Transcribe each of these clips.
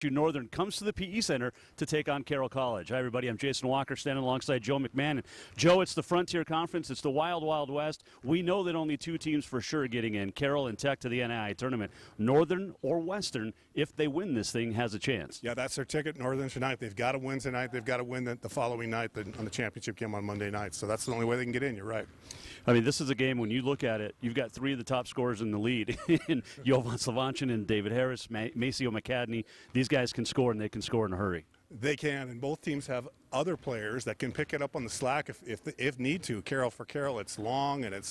Northern comes to the PE Center to take on Carroll College. Hi, everybody. I'm Jason Walker, standing alongside Joe McMahon. And Joe, it's the Frontier Conference. It's the Wild, Wild West. We know that only two teams for sure are getting in, Carroll and Tech, to the NAIA tournament. Northern or Western, if they win this thing, has a chance. Yeah, that's their ticket. Northern tonight. They've got to win tonight. They've got to win the following night on the championship game on Monday night. So that's the only way they can get in. You're right. I mean, this is a game, when you look at it, you've got three of the top scorers in the lead in Jovan Slavancin and David Harris, Maceo McCadney. These guys can score, and they can score in a hurry. They can, and both teams have other players that can pick it up on the slack if need to. Carroll, it's long, and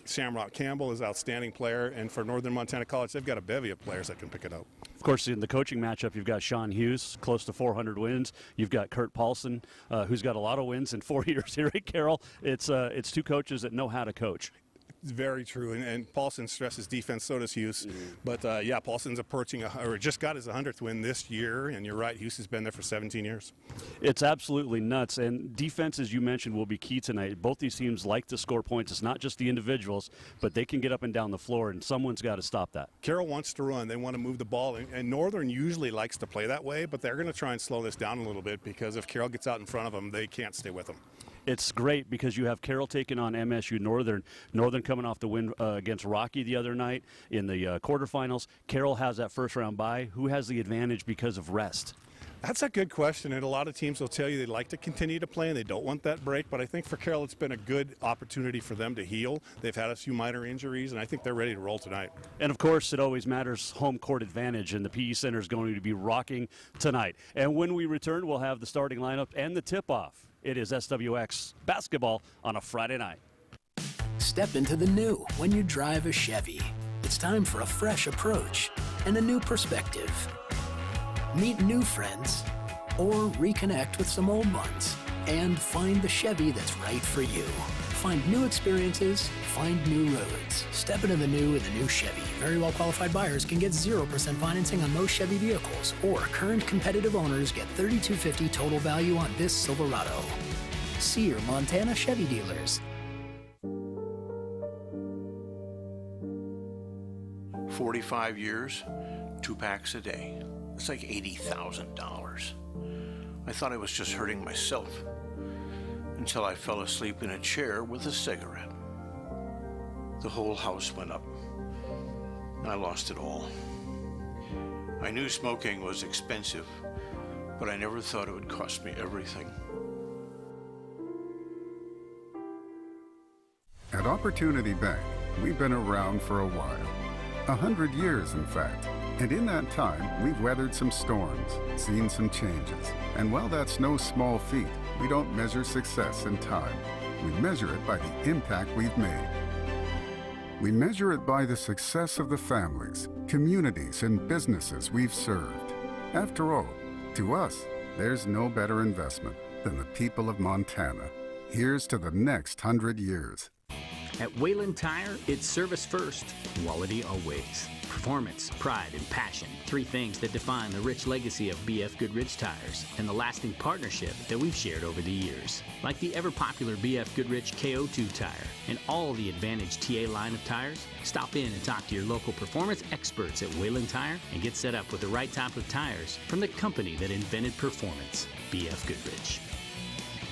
Shamrock Campbell is an outstanding player, and for Northern Montana College, they've got a bevy of players that can pick it up. Of course, in the coaching matchup, you've got Sean Hughes, close to 400 wins. You've got Kurt Paulson, who's got a lot of wins in 4 years here at Carroll. It's two coaches that know how to coach. Very true, and Paulson stresses defense, so does Hughes. But Paulson's approaching, or just got his 100th win this year, and you're right, Hughes has been there for 17 years. It's absolutely nuts, and defense, as you mentioned, will be key tonight. Both these teams like to score points. It's not just the individuals, but they can get up and down the floor, and someone's got to stop that. Carroll wants to run. They want to move the ball, and Northern usually likes to play that way, but they're going to try and slow this down a little bit because if Carroll gets out in front of them, they can't stay with them. It's great because you have Carroll taking on MSU-Northern. Northern coming off the win against Rocky the other night in the quarterfinals. Carroll has that first-round bye. Who has the advantage because of rest? That's a good question, and a lot of teams will tell you they'd like to continue to play and they don't want that break, but I think for Carroll it's been a good opportunity for them to heal. They've had a few minor injuries, and I think they're ready to roll tonight. And, of course, it always matters home court advantage, and the PE Center is going to be rocking tonight. And when we return, we'll have the starting lineup and the tip-off. It is SWX basketball on a Friday night. Step into the new when you drive a Chevy. It's time for a fresh approach and a new perspective. Meet new friends or reconnect with some old ones and find the Chevy that's right for you. Find new experiences, find new roads. Step into the new with a new Chevy. Very well qualified buyers can get 0% financing on most Chevy vehicles, or current competitive owners get $3,250 total value on this Silverado. See your Montana Chevy dealers. 45 years, 2 packs a day. It's like $80,000. I thought I was just hurting myself until I fell asleep in a chair with a cigarette. The whole house went up. I lost it all. I knew smoking was expensive, but I never thought it would cost me everything. At Opportunity Bank, we've been around for a while. 100 years, in fact. And in that time, we've weathered some storms, seen some changes. And while that's no small feat, we don't measure success in time. We measure it by the impact we've made. We measure it by the success of the families, communities, and businesses we've served. After all, to us, there's no better investment than the people of Montana. Here's to the next 100 years. At Wayland Tire, it's service first, quality always. Performance, pride, and passion. 3 things that define the rich legacy of BF Goodrich Tires and the lasting partnership that we've shared over the years. Like the ever-popular BF Goodrich KO2 tire and all the Advantage TA line of tires, stop in and talk to your local performance experts at Wayland Tire and get set up with the right type of tires from the company that invented performance, BF Goodrich.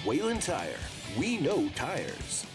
Wayland Tire. We know tires.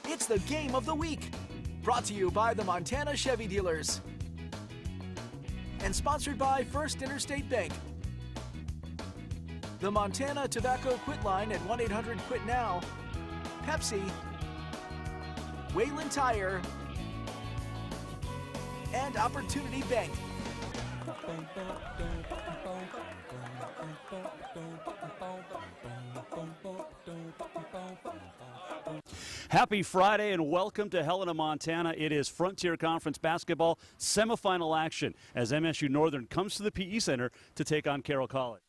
It's the game of the week. Brought to you by the Montana Chevy Dealers. And sponsored by First Interstate Bank. The Montana Tobacco Quit Line at 1-800-QUIT-NOW. Pepsi. Wayland Tire. And Opportunity Bank. Happy Friday and welcome to Helena, Montana. It is Frontier Conference basketball semifinal action as MSU-Northern comes to the PE Center to take on Carroll College.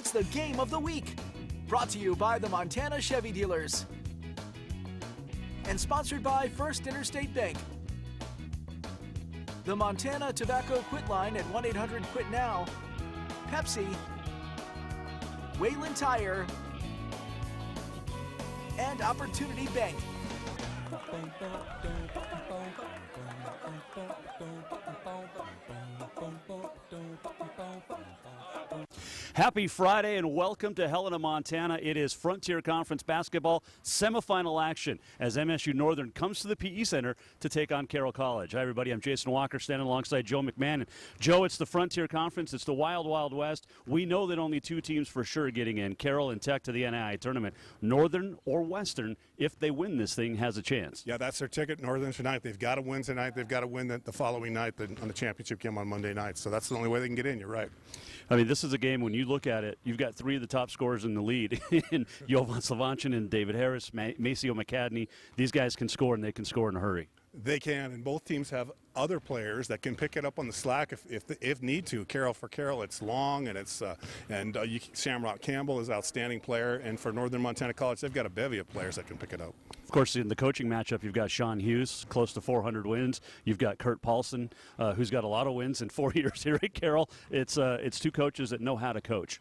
It's the game of the week. Brought to you by the Montana Chevy dealers. And sponsored by First Interstate Bank. The Montana Tobacco Quit Line at 1-800-QUIT-NOW. Pepsi. Wayland Tire. And Opportunity Bank. Happy Friday and welcome to Helena, Montana. It is Frontier Conference basketball semifinal action as MSU-Northern comes to the PE Center to take on Carroll College. Hi, everybody. I'm Jason Walker, standing alongside Joe McMahon. And Joe, it's the Frontier Conference. It's the Wild Wild West. We know that only two teams for sure are getting in, Carroll and Tech, to the NAIA tournament. Northern or Western, if they win this thing, has a chance. Yeah, that's their ticket. Northern tonight. They've got to win tonight. They've got to win the following night on the championship game on Monday night. So that's the only way they can get in. You're right. I mean, this is a game, when you look at it, you've got three of the top scorers in the lead in Jovan Slavancin and David Harris, Maceo McCadney. These guys can score, and they can score in a hurry. They can, and both teams have other players that can pick it up on the slack if need to. Carroll, it's long, and Shamrock Campbell is an outstanding player, and for Northern Montana College, they've got a bevy of players that can pick it up. Of course, in the coaching matchup, you've got Sean Hughes, close to 400 wins. You've got Kurt Paulson, who's got a lot of wins in 4 years here at Carroll. It's two coaches that know how to coach.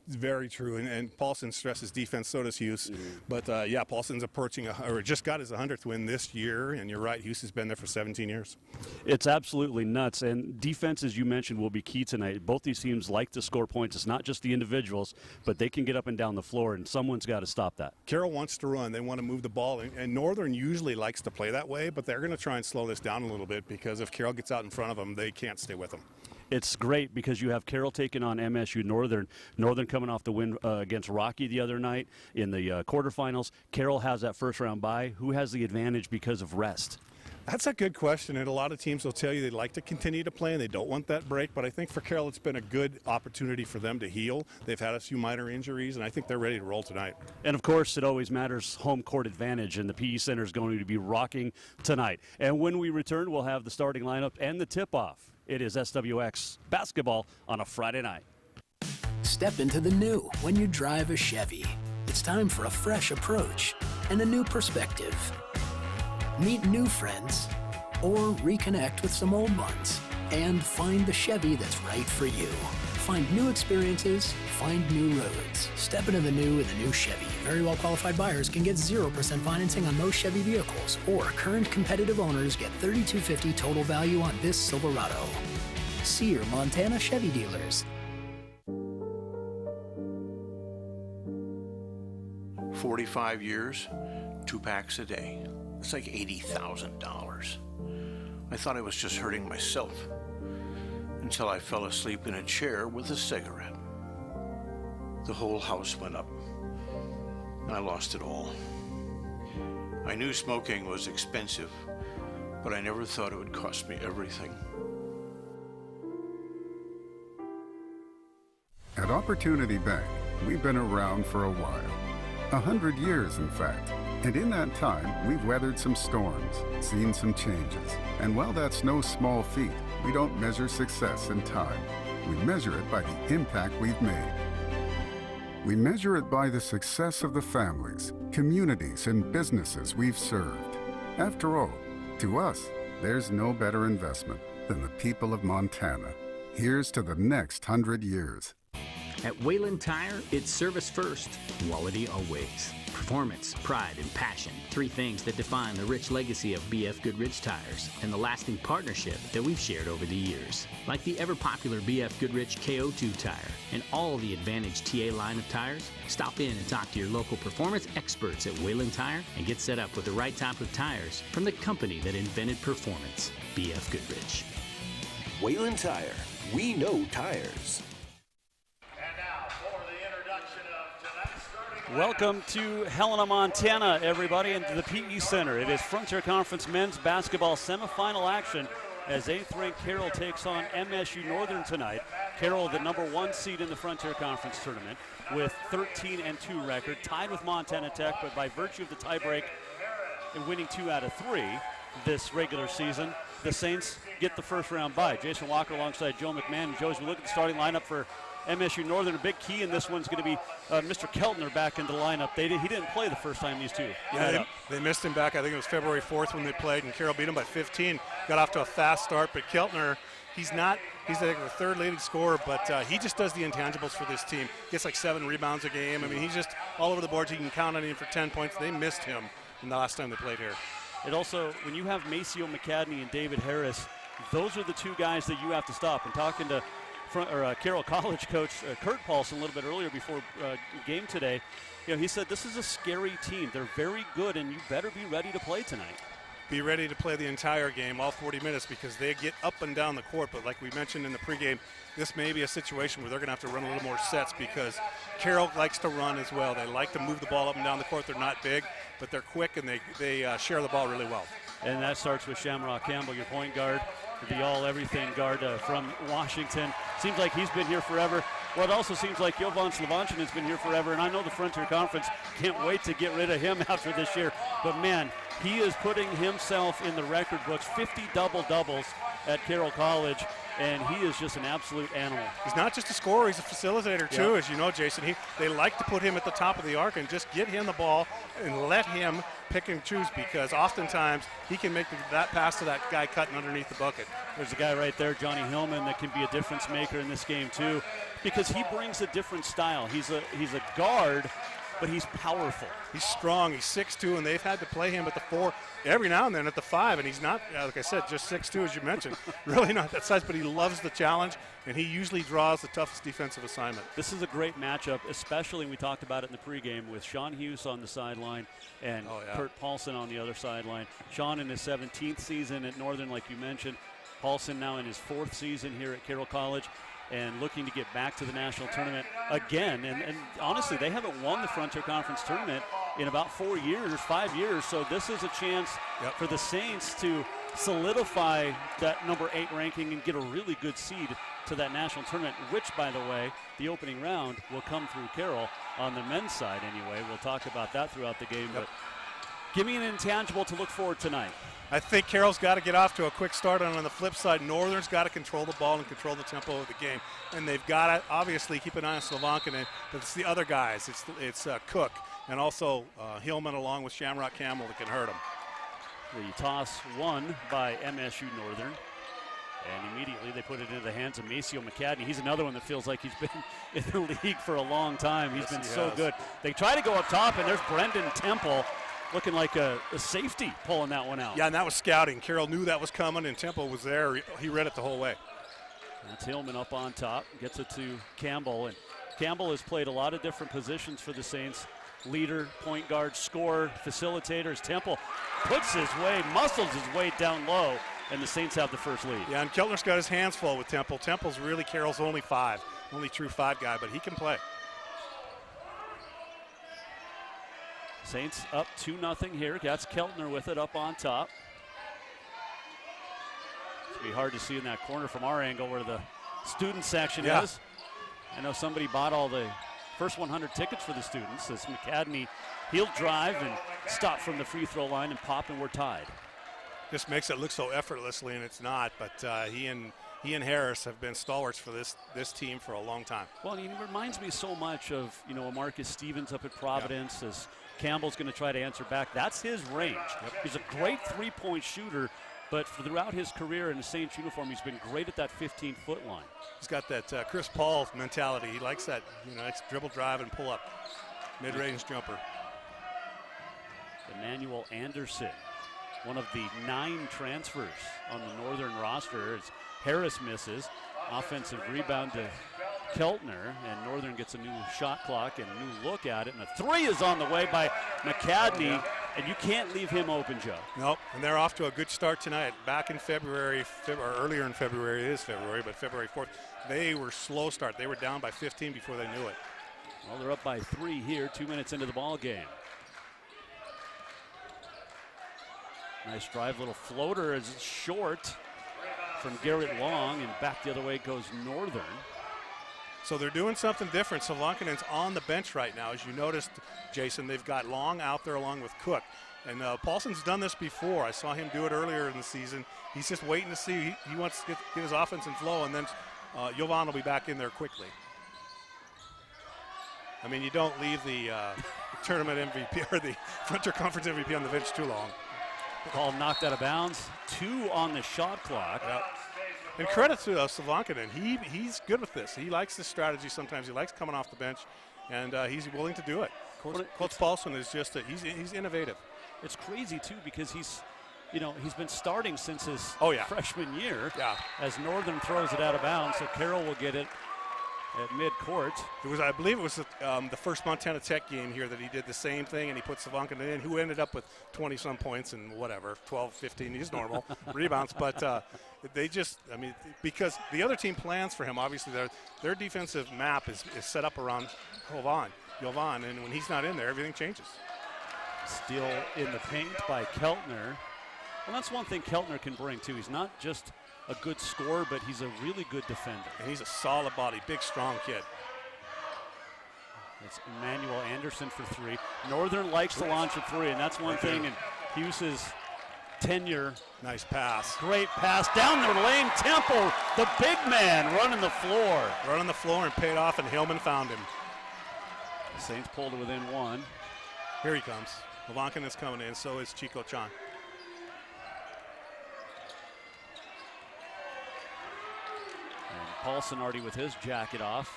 Very true, and Paulson stresses defense, so does Hughes. But yeah, Paulson's approaching, or just got his 100th win this year, and you're right, Hughes has been there for 17 years. It's absolutely nuts, and defense, as you mentioned, will be key tonight. Both these teams like to score points. It's not just the individuals, but they can get up and down the floor, and someone's got to stop that. Carroll wants to run. They want to move the ball, and Northern usually likes to play that way, but they're going to try and slow this down a little bit because if Carroll gets out in front of them, they can't stay with them. It's great because you have Carroll taking on MSU-Northern. Northern coming off the win against Rocky the other night in the quarterfinals. Carroll has that first-round bye. Who has the advantage because of rest? That's a good question, and a lot of teams will tell you they'd like to continue to play and they don't want that break, but I think for Carroll it's been a good opportunity for them to heal. They've had a few minor injuries, and I think they're ready to roll tonight. And, of course, it always matters home court advantage, and the PE Center is going to be rocking tonight. And when we return, we'll have the starting lineup and the tip-off. It is SWX basketball on a Friday night. Step into the new when you drive a Chevy. It's time for a fresh approach and a new perspective. Meet new friends or reconnect with some old ones and find the Chevy that's right for you. Find new experiences, find new roads. Step into the new with a new Chevy. Very well qualified buyers can get 0% financing on most Chevy vehicles, or current competitive owners get $3,250 total value on this Silverado. See your Montana Chevy dealers. 45 years, 2 packs a day. It's like $80,000. I thought I was just hurting myself until I fell asleep in a chair with a cigarette. The whole house went up. I lost it all. I knew smoking was expensive, but I never thought it would cost me everything. At Opportunity Bank, we've been around for a while. 100 years, in fact. And in that time, we've weathered some storms, seen some changes. And while that's no small feat, we don't measure success in time. We measure it by the impact we've made. We measure it by the success of the families, communities, and businesses we've served. After all, to us, there's no better investment than the people of Montana. Here's to the next 100 years. At Wayland Tire, it's service first, quality always. Performance, pride, and passion. 3 things that define the rich legacy of BF Goodrich Tires and the lasting partnership that we've shared over the years. Like the ever-popular BF Goodrich KO2 tire and all the Advantage TA line of tires, stop in and talk to your local performance experts at Wayland Tire and get set up with the right type of tires from the company that invented performance, BF Goodrich. Wayland Tire. We know tires. Welcome to Helena, Montana, everybody, and to the PE Center. It is Frontier Conference men's basketball semifinal action as 8th-ranked Carroll takes on MSU-Northern tonight. Carroll, the number 1 seed in the Frontier Conference tournament, with 13-2 record, tied with Montana Tech, but by virtue of the tiebreak and winning 2 out of 3 this regular season, the Saints get the first round bye. Jason Walker alongside Joe McMahon. And Joe, as we look at the starting lineup for MSU-Northern. A big key in this one's going to be Mr. Keltner back into the lineup. He didn't play the first time these two. Yeah, they missed him back, I think it was February 4th when they played, and Carroll beat him by 15. Got off to a fast start, but Keltner, he's like the third leading scorer, but he just does the intangibles for this team. Gets like 7 rebounds a game. I mean, he's just all over the boards. You can count on him for 10 points. They missed him in the last time they played here. It also, when you have Maceo McCadney and David Harris, those are the two guys that you have to stop. And talking to Carroll College coach Kurt Paulson a little bit earlier before game today, he said this is a scary team. They're very good, and you better be ready to play tonight. Be ready to play the entire game, all 40 minutes, because they get up and down the court. But like we mentioned in the pregame, this may be a situation where they're going to have to run a little more sets because Carroll likes to run as well. They like to move the ball up and down the court. They're not big, but they're quick, and they share the ball really well. And that starts with Shamrock Campbell, your point guard, the all-everything guard from Washington. Seems like he's been here forever. Well, it also seems like Jovan Slavancin has been here forever, and I know the Frontier Conference can't wait to get rid of him after this year. But, man, he is putting himself in the record books, 50 double-doubles at Carroll College, and he is just an absolute animal. He's not just a scorer, he's a facilitator too, as you know, Jason. They like to put him at the top of the arc and just get him the ball and let him pick and choose, because oftentimes he can make that pass to that guy cutting underneath the bucket. There's a guy right there, Johnny Hillman, that can be a difference maker in this game too, because he brings a different style. He's a guard, but he's powerful. He's strong. He's 6'2", and they've had to play him at the 4 every now and then at the 5, and he's not, like I said, just 6'2", as you mentioned. Really not that size, but he loves the challenge, and he usually draws the toughest defensive assignment. This is a great matchup, especially, we talked about it in the pregame, with Sean Hughes on the sideline and Kurt Paulson on the other sideline. Sean in his 17th season at Northern, like you mentioned. Paulson now in his 4th season here at Carroll College, and looking to get back to the national tournament again. And honestly, they haven't won the Frontier Conference tournament in about 4 years, 5 years. So this is a chance for the Saints to solidify that number 8 ranking and get a really good seed to that national tournament, which, by the way, the opening round will come through Carroll on the men's side anyway. We'll talk about that throughout the game. But give me an intangible to look forward tonight. I think Carroll's got to get off to a quick start, and on the flip side, Northern's got to control the ball and control the tempo of the game. And they've got to obviously keep an eye on Slavancin, but it's the other guys. It's Cook and also Hillman along with Shamrock Campbell that can hurt them. The toss won by MSU-Northern, and immediately they put it into the hands of Maceo McCadney. He's another one that feels like he's been in the league for a long time. He's been so good. They try to go up top, and there's Brendan Temple looking like a safety pulling that one out. Yeah, and that was scouting. Carroll knew that was coming, and Temple was there. He read it the whole way. That's Hillman up on top, gets it to Campbell. And Campbell has played a lot of different positions for the Saints. Leader, point guard, scorer, facilitators. Temple puts his way, muscles his way down low, and the Saints have the first lead. Yeah, and Keltner's got his hands full with Temple. Temple's really Carroll's only true 5 guy, but he can play. Saints up 2-0 here. That's Keltner with it up on top. It's going to be hard to see in that corner from our angle where the student section is. I know somebody bought all the first 100 tickets for the students. As McCadney, he'll drive and stop from the free throw line and pop, and we're tied. This makes it look so effortlessly, and it's not, but he and Harris have been stalwarts for this team for a long time. Well, he reminds me so much of, a Marcus Stevens up at Providence, as Campbell's going to try to answer back. That's his range. He's a great three-point shooter, but throughout his career in the Saints uniform, he's been great at that 15-foot line. He's got that Chris Paul mentality. He likes that, it's dribble, drive, and pull up. Mid-range jumper. Emmanuel Anderson, one of the 9 transfers on the Northern roster, as Harris misses. Offensive rebound to Keltner, and Northern gets a new shot clock and a new look at it, and a 3 is on the way by McCadney, and you can't leave him open, Joe. Nope, and they're off to a good start tonight. Back in February, or earlier in February, it is February, but February 4th, they were slow start. They were down by 15 before they knew it. Well, they're up by 3 here, 2 minutes into the ball game. Nice drive, little floater is short from Garrett Long, and back the other way goes Northern. So they're doing something different. Slavanckin's on the bench right now. As you noticed, Jason, they've got Long out there along with Cook. And Paulson's done this before. I saw him do it earlier in the season. He's just waiting to see. He wants to get his offense in flow, and then Jovan will be back in there quickly. I mean, you don't leave the tournament MVP or the Frontier Conference MVP on the bench too long. Ball knocked out of bounds. 2 on the shot clock. Yep. And credit to Slavankinen. He's good with this. He likes this strategy sometimes. He likes coming off the bench, and he's willing to do it. Coach Paulson is just he's innovative. It's crazy, too, because he's been starting since his freshman year. Yeah. As Northern throws it out of bounds, so Carroll will get it at midcourt. I believe it was the first Montana Tech game here that he did the same thing, and he put Slavankinen in, who ended up with 20-some points and whatever, 12, 15, he's normal, rebounds. But because the other team plans for him, obviously their defensive map is set up around Jovan, and when he's not in there, everything changes. Steal in the paint by Keltner. Well, that's one thing Keltner can bring, too. He's not just a good scorer, but he's a really good defender. And he's a solid body, big, strong kid. It's Emmanuel Anderson for 3. Northern likes to launch a 3, and that's one thing in Hughes' tenure. Nice pass. Great pass down the lane. Temple, the big man, running the floor. Running the floor and paid off, and Hillman found him. The Saints pulled it within 1. Here he comes. Levankin is coming in, so is Chico Chan. Paulson already with his jacket off.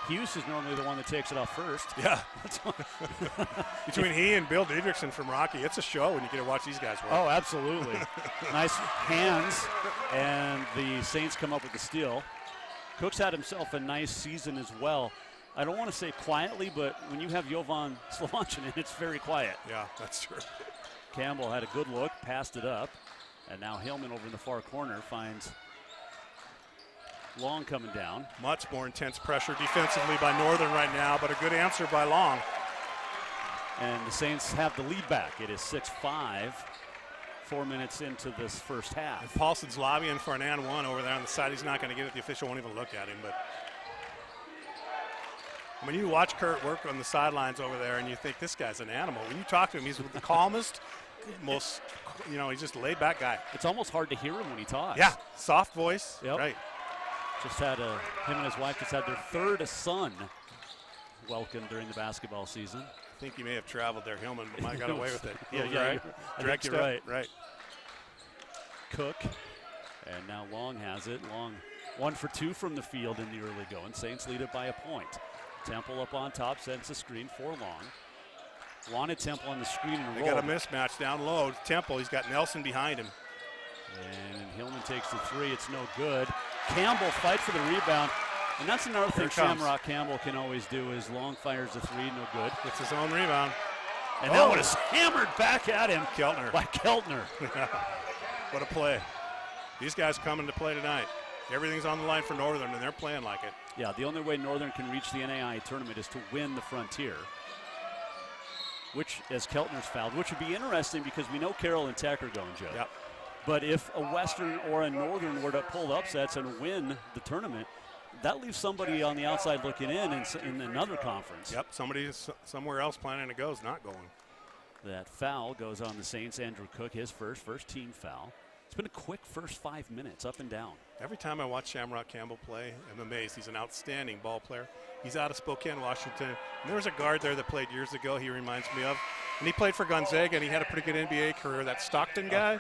Hughes is normally the one that takes it off first. Yeah. Between he and Bill Diedrichsen from Rocky, it's a show when you get to watch these guys work. Oh, absolutely. Nice hands, and the Saints come up with the steal. Cook's had himself a nice season as well. I don't want to say quietly, but when you have Jovan Slavancinin, it's very quiet. Yeah, that's true. Campbell had a good look, passed it up, and now Hillman over in the far corner finds Long coming down. Much more intense pressure defensively by Northern right now, but a good answer by Long. And the Saints have the lead back. It is 6-5, 4 minutes into this first half. And Paulson's lobbying for an and one over there on the side. He's not going to get it. The official won't even look at him. But when you watch Kurt work on the sidelines over there and you think this guy's an animal, when you talk to him, he's the calmest, most, he's just a laid back guy. It's almost hard to hear him when he talks. Yeah, soft voice. Yep. Right. Just had him and his wife just had their third son welcomed during the basketball season. I think he may have traveled there, Hillman, but might got away with it. Yeah, Direct you're step. right. Cook, and now Long has it. Long 1 for 2 from the field in the early going. Saints lead it by a point. Temple up on top, sends a screen for Long. Wanted Temple on the screen and They got a mismatch down low. Temple, he's got Nelson behind him. And Hillman takes the 3. It's no good. Campbell fight for the rebound. And that's another thing Shamrock Campbell can always do is Long fires a 3, no good. Gets his own rebound. And that one is hammered back at him by Keltner. What a play. These guys coming to play tonight. Everything's on the line for Northern, and they're playing like it. Yeah, the only way Northern can reach the NAIA tournament is to win the Frontier, which, as Keltner's fouled, which would be interesting because we know Carroll and Tech are going, Joe. Yep. But if a Western or a Northern were to pull upsets and win the tournament, that leaves somebody on the outside looking in another conference. Yep, somebody somewhere else planning to go is not going. That foul goes on the Saints. Andrew Cook, his first team foul. It's been a quick first 5 minutes, up and down. Every time I watch Shamrock Campbell play, I'm amazed. He's an outstanding ball player. He's out of Spokane, Washington. And there was a guard there that played years ago he reminds me of. And he played for Gonzaga, and he had a pretty good NBA career. That Stockton guy.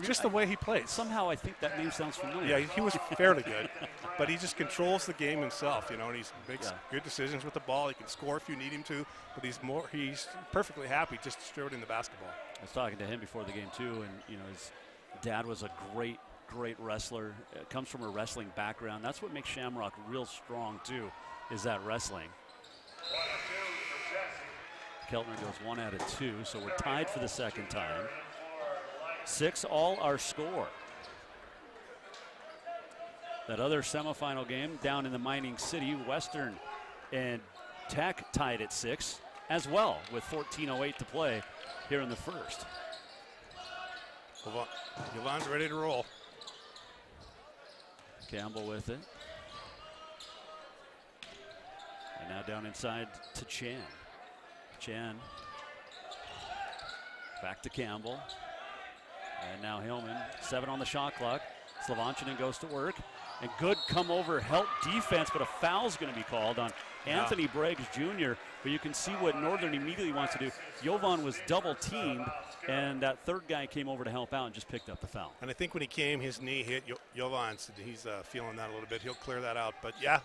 Just the way he plays. Somehow I think that name sounds familiar. Yeah, he was fairly good. But he just controls the game himself, and he makes good decisions with the ball. He can score if you need him to, but he's perfectly happy just distributing the basketball. I was talking to him before the game, too, and, his dad was a great wrestler. Comes from a wrestling background. That's what makes Shamrock real strong, too, is that wrestling. Keltner goes 1 out of 2, so we're tied for the second time. 6 all our score. That other semifinal game down in the mining city, Western and Tech tied at 6 as well with 14:08 to play here in the first. Yvonne's ready to roll. Campbell with it. And now down inside to Chan. Chan back to Campbell. And now Hillman, 7 on the shot clock. Slavancinin goes to work. And good come over help defense, but a foul's going to be called on Anthony Briggs Jr. But you can see what Northern immediately wants to do. Jovan was double teamed, and that third guy came over to help out and just picked up the foul. And I think when he came, his knee hit Jovan. So he's feeling that a little bit. He'll clear that out. But yeah,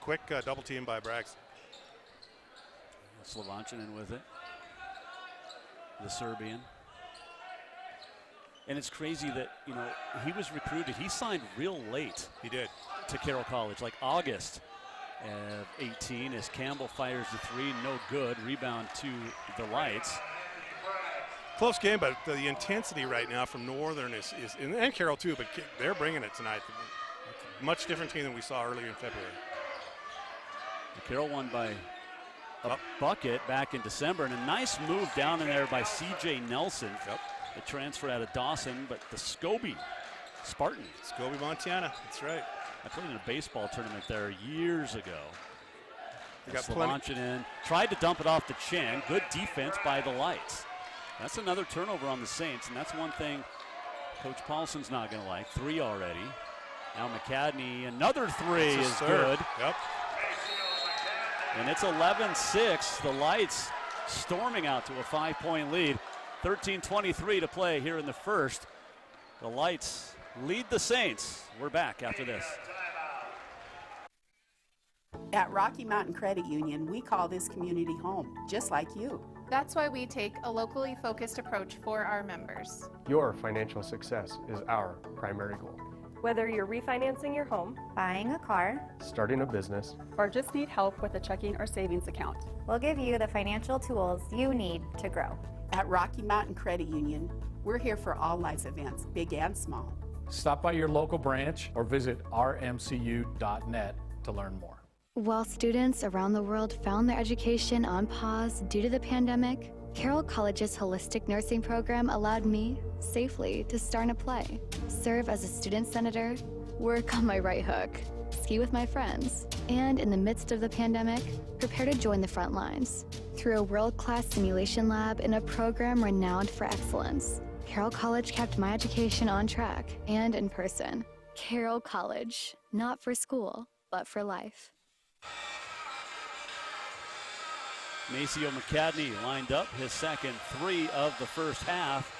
quick double team by Braggs. Slovanchinen with it. The Serbian. And it's crazy that, he was recruited. He signed real late. He did. To Carroll College, like August of 18, as Campbell fires the three, no good. Rebound to the Lights. Close game, but the intensity right now from Northern is and Carroll too, but they're bringing it tonight. Much different team than we saw earlier in February. Carroll won by a bucket back in December, and a nice move down in there by C.J. Nelson. Yep. The transfer out of Dawson, but the Scobie Spartan. Scobie, Montana. That's right. I played in a baseball tournament there years ago. They got Slovanchinen tried to dump it off to Chen. Good defense by the Lights. That's another turnover on the Saints, and that's one thing Coach Paulson's not going to like. 3 already. Now McCadney, another 3 is good. Yep. And it's 11-6. The Lights storming out to a 5-point lead. 13:23 to play here in the first. The Lights lead the Saints. We're back after this. At Rocky Mountain Credit Union, we call this community home, just like you. That's why we take a locally focused approach for our members. Your financial success is our primary goal. Whether you're refinancing your home, buying a car, starting a business, or just need help with a checking or savings account, we'll give you the financial tools you need to grow. At Rocky Mountain Credit Union, we're here for all life events, big and small. Stop by your local branch or visit rmcu.net to learn more. While students around the world found their education on pause due to the pandemic, Carroll College's holistic nursing program allowed me, safely, to start in a play, serve as a student senator, work on my right hook, ski with my friends, and in the midst of the pandemic, prepare to join the front lines. Through a world-class simulation lab and a program renowned for excellence, Carroll College kept my education on track and in person. Carroll College, not for school, but for life. Maceo McCadney lined up his second 3 of the first half.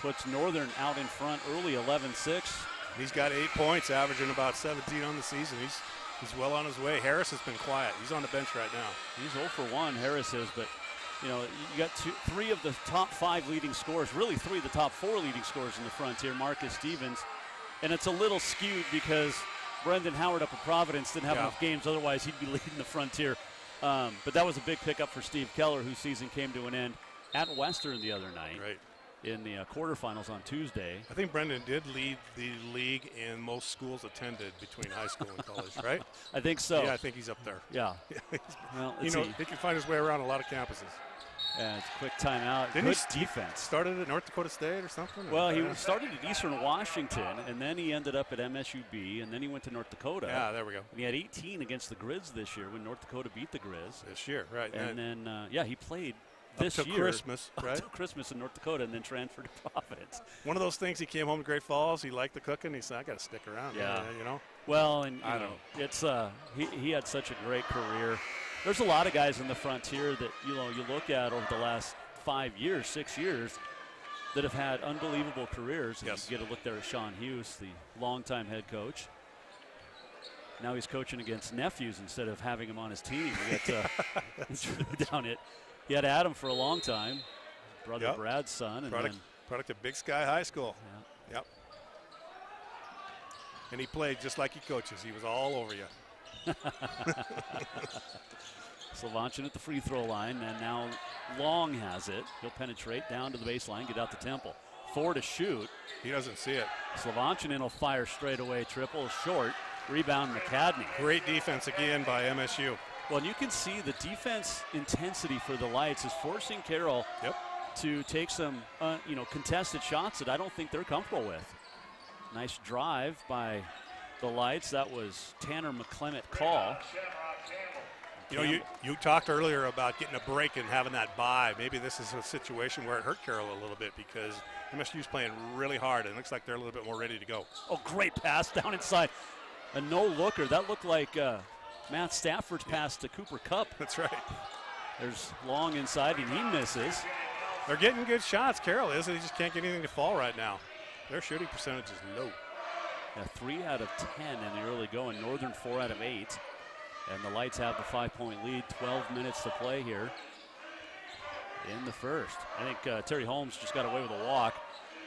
Puts Northern out in front early, 11-6. He's got 8 points, averaging about 17 on the season. He's well on his way. Harris has been quiet. He's on the bench right now. He's 0 for 1, Harris is, but you got 3 of the top 5 leading scorers, really 3 of the top 4 leading scorers in the Frontier, Marcus Stevens. And it's a little skewed because Brendan Howard up at Providence didn't have enough games, otherwise he'd be leading the Frontier. But that was a big pickup for Steve Keller, whose season came to an end at Western the other night. Right. In the quarterfinals on Tuesday. I think Brendan did lead the league in most schools attended between high school and college, right? I think so. Yeah, I think he's up there. Yeah. Well, he can find his way around a lot of campuses. Yeah, it's a quick timeout. Good defense. Started at North Dakota State or something? Well, he started at Eastern Washington, and then he ended up at MSU-B, and then he went to North Dakota. Yeah, there we go. And he had 18 against the Grizz this year when North Dakota beat the Grizz. This year, right. And then, he played this year. Christmas, right? Up to Christmas in North Dakota, and then transferred to Providence. One of those things, he came home to Great Falls, he liked the cooking, he said, I got to stick around. Yeah. You know? Well, and it's he had such a great career. There's a lot of guys in the Frontier that, you look at over the last 5 years, 6 years, that have had unbelievable careers. Yes. You get a look there at Sean Hughes, the longtime head coach. Now he's coaching against nephews instead of having him on his team. He had Adam for a long time, brother Brad's son. And product of Big Sky High School. Yeah. Yep. And he played just like he coaches. He was all over you. Slovanchinen at the free throw line, and now Long has it. He'll penetrate down to the baseline, get out the Temple. 4 to shoot. He doesn't see it. Slovanchinen will fire straight away. Triple short. Rebound McCadney. Great defense again by MSU. Well, and you can see the defense intensity for the Lights is forcing Carroll to take some, contested shots that I don't think they're comfortable with. Nice drive by the Lights. That was Tanner McClement call. You talked earlier about getting a break and having that bye. Maybe this is a situation where it hurt Carroll a little bit because MSU's playing really hard and it looks like they're a little bit more ready to go. Oh, great pass down inside. a no-looker. That looked like Matt Stafford's pass to Cooper Kupp. That's right. There's Long inside, and he misses. They're getting good shots. Carroll is. They just can't get anything to fall right now. Their shooting percentage is low. 3 out of 10 in the early going. Northern 4 out of 8. And the Lights have the 5-point lead. 12 minutes to play here in the first. I think Terry Holmes just got away with a walk.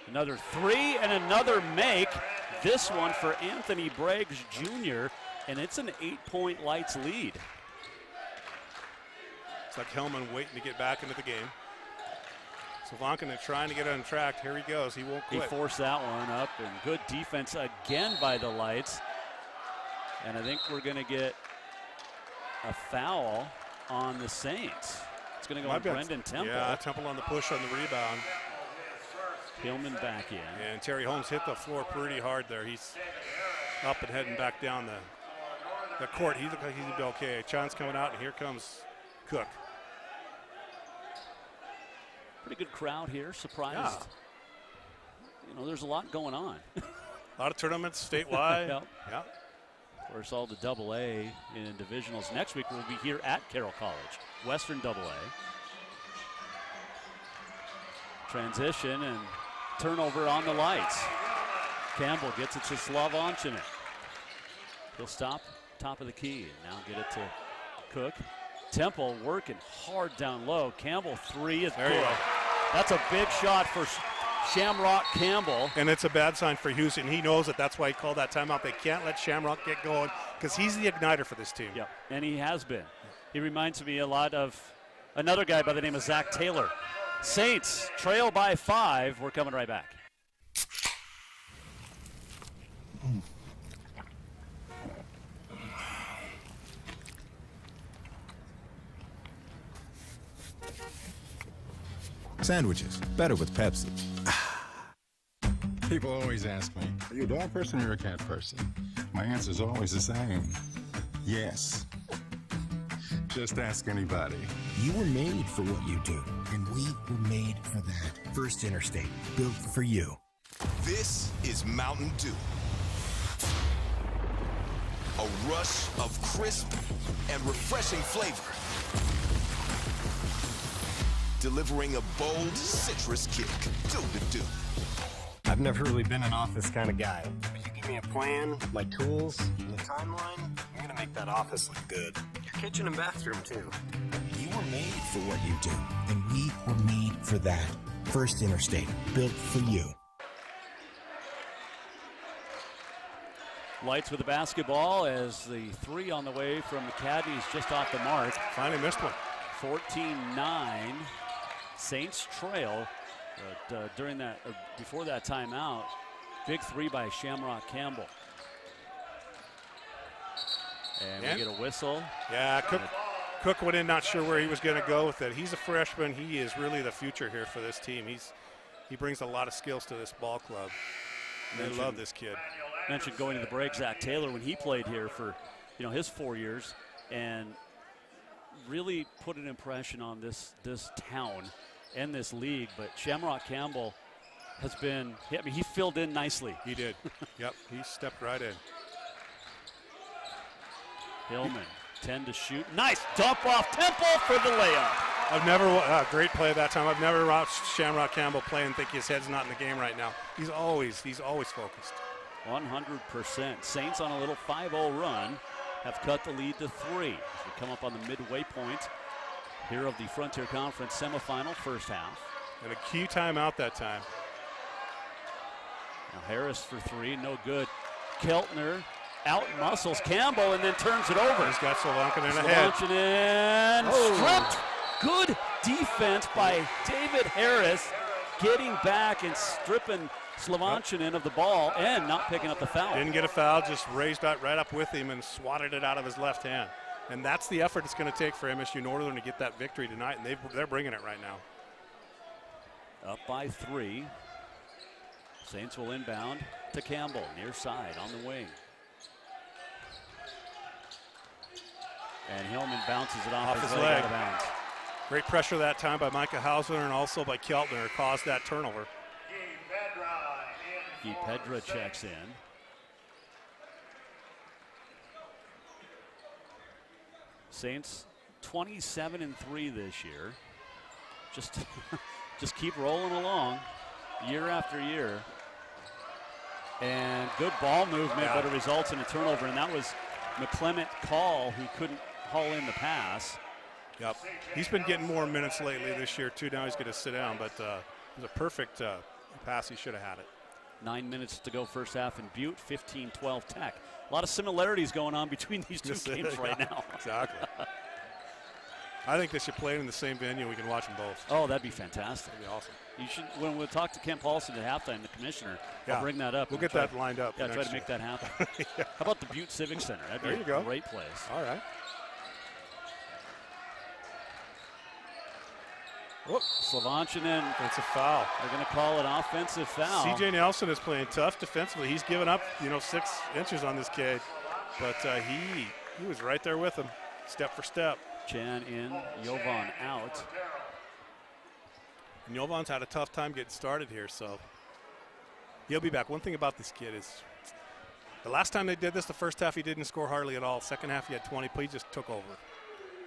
Another 3 and another make. This one for Anthony Braggs Jr. And it's an 8-point Lights lead. It's like Hellman waiting to get back into the game. Slavankinen trying to get on track. Here he goes. He won't quit. He forced that one up, and good defense again by the Lights. And I think we're going to get a foul on the Saints. It's going to go on Brendan Temple. Yeah, Temple on the push on the rebound. Hillman back in. And Terry Holmes hit the floor pretty hard there. He's up and heading back down the court. He looks like he's okay. Chan's coming out, and here comes Cook. Pretty good crowd here. Surprised. Yeah. You know, there's a lot going on. A lot of tournaments statewide. Yep. Yeah. Of course, all the AA in divisionals. Next week we'll be here at Carroll College, Western AA. Transition and turnover on the Lights. Campbell gets it to Slavancinen. He'll stop top of the key and now get it to Cook. Temple working hard down low. Campbell 3 is there good. You go. That's a big shot for Shamrock Campbell. And it's a bad sign for Houston. He knows it. That's why he called that timeout. They can't let Shamrock get going because he's the igniter for this team. Yep, and he has been. He reminds me a lot of another guy by the name of Zach Taylor. Saints trail by 5. We're coming right back. Sandwiches, better with Pepsi. People always ask me, are you a dog person or a cat person? My answer is always the same. Yes. Just ask anybody. You were made for what you do, and we were made for that. First Interstate, built for you. This is Mountain Dew. A rush of crisp and refreshing flavor. Delivering a bold citrus kick. Do the do. I've never really been an office kind of guy. But you give me a plan, my tools, and the timeline, I'm gonna make that office look good. Your kitchen and bathroom too. You were made for what you do, and we were made for that. First Interstate, built for you. Lights with the basketball as the 3 on the way from McCadney is just off the mark. Finally missed one. 14-9. Saints trail, but before that timeout, big 3 by Shamrock Campbell. And we get a whistle. Yeah, Cook went in not sure where he was going to go with it. He's a freshman. He is really the future here for this team. He brings a lot of skills to this ball club. They love this kid. Mentioned going to the break, Zach Taylor, when he played here for his 4 years, and really put an impression on this town and this league. But Shamrock Campbell has been, he filled in nicely. He did. Yep, he stepped right in. Hillman, 10 to shoot. Nice dump off Temple for the layup. I've never, great play that time. I've never watched Shamrock Campbell play and think his head's not in the game right now. He's always focused. 100%. Saints on a little 5-0 run have cut the lead to 3 as we come up on the midway point here of the Frontier Conference semifinal first half. And a key timeout that time. Now Harris for 3, no good. Keltner out muscles Campbell and then turns it over. He's got Slavancinen ahead. Slavancinen stripped. Good defense by David Harris, getting back and stripping Slavancinen of the ball and not picking up the foul. Didn't get a foul, just raised right up with him and swatted it out of his left hand. And that's the effort it's going to take for MSU-Northern to get that victory tonight, and they're bringing it right now. Up by 3. Saints will inbound to Campbell, near side on the wing. And Hillman bounces it off his leg out of bounds. Great pressure that time by Micah Hausner and also by Keltner caused that turnover. Guy Pedra checks in. Saints 27-3 this year. Just keep rolling along year after year. And good ball movement, but it results in a turnover. And that was McClement Call, who couldn't haul in the pass. Yep. He's been getting more minutes lately this year, too. Now he's going to sit down, but it was a perfect pass. He should have had it. 9 minutes to go first half in Butte, 15-12 Tech. A lot of similarities going on between these two games right now. Exactly. I think they should play it in the same venue. We can watch them both. Oh, that'd be fantastic. That'd be awesome. You should, when we talk to Ken Paulson at halftime, the commissioner, I'll bring that up. We'll get that lined up. Yeah, try to make that happen. How about the Butte Civic Center? That'd be a great place. All right. Whoop. Slovanchinen. That's a foul. They're going to call an offensive foul. C.J. Nelson is playing tough defensively. He's given up, 6 inches on this kid, but he was right there with him, step for step. Chan in, Jovan out. And Jovan's had a tough time getting started here, so he'll be back. One thing about this kid is the last time they did this, the first half he didn't score hardly at all. Second half he had 20, but he just took over.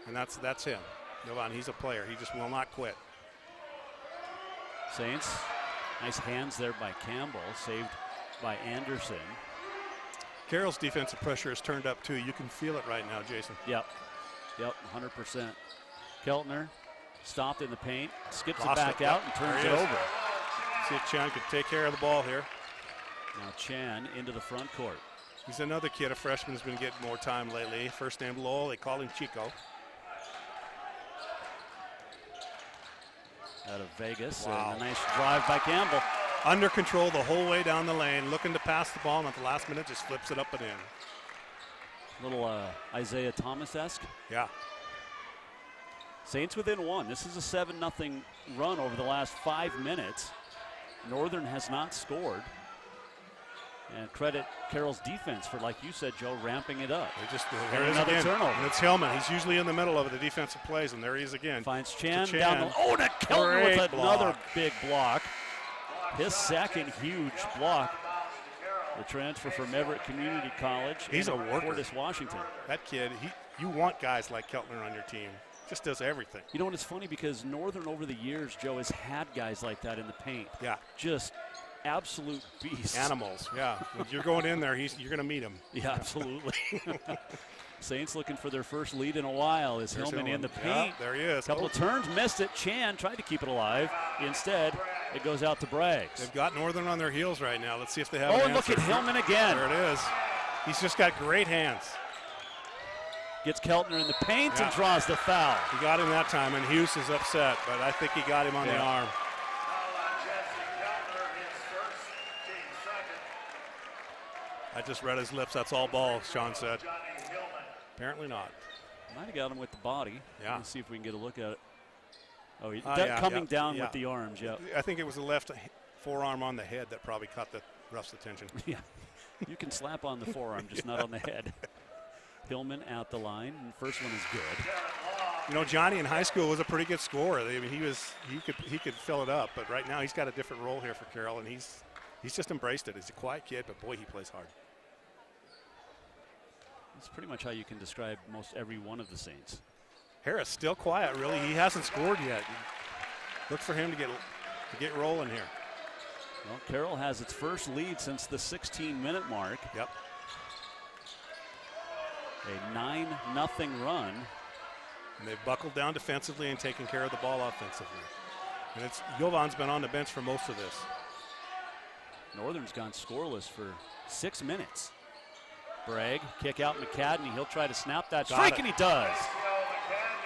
And that's him. Jovan, he's a player. He just will not quit. Saints, nice hands there by Campbell, saved by Anderson. Carroll's defensive pressure has turned up too. You can feel it right now, Jason. Yep, 100%. Keltner stopped in the paint, skips Lost it back out and turns it over. See if Chan could take care of the ball here. Now Chan into the front court. He's another kid, a freshman, who's been getting more time lately. First name Lowell, they call him Chico. Out of Vegas, wow. And a nice drive by Campbell. Under control the whole way down the lane, looking to pass the ball, and at the last minute just flips it up and in. Little Isaiah Thomas-esque. Yeah. Saints within one. This is a 7-0 run over the last 5 minutes. Northern has not scored. And credit Carroll's defense for, like you said, Joe, ramping it up. There is another again. turnover. And it's Hillman. He's usually in the middle of the defensive plays, and there he is again. Finds Chan down the. Oh, to Keltner with another big block. His second huge block. The transfer from Everett Community College. He's a worker. Fortis, Washington. That kid, you want guys like Keltner on your team. Just does everything. You know what? It's funny because Northern over the years, Joe, has had guys like that in the paint. Yeah. Just absolute beasts. Animals, yeah. When you're going in there, you're going to meet him. Yeah, absolutely. Saints looking for their first lead in a while. Is Hillman in the paint? Yeah, there he is. Couple of turns, missed it. Chan tried to keep it alive. Instead, it goes out to Braggs. They've got Northern on their heels right now. Let's see if they have an an answer. Look at Hillman again. There it is. He's just got great hands. Gets Keltner in the paint and draws the foul. He got him that time, and Hughes is upset, but I think he got him on the arm. I just read his lips. That's all ball, Sean said. Apparently not. Might have got him with the body. Yeah. Let's see if we can get a look at it. Oh, he's yeah, coming down with the arms, yeah. I think it was the left forearm on the head that probably caught the ref's attention. Yeah. You can slap on the forearm, just not on the head. Hillman at the line, and first one is good. You know, Johnny in high school was a pretty good scorer. I mean, he could fill it up, but right now he's got a different role here for Carroll, and he's just embraced it. He's a quiet kid, but boy, he plays hard. That's pretty much how you can describe most every one of the Saints. Harris still quiet, really. He hasn't scored yet. Look for him to get rolling here. Well, Carroll has its first lead since the 16-minute mark. Yep. A 9-0 run. And they've buckled down defensively and taken care of the ball offensively. And Jovan's been on the bench for most of this. Northern's gone scoreless for 6 minutes. Bragg, kick out McCadney. He'll try to snap that strike, and he does.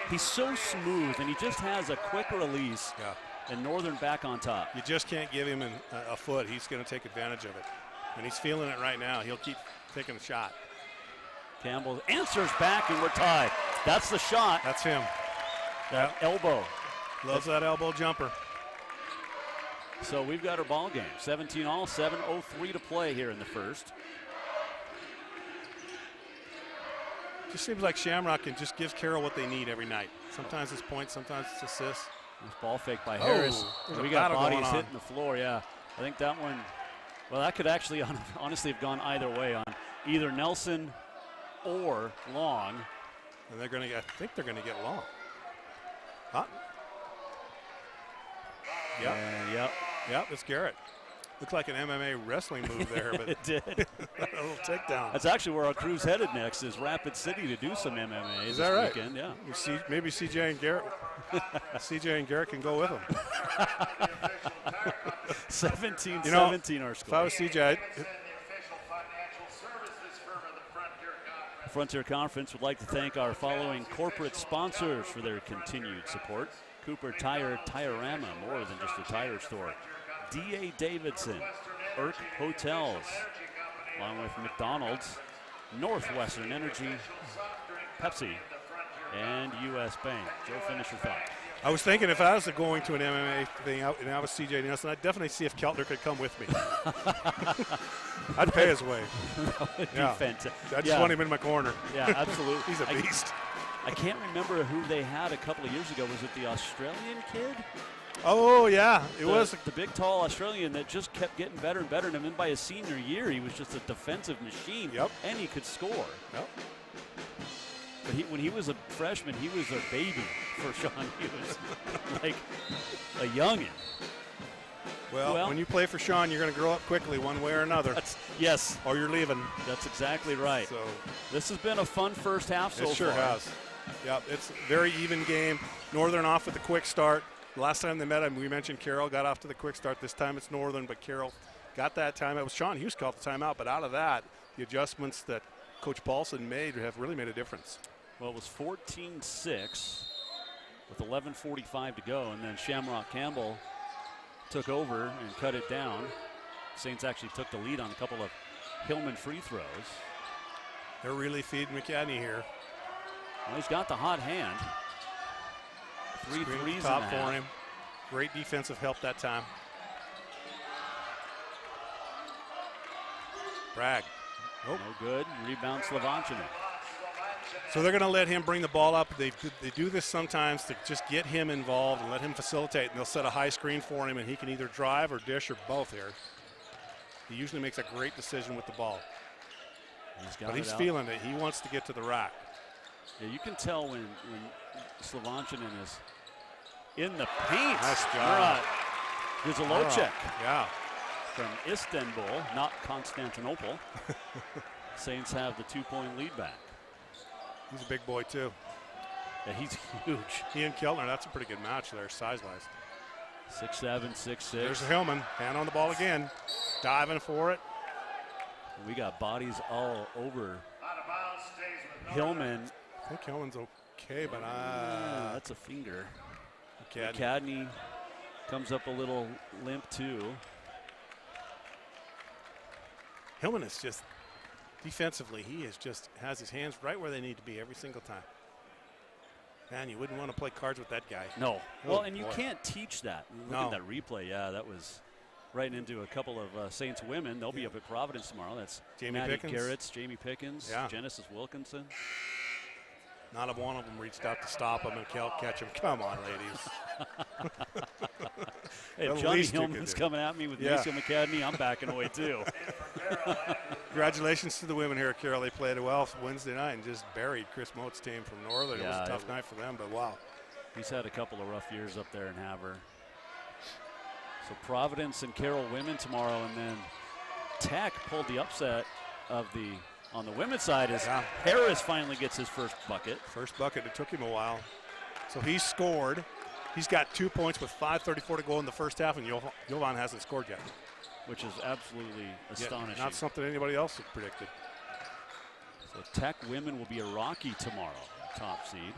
He's so smooth, and he just has a quick release. Yeah. And Northern back on top. You just can't give him a foot. He's going to take advantage of it. And he's feeling it right now. He'll keep taking a shot. Campbell answers back, and we're tied. That's the shot. That's him. That elbow. Loves that elbow jumper. So we've got our ball game. 17-all, 7:03 to play here in the first. Just seems like Shamrock can just give Carroll what they need every night. Sometimes it's points, sometimes it's assists. Nice ball fake by Harris. We got bodies hitting the floor, yeah. I think that one, well, that could actually honestly have gone either way on either Nelson or Long. And they're going to get, I think they're going to get long. Huh? Yep. Yep, it's Garrett. Looked like an MMA wrestling move there, but it did. A little takedown. That's actually where our crew's headed next, is Rapid City to do some MMA Is this that right? weekend. Yeah. Maybe CJ and Garrett. CJ and Garrett can go with them. 17-17 our score. If I was CJ, Frontier Conference would like to thank our following corporate sponsors for their continued support. Cooper Tire, Tirerama, more than just a tire store. D.A. Davidson, Irk Hotels, along with McDonald's, Northwestern Energy, Pepsi, and U.S. Bank. Joe, finish your thought. I was thinking if I was going to an MMA thing and I was CJ Nelson, I'd definitely see if Keltner could come with me. I'd pay his way. That would be fantastic. I just want him in my corner. Yeah, absolutely. He's a beast. I can't remember who they had a couple of years ago. Was it the Australian kid? Oh, yeah. It was. The big, tall Australian that just kept getting better and better. And then by his senior year, he was just a defensive machine. Yep. And he could score. Yep. But when he was a freshman, he was a baby for Sean. He was like a youngin'. Well, when you play for Sean, you're going to grow up quickly one way or another. Yes. Or you're leaving. That's exactly right. So this has been a fun first half so far. It sure has. Yep, it's a very even game. Northern off with a quick start. The last time they met, we mentioned Carroll got off to the quick start. This time it's Northern, but Carroll got that time. It was Sean Hughes called the timeout, but out of that, the adjustments that Coach Paulson made have really made a difference. Well, it was 14-6 with 11:45 to go, and then Shamrock Campbell took over and cut it down. Saints actually took the lead on a couple of Hillman free throws. They're really feeding McCadney here. Well, he's got the hot hand. Three threes top for him. Great defensive help that time. Bragg. Nope. No good. Rebound Slovanchinen. So they're going to let him bring the ball up. They do this sometimes to just get him involved and let him facilitate. And they'll set a high screen for him, and he can either drive or dish or both here. He usually makes a great decision with the ball. But he's feeling it. He wants to get to the rack. Yeah, you can tell when Slovanchinen is in the paint. Nice job. There's a low check. Yeah. From Istanbul, not Constantinople. Saints have the 2-point lead back. He's a big boy, too. Yeah, he's huge. He and Keltner, that's a pretty good match there, size-wise. 6'7", 6'6". There's Hillman, hand on the ball again, diving for it. We got bodies all over Hillman. I think Hillman's okay, but that's a finger. McCadney. McCadney comes up a little limp, too. Hillman is just, defensively, he is just has his hands right where they need to be every single time. Man, you wouldn't want to play cards with that guy. No. Oh, well, and you boy. can't teach that. Look at that replay. Yeah, that was right into a couple of Saints women. They'll be up at Providence tomorrow. That's Jamie Maddie Pickens. Garrett's, Jamie Pickens, Genesis Wilkinson. Not a one of them reached out to stop him and catch him. Come on, ladies. Hey, if Johnny Hillman's coming at me with Macy McCadney, I'm backing away too. Congratulations to the women here at Carroll. They played well Wednesday night and just buried Chris Mote's team from Northern. It was a tough night for them, but wow. He's had a couple of rough years up there in Havre. So Providence and Carroll women tomorrow, and then Tech pulled the upset of on the women's side as Harris finally gets his first bucket. First bucket. It took him a while. So he scored. He's got 2 points with 5:34 to go in the first half, and Jovan hasn't scored yet. Which is absolutely astonishing. Not something anybody else had predicted. So Tech women will be a Rocky tomorrow, top seed.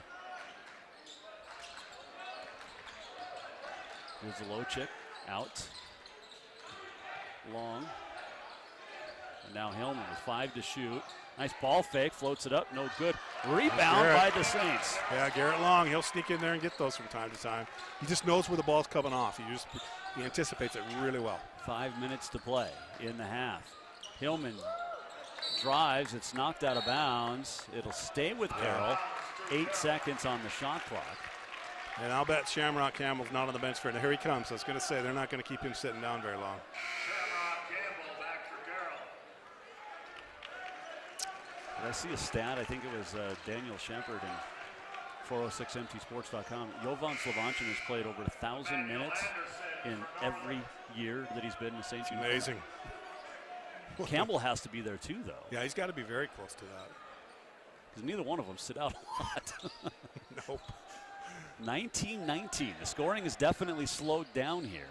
Here's the low chick, out. Long. And now Hillman with 5 to shoot. Nice ball fake, floats it up, no good. Rebound by the Saints. Yeah, Garrett Long, he'll sneak in there and get those from time to time. He just knows where the ball's coming off. He anticipates it really well. 5 minutes to play in the half. Hillman drives, it's knocked out of bounds. It'll stay with Carroll. 8 seconds on the shot clock. And I'll bet Shamrock Campbell's not on the bench for it. Now here he comes. I was going to say they're not going to keep him sitting down very long. Did I see a stat? I think it was Daniel Shepard and 406mtsports.com. Jovan Slovanchin has played over 1,000 minutes in every year that he's been in the Saints. Amazing. Campbell has to be there too, though. Yeah, he's got to be very close to that. Because neither one of them sit out a lot. Nope. 19-19. The scoring has definitely slowed down here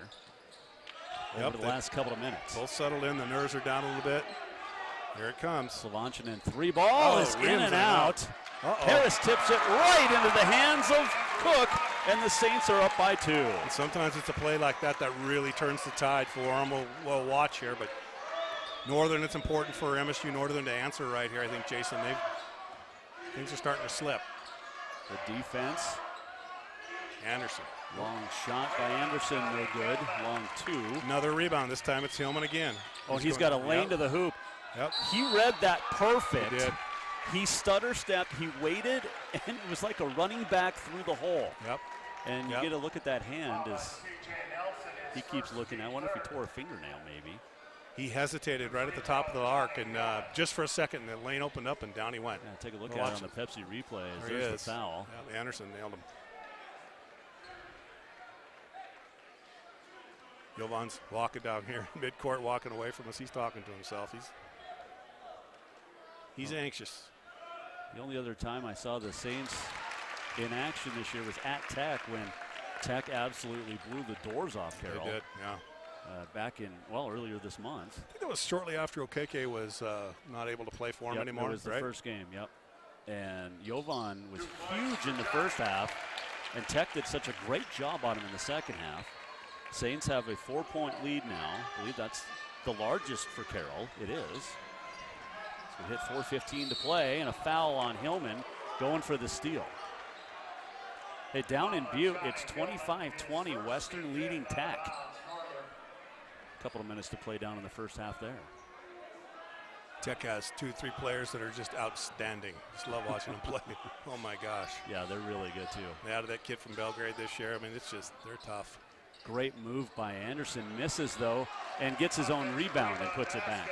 over the last couple of minutes. Both settled in. The nerves are down a little bit. Here it comes. Slovanchin in 3 ball is in and out. Uh-oh. Harris tips it right into the hands of Cook, and the Saints are up by 2. And sometimes it's a play like that that really turns the tide for them. We'll watch here, but Northern, it's important for MSU-Northern to answer right here. I think, Jason, things are starting to slip. The defense. Anderson. Long shot by Anderson, no good. Long 2. Another rebound. This time it's Hillman again. Oh, he's got a lane to the hoop. Yep. He read that perfect. He did. He stutter stepped, he waited, and it was like a running back through the hole. Yep. And you get a look at that hand as he keeps looking. I wonder if he tore a fingernail maybe. He hesitated right at the top of the arc, and just for a second, the lane opened up, and down he went. Yeah, take a look at it on the Pepsi replay. There's the foul. Yeah, Anderson nailed him. Jovan's walking down here, midcourt, walking away from us. He's talking to himself. He's anxious. The only other time I saw the Saints in action this year was at Tech when Tech absolutely blew the doors off Carroll. They did, yeah. Back in, earlier this month. I think it was shortly after Okeke was not able to play for him anymore. It was the first game, And Jovan was huge in the first half, and Tech did such a great job on him in the second half. Saints have a 4-point lead now. I believe that's the largest for Carroll. It is. So we hit 4:15 to play, and a foul on Hillman going for the steal. Hey, down in Butte, it's 25-20, Western leading Tech. A couple of minutes to play down in the first half there. Tech has 2-3 players that are just outstanding. Just love watching them play. Oh my gosh. Yeah, they're really good too. They added that kid from Belgrade this year. I mean, they're tough. Great move by Anderson. Misses though, and gets his own rebound and puts it back.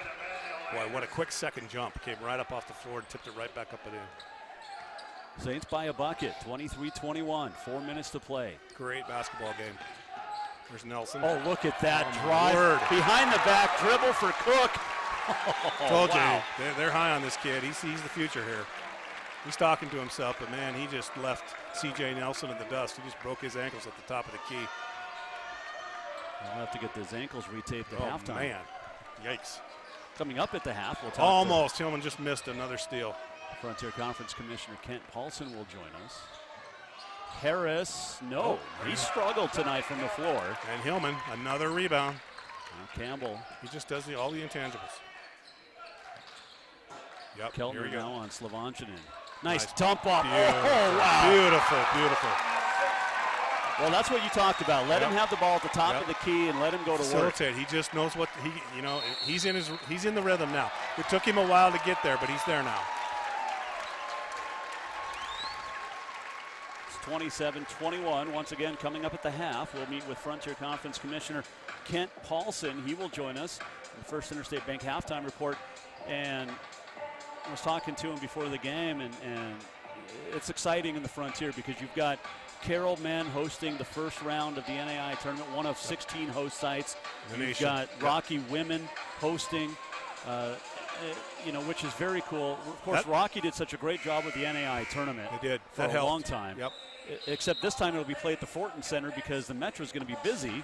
Boy, what a quick second jump. Came right up off the floor and tipped it right back up and in. Saints by a bucket, 23-21, 4 minutes to play. Great basketball game. There's Nelson. Oh, look at that drive. Behind the back dribble for Cook. Told you, they're high on this kid. He sees the future here. He's talking to himself, but man, he just left C.J. Nelson in the dust. He just broke his ankles at the top of the key. I'll have to get those ankles retaped at halftime. Man, yikes. Coming up at the half, we'll talk. Almost. Hillman just missed another steal. Frontier Conference Commissioner Kent Paulson will join us. Harris, no. He struggled tonight from the floor. And Hillman, another rebound. And Campbell. He just does all the intangibles. Yep, Keltner here we go. now on Slovanchin. Nice dump off. Beautiful, wow. Beautiful. Well, that's what you talked about. Let him have the ball at the top of the key and let him go to work. He just knows what he's in the rhythm now. It took him a while to get there, but he's there now. It's 27-21. Once again, coming up at the half, we'll meet with Frontier Conference Commissioner Kent Paulson. He will join us in the First Interstate Bank halftime report. And I was talking to him before the game, and it's exciting in the Frontier because you've got Carroll men hosting the first round of the NAI tournament, one of 16 host sites. You've got Rocky women hosting, which is very cool. Of course, Rocky did such a great job with the NAI tournament. They did. For a long time. Yep. Except this time it'll be played at the Fortin Center because the Metro is going to be busy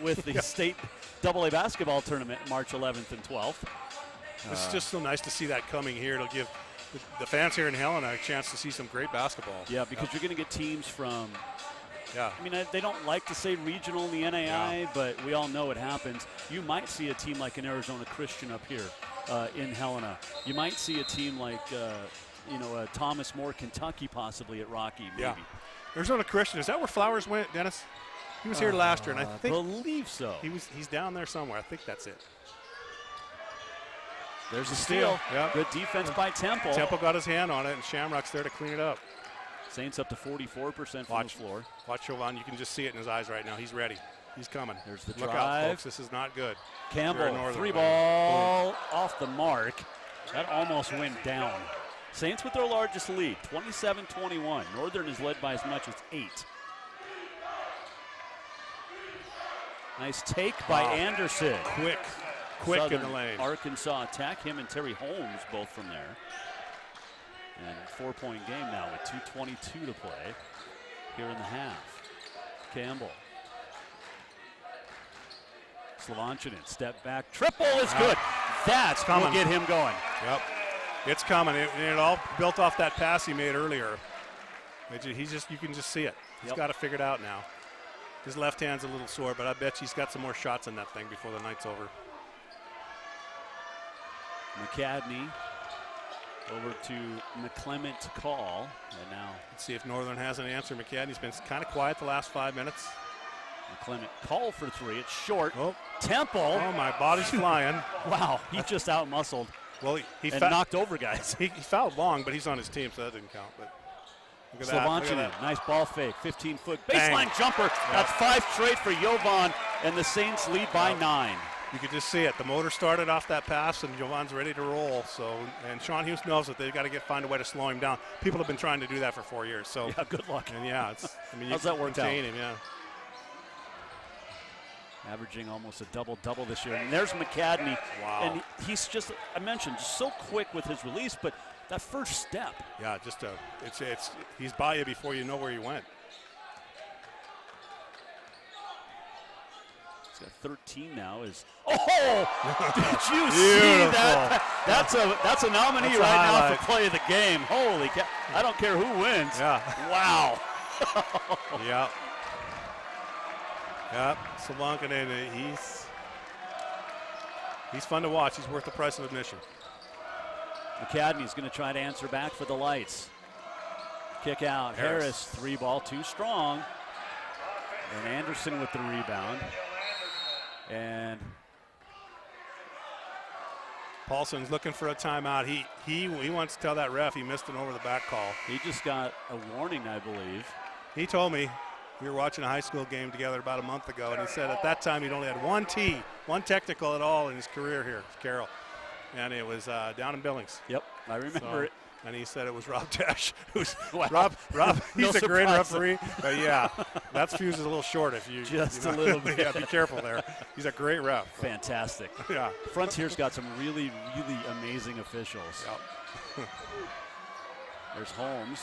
with the state AA basketball tournament March 11th and 12th. It's just so nice to see that coming here. It'll give the fans here in Helena a chance to see some great basketball. Yeah, because you're going to get teams from, I mean, they don't like to say regional in the NAI, but we all know it happens. You might see a team like an Arizona Christian up here in Helena. You might see a team like, Thomas More, Kentucky, possibly at Rocky, maybe. Yeah. Arizona Christian, is that where Flowers went, Dennis? He was here last year, and I believe so. He's down there somewhere. I think that's it. There's a steal. Yep. Good defense by Temple. Temple got his hand on it, and Shamrock's there to clean it up. Saints up to 44% from the floor. Watch Jovan. You can just see it in his eyes right now. He's ready. He's coming. There's the Look drive. out, folks. This is not good. Campbell, 3 ball off the mark. That almost went down. Saints with their largest lead, 27-21. Northern is led by as much as 8. Nice take by Anderson. Quick Southern in the lane. Arkansas attack. Him and Terry Holmes both from there. And 4-point game now with 2:22 to play here in the half. Campbell. Slovanchinin, step back. Triple is good. That's coming. will get him going. Yep. It's coming. It all built off that pass he made earlier. You can just see it. He's got it figured out now. His left hand's a little sore, but I bet he's got some more shots in that thing before the night's over. McCadney over to McClement Call. And now let's see if Northern has an answer. McCadney's been kind of quiet the last 5 minutes. McClement Call for 3. It's short. Oh. Temple. Oh, my body's flying. Wow, he just out-muscled. Well, he knocked over guys. He fouled long, but he's on his team, so that didn't count. But look at Slovanchinin, nice ball fake, 15-foot Bang. baseline jumper. That's 5 straight for Jovan, and the Saints lead by 9. You could just see it. The motor started off that pass, and Jovan's ready to roll. So, and Sean Hughes knows that they've got to find a way to slow him down. People have been trying to do that for 4 years. So yeah, good luck. And how's that worked out? Him, yeah. Averaging almost a double-double this year. And there's McCadney. Wow. And he's just, I mentioned, so quick with his release, but that first step. Yeah, he's by you before you know where you went. He's got 13 now. Did you see that? That's a nominee that's right highlight. now for play of the game. Holy cow. I don't care who wins. Yeah. Wow. Yeah. Yep, Slovanchinin, he's fun to watch. He's worth the price of admission. McCadney's going to try to answer back for the Lights. Kick out. Harris 3 ball, too strong. And Anderson with the rebound. And Paulson's looking for a timeout. He wants to tell that ref he missed an over the back call. He just got a warning, I believe. He told me. We were watching a high school game together about a month ago, and he said at that time he'd only had one technical at all in his career here, Carroll. And it was down in Billings. Yep, I remember it. And he said it was Rob Tesh. Wow. Rob, he's a great surprise. referee. But yeah, that fuse is a little short if you just you a know, little bit. Yeah, be careful there. He's a great ref. Fantastic. Yeah. Frontier's got some really, really amazing officials. Yep. There's Holmes.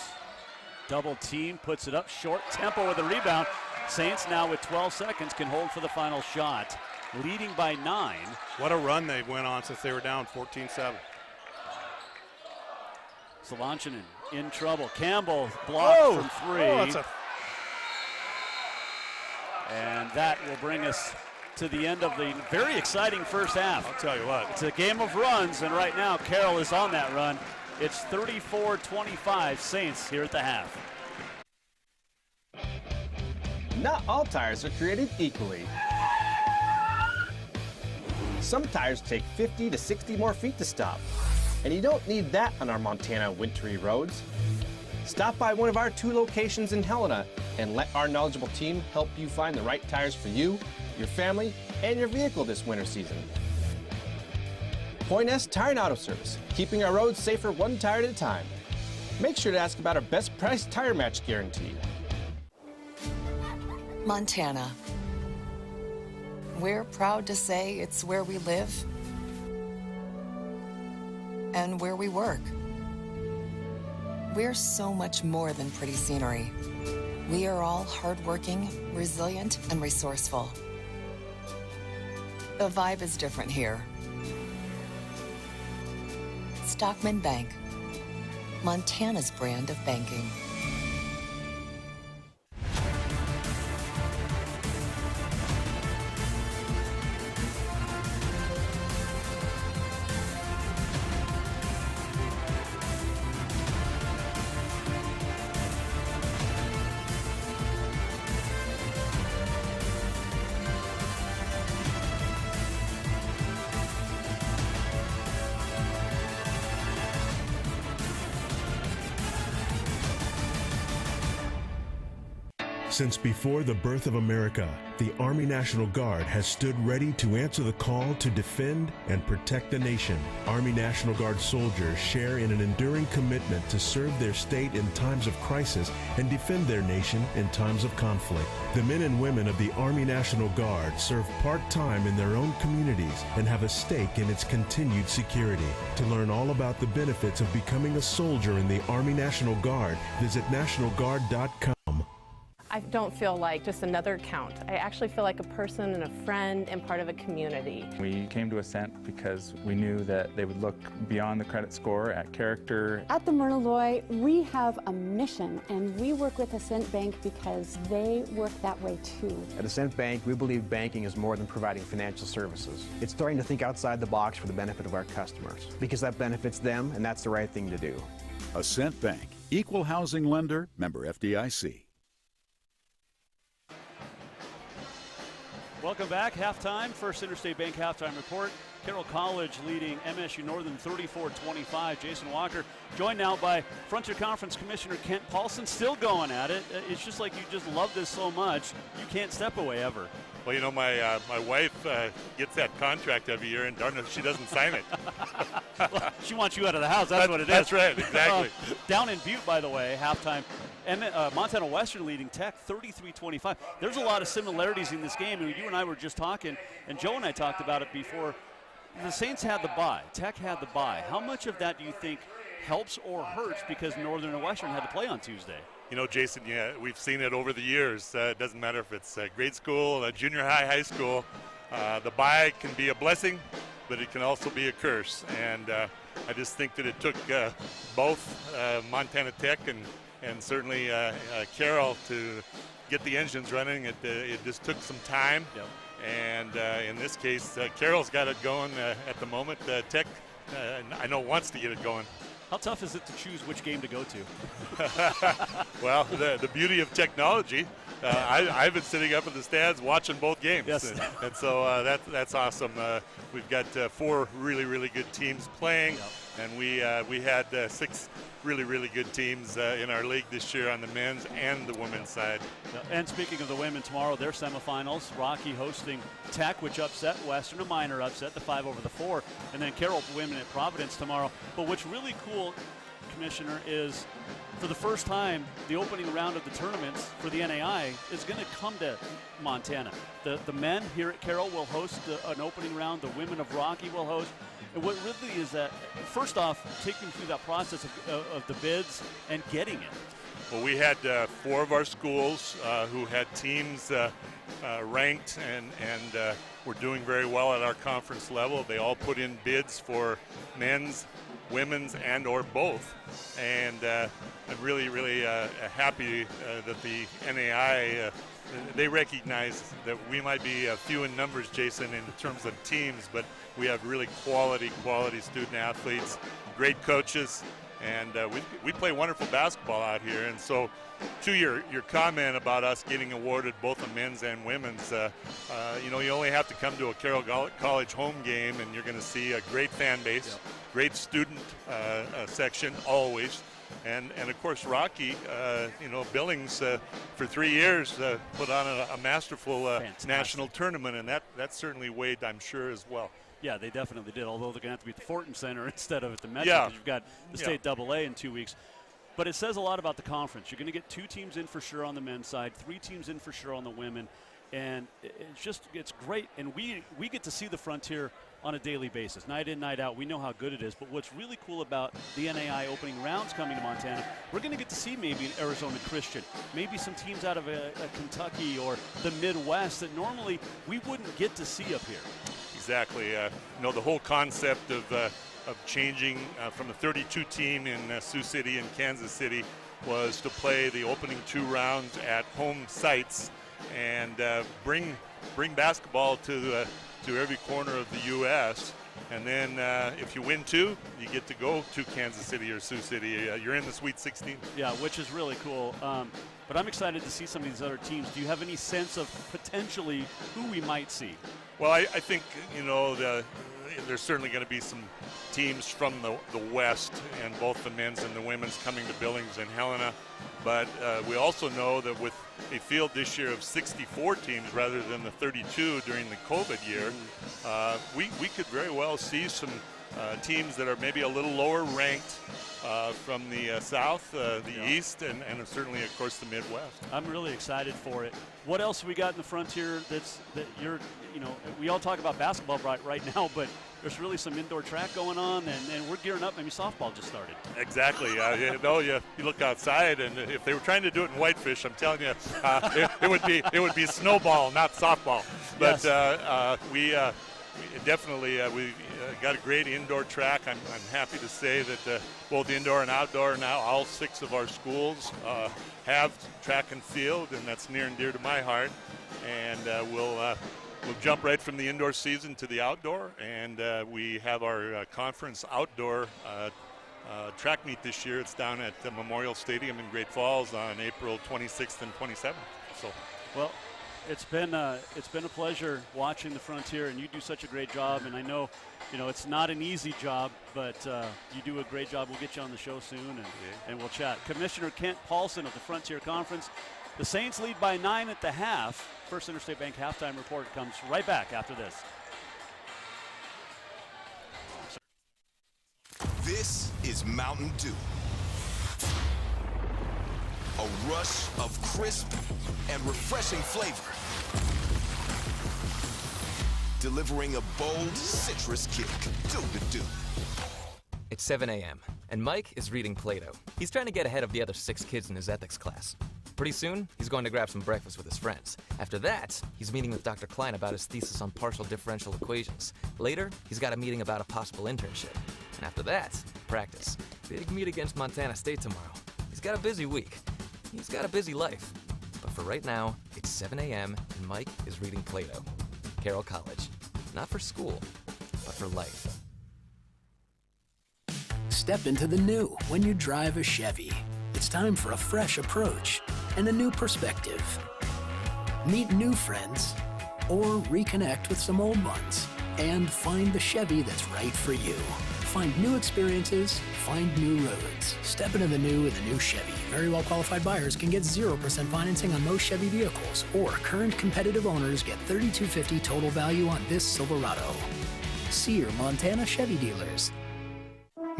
Double team, puts it up short. Temple with a rebound. Saints now with 12 seconds can hold for the final shot. Leading by 9. What a run they went on since they were down 14-7. Slovanchinin in trouble. Campbell blocked from 3. And that will bring us to the end of the very exciting first half. I'll tell you what. It's a game of runs, and right now Carroll is on that run. It's 34-25 Saints here at the half. Not all tires are created equally. Some tires take 50 to 60 more feet to stop, and you don't need that on our Montana wintry roads. Stop by one of our 2 locations in Helena and let our knowledgeable team help you find the right tires for you, your family, and your vehicle this winter season. Point S Tire and Auto Service, keeping our roads safer one tire at a time. Make sure to ask about our best price tire match guarantee. Montana. We're proud to say it's where we live and where we work. We're so much more than pretty scenery. We are all hardworking, resilient, and resourceful. The vibe is different here. Stockman Bank, Montana's brand of banking. Since before the birth of America, the Army National Guard has stood ready to answer the call to defend and protect the nation. Army National Guard soldiers share in an enduring commitment to serve their state in times of crisis and defend their nation in times of conflict. The men and women of the Army National Guard serve part-time in their own communities and have a stake in its continued security. To learn all about the benefits of becoming a soldier in the Army National Guard, visit nationalguard.com. I don't feel like just another account. I actually feel like a person and a friend and part of a community. We came to Ascent because we knew that they would look beyond the credit score at character. At the Myrna Loy, we have a mission, and we work with Ascent Bank because they work that way too. At Ascent Bank, we believe banking is more than providing financial services. It's starting to think outside the box for the benefit of our customers, because that benefits them, and that's the right thing to do. Ascent Bank, equal housing lender, member FDIC. Welcome back. Halftime, First Interstate Bank halftime report. Carroll College leading MSU-Northern 34-25. Jason Walker joined now by Frontier Conference Commissioner Kent Paulson, still going at it. It's just like you just love this so much, you can't step away ever. Well, you know, my wife gets that contract every year, and darn it, she doesn't sign it. Well, she wants you out of the house. That's what it is. That's right, exactly. Down in Butte, by the way, halftime. Montana Western leading Tech 33-25. There's a lot of similarities in this game, and you and I were just talking, and Joe and I talked about it before. The Saints had the bye. Tech had the bye. How much of that do you think helps or hurts because Northern and Western had to play on Tuesday? You know, Jason, yeah, we've seen it over the years. It doesn't matter if it's grade school, junior high, high school. The bye can be a blessing, but it can also be a curse. And I just think that it took both Montana Tech and certainly Carroll to get the engines running. It just took some time. Yep. And in this case, Carroll's got it going at the moment. Tech, I know, wants to get it going. How tough is it to choose which game to go to? Well, the beauty of technology, I've been sitting up in the stands watching both games. Yes. And so that's awesome. We've got 4 really, really good teams playing. Yep. And we had 6 really, really good teams in our league this year on the men's and the women's side. And speaking of the women, tomorrow their semifinals. Rocky hosting Tech, which upset Western, a minor upset, the 5-4, and then Carroll women at Providence tomorrow. But what's really cool, Commissioner, is for the first time, the opening round of the tournaments for the NAI is going to come to Montana. The men here at Carroll will host an opening round. The women of Rocky will host. And what really is that, first off, take me through that process of the bids and getting it. Well, we had 4 of our schools who had teams ranked and were doing very well at our conference level. They all put in bids for men's, women's, and or both. And I'm really, really happy that the NAI, they recognize that we might be few in numbers, Jason, in terms of teams, but we have really quality student athletes, great coaches, and we play wonderful basketball out here. And so to your comment about us getting awarded both a men's and women's, you know, you only have to come to a Carroll College home game and you're going to see a great fan base, yep. Great student section always. And of course, Rocky, you know, Billings for 3 years put on a masterful national tournament, and that certainly weighed, I'm sure, as well. Yeah, they definitely did, although they're going to have to be at the Fortin Center instead of at the Metro, because you've got the State AA in 2 weeks. But it says a lot about the conference. You're going to get 2 teams in for sure on the men's side, 3 teams in for sure on the women, and it's great. And we get to see the Frontier on a daily basis, night in, night out. We know how good it is, but what's really cool about the NAI opening rounds coming to Montana, we're going to get to see maybe an Arizona Christian, maybe some teams out of a Kentucky or the Midwest that normally we wouldn't get to see up here. Exactly. You know, the whole concept of changing from the 32 team in Sioux City and Kansas City was to play the opening 2 rounds at home sites and bring basketball to every corner of the U.S. And then if you win 2, you get to go to Kansas City or Sioux City. You're in the Sweet 16. Yeah, which is really cool. But I'm excited to see some of these other teams. Do you have any sense of potentially who we might see? Well, I think, you know, there's certainly going to be some teams from the West, and both the men's and the women's coming to Billings and Helena. But we also know that with a field this year of 64 teams rather than the 32 during the COVID year, we could very well see some teams that are maybe a little lower ranked from the South, the East, and certainly, of course, the Midwest. I'm really excited for it. What else we got in the Frontier that you're, we all talk about basketball right now, but there's really some indoor track going on, and we're gearing up. Maybe softball just started. Exactly. You look outside, and if they were trying to do it in Whitefish, I'm telling you, it would be snowball, not softball. But yes. We definitely got a great indoor track. I'm happy to say that both indoor and outdoor now, all 6 of our schools have track and field, and that's near and dear to my heart. And we'll jump right from the indoor season to the outdoor, and we have our conference outdoor track meet this year. It's down at the Memorial Stadium in Great Falls on April 26th and 27th. So, well, it's been a pleasure watching the Frontier, and you do such a great job. And I know, it's not an easy job, but you do a great job. We'll get you on the show soon, and we'll chat. Commissioner Kent Paulson of the Frontier Conference. The Saints lead by 9 at the half. First Interstate Bank halftime report comes right back after this. This is Mountain Dew. A rush of crisp and refreshing flavor. Delivering a bold citrus kick. Do the Dew. It's 7 a.m., and Mike is reading Plato. He's trying to get ahead of the other 6 kids in his ethics class. Pretty soon, he's going to grab some breakfast with his friends. After that, he's meeting with Dr. Klein about his thesis on partial differential equations. Later, he's got a meeting about a possible internship. And after that, practice. Big meet against Montana State tomorrow. He's got a busy week. He's got a busy life. But for right now, it's 7 a.m., and Mike is reading Plato. Carroll College. Not for school, but for life. Step into the new when you drive a Chevy. It's time for a fresh approach and a new perspective. Meet new friends or reconnect with some old ones and find the Chevy that's right for you. Find new experiences, find new roads. Step into the new with a new Chevy. Very well qualified buyers can get 0% financing on most Chevy vehicles, or current competitive owners get $3,250 total value on this Silverado. See your Montana Chevy dealers.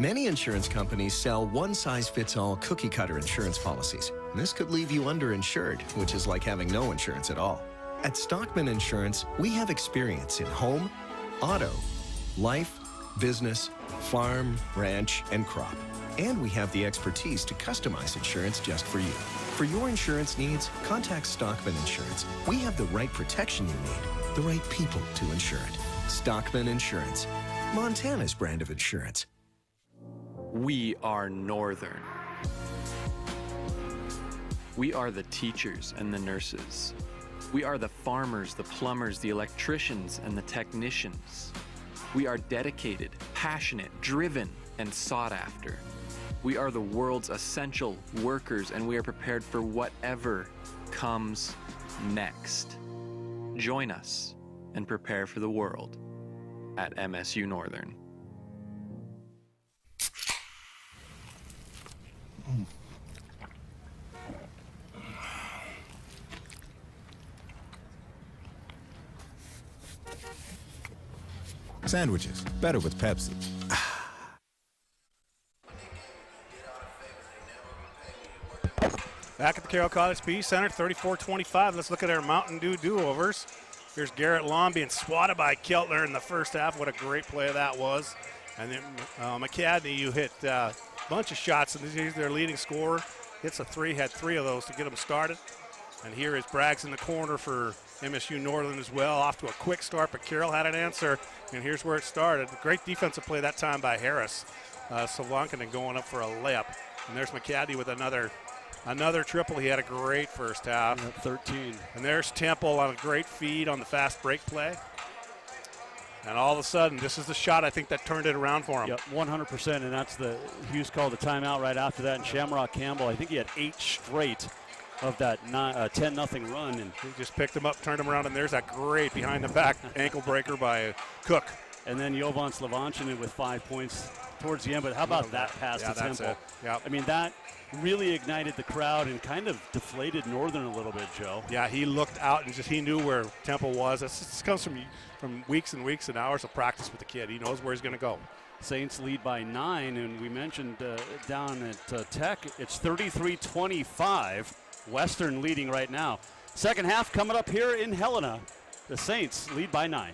Many insurance companies sell one-size-fits-all cookie-cutter insurance policies. This could leave you underinsured, which is like having no insurance at all. At Stockman Insurance, we have experience in home, auto, life, business, farm, ranch, and crop. And we have the expertise to customize insurance just for you. For your insurance needs, contact Stockman Insurance. We have the right protection you need, the right people to insure it. Stockman Insurance, Montana's brand of insurance. We are Northern. We are the teachers and the nurses. We are the farmers, the plumbers, the electricians, and the technicians. We are dedicated, passionate, driven, and sought after. We are the world's essential workers, and we are prepared for whatever comes next. Join us and prepare for the world at MSU-Northern. Sandwiches, better with Pepsi. Back at the Carroll College PE Center, 34-25. Let's look at our Mountain Dew do-overs. Here's Garrett Long being swatted by Keltner in the first half. What a great play that was. And then McCadney, you hit a bunch of shots, and he's their leading scorer. Hits a 3, had 3 of those to get them started. And here is Braggs in the corner for MSU-Northern as well. Off to a quick start, but Carroll had an answer, and here's where it started. Great defensive play that time by Harris. Slavonkanen going up for a layup. And there's McCadney with another triple. He had a great first half. Yep, 13. And there's Temple on a great feed on the fast break play. And all of a sudden, this is the shot I think that turned it around for him. Yep, 100%, and that's Hughes called the timeout right after that. And Shamrock Campbell, I think he had 8 straight of that 10-0 run. And he just picked him up, turned him around, and there's that great behind-the-back ankle breaker by Cook. And then Jovan Slovančanin with 5 points towards the end. But how about that pass to Temple? Yep. I mean, that really ignited the crowd and kind of deflated Northern a little bit, Joe. Yeah, he looked out and he knew where Temple was. This comes from weeks and weeks and hours of practice with the kid. He knows where he's going to go. Saints lead by 9, and we mentioned down at Tech, it's 33-25. Western leading right now. Second half coming up here in Helena. The Saints lead by 9.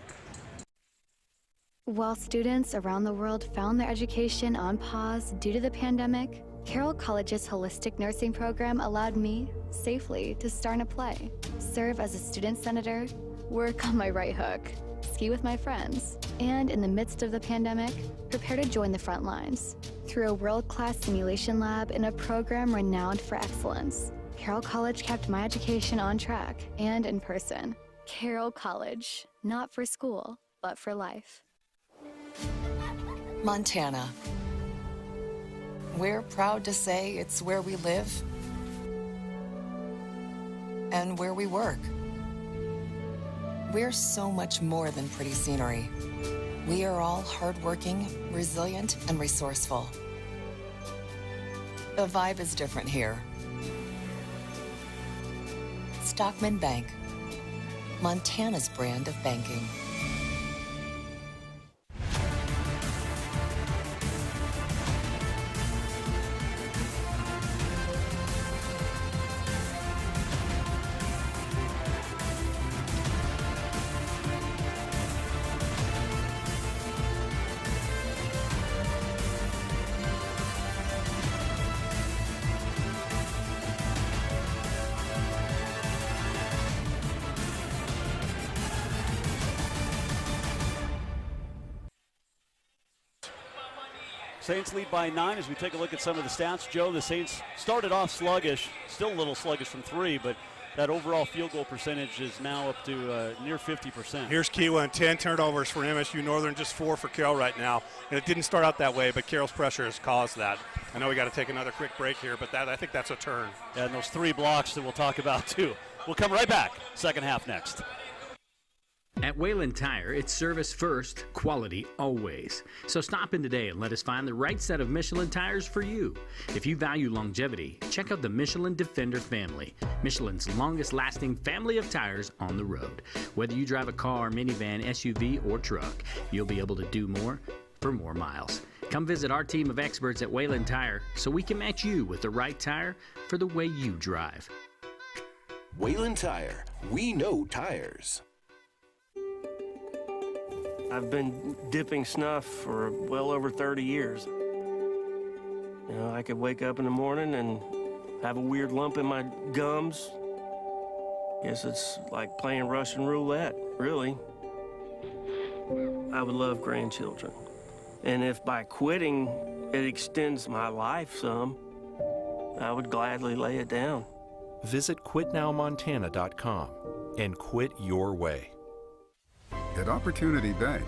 While students around the world found their education on pause due to the pandemic, Carroll College's holistic nursing program allowed me, safely, to start a play, serve as a student senator, work on my right hook, ski with my friends, and in the midst of the pandemic, prepare to join the front lines. Through a world-class simulation lab and a program renowned for excellence, Carroll College kept my education on track and in person. Carroll College, not for school, but for life. Montana. We're proud to say it's where we live and where we work. We're so much more than pretty scenery. We are all hardworking, resilient, and resourceful. The vibe is different here. Stockman Bank, Montana's brand of banking. Saints lead by 9 as we take a look at some of the stats. Joe, the Saints started off sluggish, still a little sluggish from 3, but that overall field goal percentage is now up to near 50%. Here's Kiwa, 10 turnovers for MSU-Northern, just 4 for Carroll right now. And it didn't start out that way, but Carroll's pressure has caused that. I know we got to take another quick break here, but I think that's a turn. Yeah, and those 3 blocks that we'll talk about too. We'll come right back. Second half next. At Wayland Tire, it's service first, quality always. So stop in today and let us find the right set of Michelin tires for you. If you value longevity, check out the Michelin Defender family, Michelin's longest lasting family of tires on the road. Whether you drive a car, minivan, SUV, or truck, you'll be able to do more for more miles. Come visit our team of experts at Wayland Tire so we can match you with the right tire for the way you drive. Wayland Tire, we know tires. I've been dipping snuff for well over 30 years. You know, I could wake up in the morning and have a weird lump in my gums. Guess it's like playing Russian roulette, really. I would love grandchildren. And if by quitting it extends my life some, I would gladly lay it down. Visit quitnowmontana.com and quit your way. At Opportunity Bank,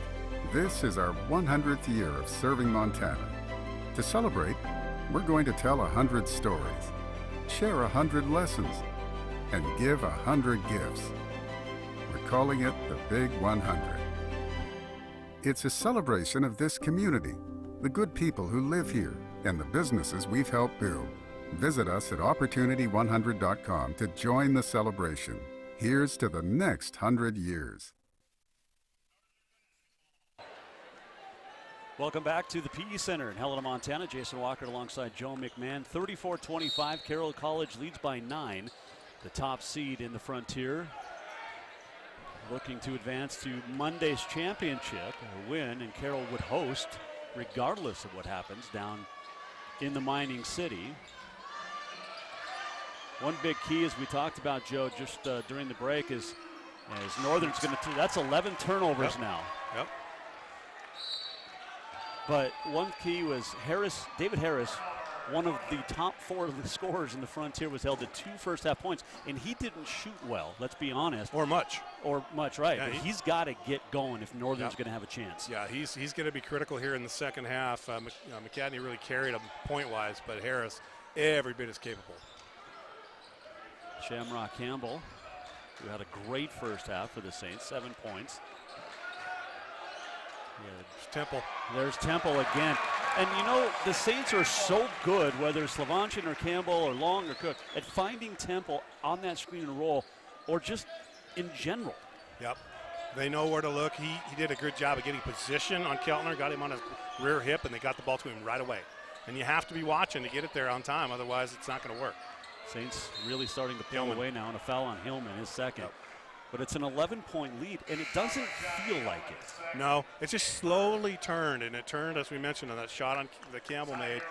this is our 100th year of serving Montana. To celebrate, we're going to tell 100 stories, share 100 lessons, and give 100 gifts. We're calling it the Big 100. It's a celebration of this community, the good people who live here, and the businesses we've helped build. Visit us at opportunity100.com to join the celebration. Here's to the next 100 years. Welcome back to the PE Center in Helena, Montana. Jason Walker alongside Joe McMahon. 34-25, Carroll College leads by 9. The top seed in the Frontier. Looking to advance to Monday's championship. A win, and Carroll would host regardless of what happens down in the mining city. One big key, as we talked about, Joe, just during the break, is as Northern's going to, that's 11 turnovers now. Yep. But one key was David Harris, one of the top 4 of the scorers in the Frontier, was held to 2 first-half points, and he didn't shoot well, let's be honest. Or much, right. Yeah, but he's got to get going if Northern's going to have a chance. Yeah, he's going to be critical here in the second half. McCadney really carried him point-wise, but Harris, every bit as capable. Shamrock Campbell, who had a great first half for the Saints, 7 points. There's Temple. There's Temple again. And you know, the Saints are so good, whether it's Slavanchin or Campbell or Long or Cook, at finding Temple on that screen and roll, or just in general. Yep. They know where to look. He did a good job of getting position on Keltner, got him on his rear hip, and they got the ball to him right away. And you have to be watching to get it there on time, otherwise it's not going to work. Saints really starting to pull away now, and a foul on Hillman, his second. Yep. But it's an 11-point lead, and it doesn't feel like it. No, it just slowly turned, and it turned, as we mentioned, on that shot that Campbell made.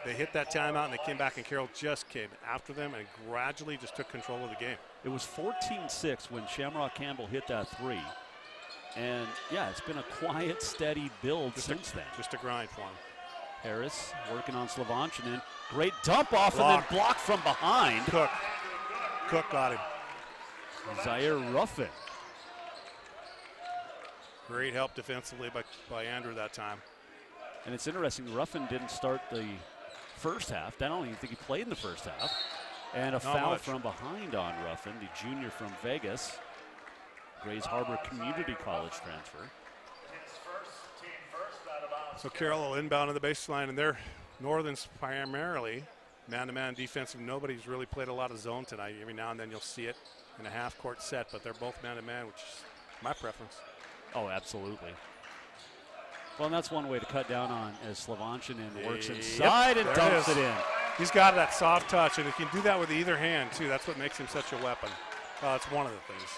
They hit that timeout, and they came back, and Carroll just came after them and gradually just took control of the game. It was 14-6 when Shamrock Campbell hit that three. And, yeah, it's been a quiet, steady build since then. Just a grind for him. Harris working on Slavanchin. Great dump off and then blocked from behind. Cook got him. Zaire Ruffin. Great help defensively by Andrew that time. And it's interesting, Ruffin didn't start the first half. I don't even think he played in the first half. And a foul from behind on Ruffin, the junior from Vegas. Grays Harbor Community College transfer. So Carroll will inbound on the baseline, and they're Northern's primarily man-to-man defensive. Nobody's really played a lot of zone tonight. Every now and then you'll see it in a half-court set, but they're both man-to-man, which is my preference. Oh, absolutely. Well, and that's one way to cut down on as Slavanchin works inside and dumps it in. He's got that soft touch, and he can do that with either hand, too. That's what makes him such a weapon. That's one of the things.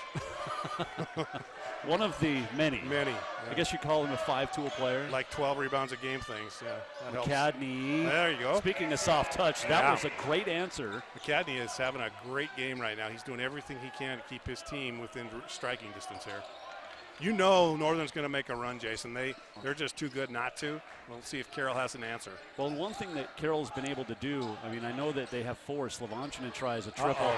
One of the many. Many. Yeah. I guess you call him a 5-tool player. Like 12 rebounds a game things, yeah. That McCadney. There you go. Speaking of soft touch, that was a great answer. McCadney is having a great game right now. He's doing everything he can to keep his team within striking distance here. You know Northern's going to make a run, Jason. They're just too good not to. We'll see if Carroll has an answer. Well, one thing that Carroll's been able to do, I mean, I know that they have four. Slavanchin tries a triple.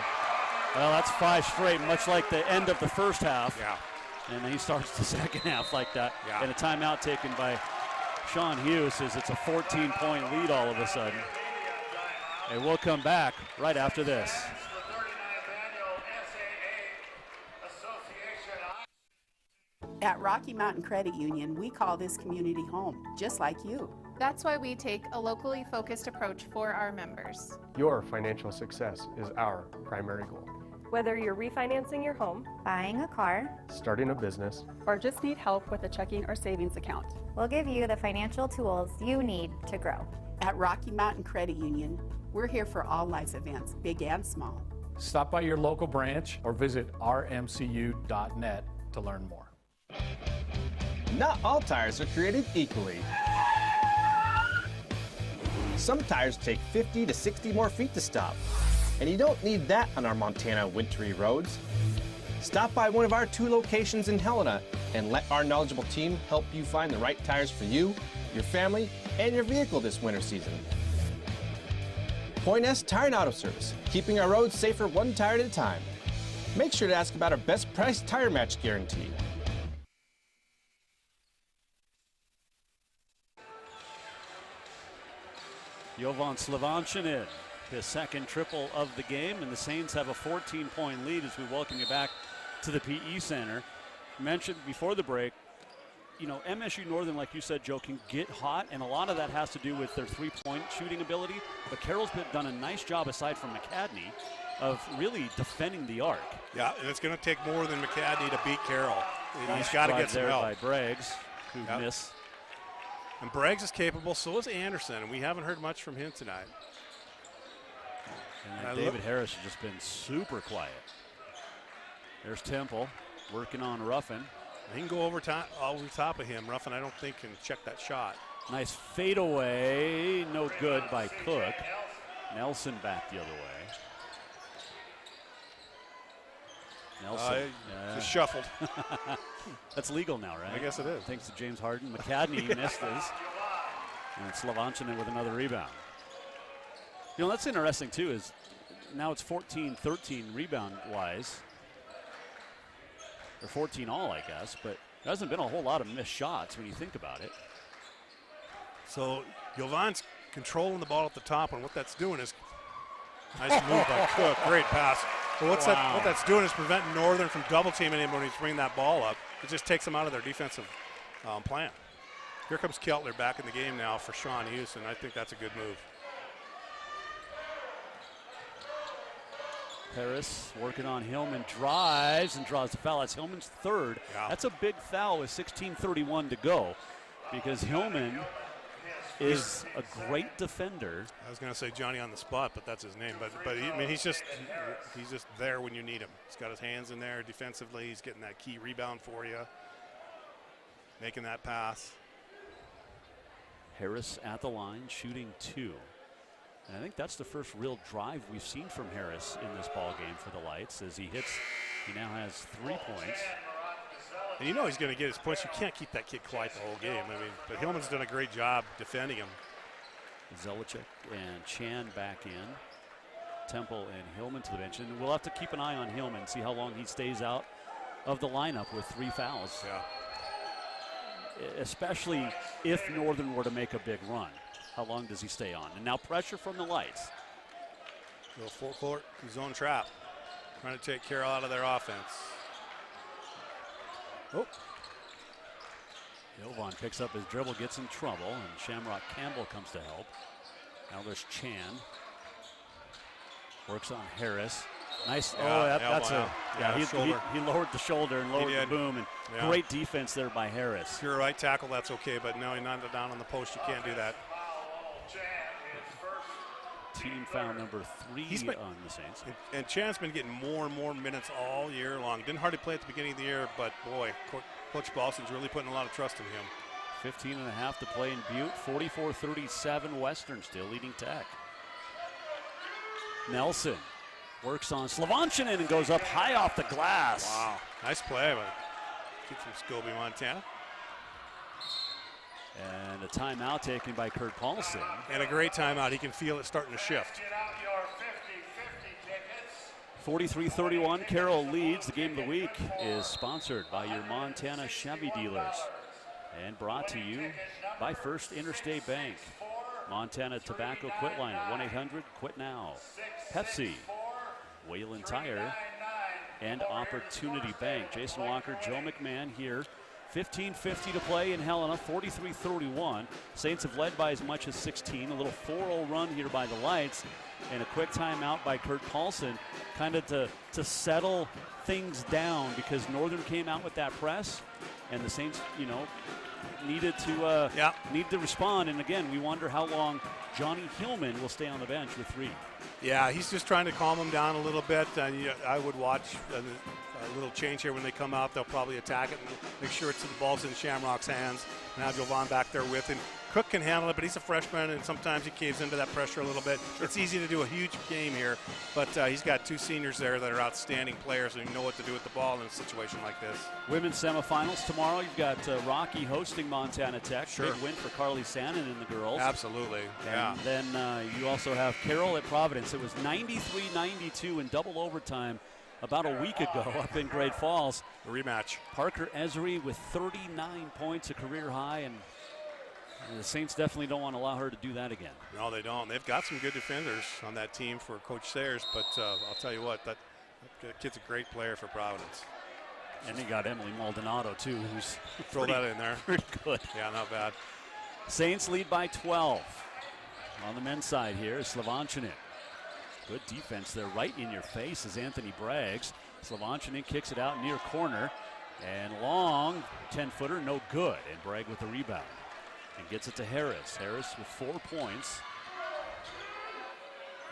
Well, that's 5 straight, much like the end of the first half. Yeah. And then he starts the second half like that. Yeah. And a timeout taken by Sean Hughes says it's a 14-point lead all of a sudden. And we'll come back right after this. At Rocky Mountain Credit Union, we call this community home, just like you. That's why we take a locally focused approach for our members. Your financial success is our primary goal. Whether you're refinancing your home, buying a car, starting a business, or just need help with a checking or savings account, we'll give you the financial tools you need to grow. At Rocky Mountain Credit Union, we're here for all life events, big and small. Stop by your local branch or visit rmcu.net to learn more. Not all tires are created equally. Some tires take 50 to 60 more feet to stop. And you don't need that on our Montana wintry roads. Stop by one of our 2 locations in Helena and let our knowledgeable team help you find the right tires for you, your family, and your vehicle this winter season. Point S Tire and Auto Service, keeping our roads safer one tire at a time. Make sure to ask about our best price tire match guarantee. Jovan Slavanchin in his second triple of the game, and the Saints have a 14-point lead as we welcome you back to the PE Center. Mentioned before the break, you know, MSU-Northern, like you said, Joe, can get hot, and a lot of that has to do with their three-point shooting ability, but Carroll's done a nice job, aside from McCadney, of really defending the arc. Yeah, and it's going to take more than McCadney to beat Carroll. Nice He's got to get some there help. by Braggs, who missed. And Braggs is capable, so is Anderson, and we haven't heard much from him tonight. And David Harris has just been super quiet. There's Temple working on Ruffin. He can go over top of him. Ruffin, I don't think, can check that shot. Nice fadeaway, no good by Cook. Nelson back the other way. Nelson just shuffled. That's legal now, right? I guess it is. Thanks to James Harden. McCadney missed his. And Slavanchin in with another rebound. You know, that's interesting, too, is now it's 14-13 rebound-wise. Or 14 all, I guess, but there hasn't been a whole lot of missed shots when you think about it. So Jovan's controlling the ball at the top, and what that's doing is nice move by Cook. Great pass. But what that's doing is preventing Northern from double teaming him when he's bringing that ball up. It just takes them out of their defensive plan. Here comes Keltner back in the game now for Sean Hughes, and I think that's a good move. Harris working on Hillman, drives and draws the foul. That's Hillman's third. Yeah. That's a big foul with 16:31 to go, because Hillman is a great defender. I was going to say Johnny on the spot, but that's his name. But he, I mean, he's just there when you need him. He's got his hands in there defensively. He's getting that key rebound for you, making that pass. Harris at the line, shooting 2. And I think that's the first real drive we've seen from Harris in this ball game for the Lights. As he hits, he now has 3 points. And you know he's going to get his points. You can't keep that kid quiet the whole game. I mean, but Hillman's done a great job defending him. Zelichik and Chan back in. Temple and Hillman to the bench. And we'll have to keep an eye on Hillman, see how long he stays out of the lineup with 3 fouls. Yeah. Especially if Northern were to make a big run. How long does he stay on? And now pressure from the Lights. Little four-court zone trap. Trying to take Carroll out of their offense. Oh. Ilvon picks up his dribble, gets in trouble, and Shamrock Campbell comes to help. Now there's Chan. Works on Harris. Nice. He lowered the shoulder and lowered the boom. And great defense there by Harris. If you're a right tackle, that's okay, but no, you're not down on the post. You can't do that. Team foul number 3 on the Saints. And Chan's been getting more and more minutes all year long. Didn't hardly play at the beginning of the year, but boy, Coach Balson's really putting a lot of trust in him. 15.5 to play in Butte. 44-37 Western still leading Tech. Nelson works on Slovanchinin and goes up high off the glass. Wow, nice play by kid from Scobie, Montana. And a timeout taken by Kurt Paulson. And a great timeout. He can feel it starting to shift. 43-31, Carroll leads. The game of the week is sponsored by your Montana Chevy dealers and brought to you by First Interstate Bank. Montana Tobacco Quit Line at 1-800-QUIT-NOW. Pepsi, Whalen Tire, and Opportunity Bank. Jason Walker, Joe McMahon here. 15:50 to play in Helena, 43-31. Saints have led by as much as 16. A little 4-0 run here by the Lights, and a quick timeout by Kurt Paulson, kind of to settle things down, because Northern came out with that press, and the Saints, needed to respond. And again, we wonder how long Johnny Hillman will stay on the bench with 3. Yeah, he's just trying to calm them down a little bit. I would watch a little change here when they come out. They'll probably attack it and make sure the ball's in Shamrock's hands. Now Jovan back there with him. Cook can handle it, but he's a freshman, and sometimes he caves into that pressure a little bit. Sure. It's easy to do a huge game here, but he's got 2 seniors there that are outstanding players and know what to do with the ball in a situation like this. Women's semifinals tomorrow. You've got Rocky hosting Montana Tech. Sure. Big win for Carly Sannon and the girls. Absolutely, and then you also have Carroll at Providence. It was 93-92 in double overtime about a week ago up in Great Falls. A rematch. Parker Esri with 39 points, a career high, and the Saints definitely don't want to allow her to do that again. No, they don't. They've got some good defenders on that team for Coach Sayers, but I'll tell you what, that kid's a great player for Providence. And they got Emily Maldonado, too, who's throw that in there. Pretty good. Yeah, not bad. Saints lead by 12. On the men's side here is Slovanchinin. Good defense there, right in your face as Anthony Braggs. Slovanchinin kicks it out near corner. And long, 10-footer, no good. And Bragg with the rebound. And gets it to Harris. Harris with 4 points.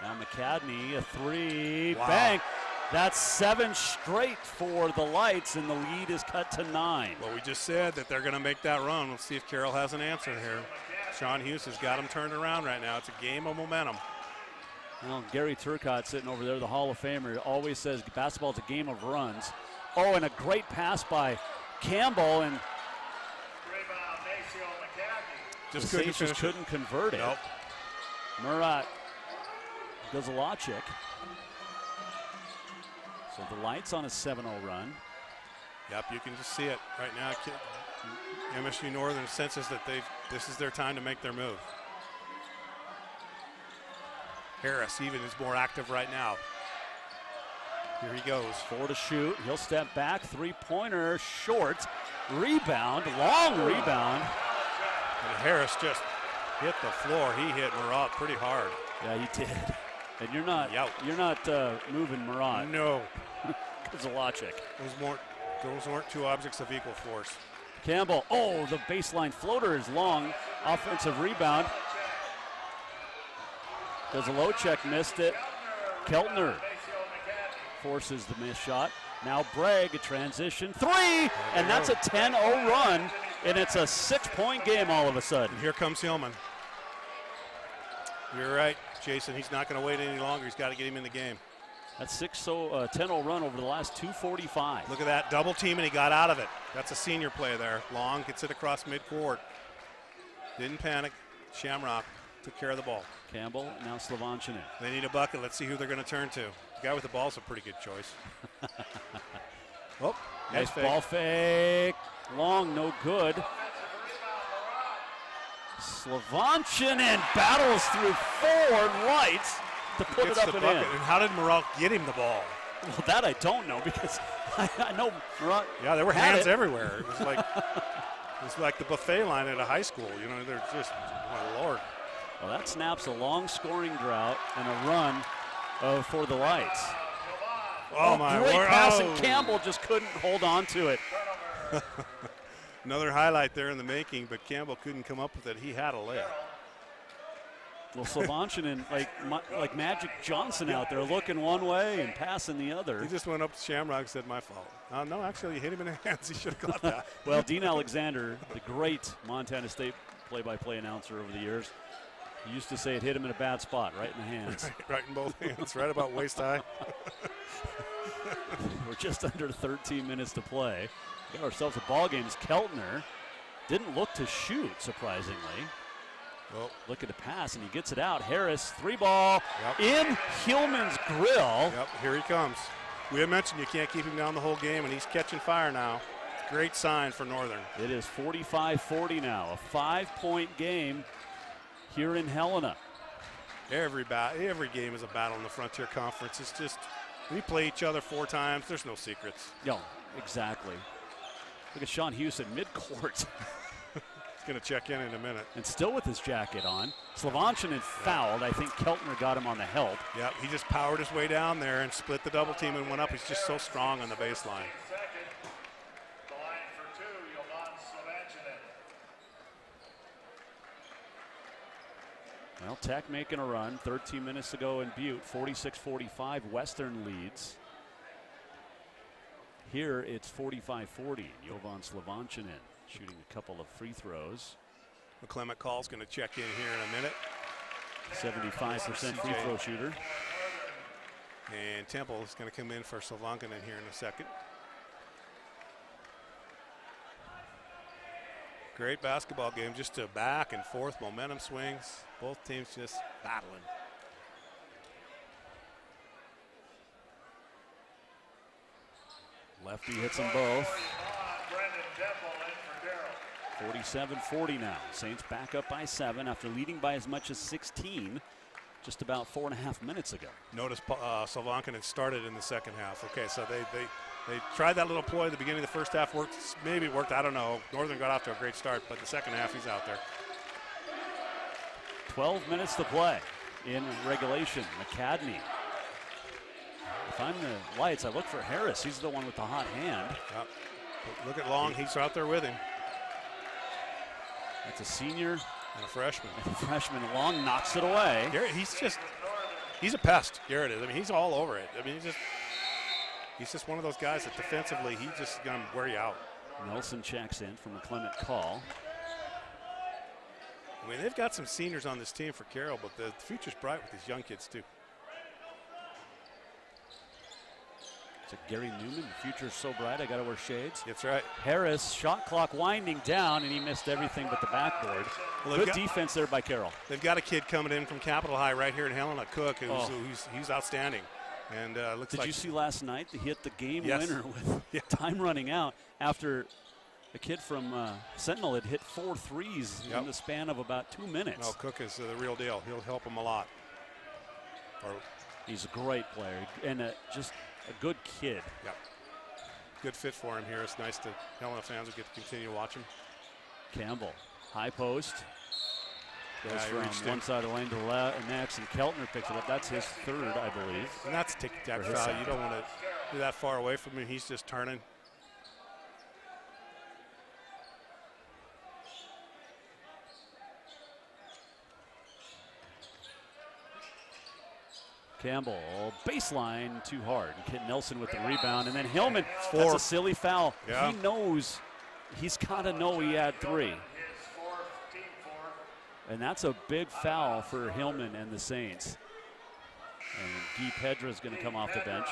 Now McCadney, a 3. Wow. Bang! That's 7 straight for the Lights, and the lead is cut to 9. Well, we just said that they're going to make that run. We'll see if Carroll has an answer here. Sean Hughes has got him turned around right now. It's a game of momentum. Well, Gary Turcotte sitting over there, the Hall of Famer, always says basketball's a game of runs. Oh, and a great pass by Campbell, and the Saints just couldn't convert it. Nope. Murat Gozalacic. So the Lights on a 7-0 run. Yep, you can just see it right now. MSU-Northern senses that this is their time to make their move. Harris even is more active right now. Here he goes. 4 to shoot. He'll step back. 3-pointer short. Rebound. Long rebound. And Harris just hit the floor. He hit Murat pretty hard. Yeah, he did. And you're not moving Murat. No. Kozolacek. Those weren't two objects of equal force. Campbell, oh, the baseline floater is long. Offensive rebound. Kozolacek missed it. Keltner forces the missed shot. Now Bragg, a transition three, and that's a 10-0 run, and it's a 6-point game all of a sudden. And here comes Hillman. You're right, Jason. He's not going to wait any longer. He's got to get him in the game. That's 10-0 run over the last 2:45. Look at that double team, and he got out of it. That's a senior play there. Long gets it across midcourt. Didn't panic. Shamrock took care of the ball. Campbell, now Slovanchinin. They need a bucket. Let's see who they're going to turn to. The guy with the ball is a pretty good choice. Oh, nice ball fake. Long, no good. Slovanchinin battles through 4 lights to put it up and in. And how did Murat get him the ball? Well, that I don't know, because I know Murat. Yeah, there were hands everywhere. It was like the buffet line at a high school. You know, they're just, my Lord. Well, that snaps a long scoring drought and a run for the Lights. Oh my great Lord. pass, and Campbell just couldn't hold on to it. Another highlight there in the making, but Campbell couldn't come up with it. He had a layup. Well, Slovanchinin, like Magic Johnson out there, looking one way and passing the other. He just went up to Shamrock and said, my fault. No, actually, he hit him in the hands. He should have got that. Well, Dean Alexander, the great Montana State play-by-play announcer over the years, he used to say it hit him in a bad spot, right in the hands. Right in both hands, right about waist high. We're just under 13 minutes to play. Got ourselves a ball game. Keltner didn't look to shoot, surprisingly. Well, looking to pass, and he gets it out. Harris, 3-ball in Hillman's grill. Yep, here he comes. We had mentioned you can't keep him down the whole game, and he's catching fire now. Great sign for Northern. It is 45-40 now, a 5-point game here in Helena. Every game is a battle in the Frontier Conference. It's just, we play each other 4 times. There's no secrets. No, exactly. Look at Sean Houston mid-court. He's going to check in a minute. And still with his jacket on. Slovanchinin fouled. I think Keltner got him on the help. Yep, he just powered his way down there and split the double team and went up. He's just so strong on the baseline. Well, Tech making a run. 13 minutes to go in Butte. 46-45. Western leads. Here it's 45-40. Jovan Slovanchinin shooting a couple of free throws. McClement Call's going to check in here in a minute. 75% free throw shooter. And Temple is going to come in for Slovanchinin here in a second. Great basketball game, just a back and forth momentum swings. Both teams just battling. Lefty hits them both. 47-40 now. Saints back up by 7 after leading by as much as 16 just about 4.5 minutes ago. Notice Slovanchinin started in the second half. Okay, so they tried that little ploy at the beginning of the first half. Maybe it worked, I don't know. Northern got off to a great start, but the second half he's out there. 12 minutes to play in regulation. McCadney. If I'm the Lights, I look for Harris. He's the one with the hot hand. Yep. Look at Long. He's out there with him. That's a senior. And a freshman. And a freshman. Long knocks it away. Garrett, he's a pest, Garrett is. I mean, he's all over it. I mean, he's just one of those guys that defensively, he's just going to wear you out. Nelson checks in from a Clement Call. I mean, they've got some seniors on this team for Carroll, but the future's bright with these young kids, too. It's a Gary Newman. The future's so bright, I got to wear shades. That's right. Harris, shot clock winding down, and he missed everything but the backboard. Well, good defense there by Carroll. They've got a kid coming in from Capitol High right here in Helena, Cook, who's outstanding. And Did you see last night? He hit the game winner with time running out after a kid from Sentinel had hit 4 threes in the span of about 2 minutes. No, Cook is the real deal. He'll help him a lot. He's a great player and just a good kid. Yep. Good fit for him here. It's nice that Helena fans will get to continue to watch him. Campbell High post. Goes Yeah, from one side of the lane to the next, and Keltner picks it up. That's his third, I believe. And that's a ticky-tack foul. You don't want to be that far away from him. He's just turning. Campbell, baseline too hard. Kit Nelson with the rebound, and then Hillman. That's a silly foul. Yeah. He knows, he's got to know he had 3. And that's a big foul for Hillman and the Saints. And Guy Pedra is going to come off the bench.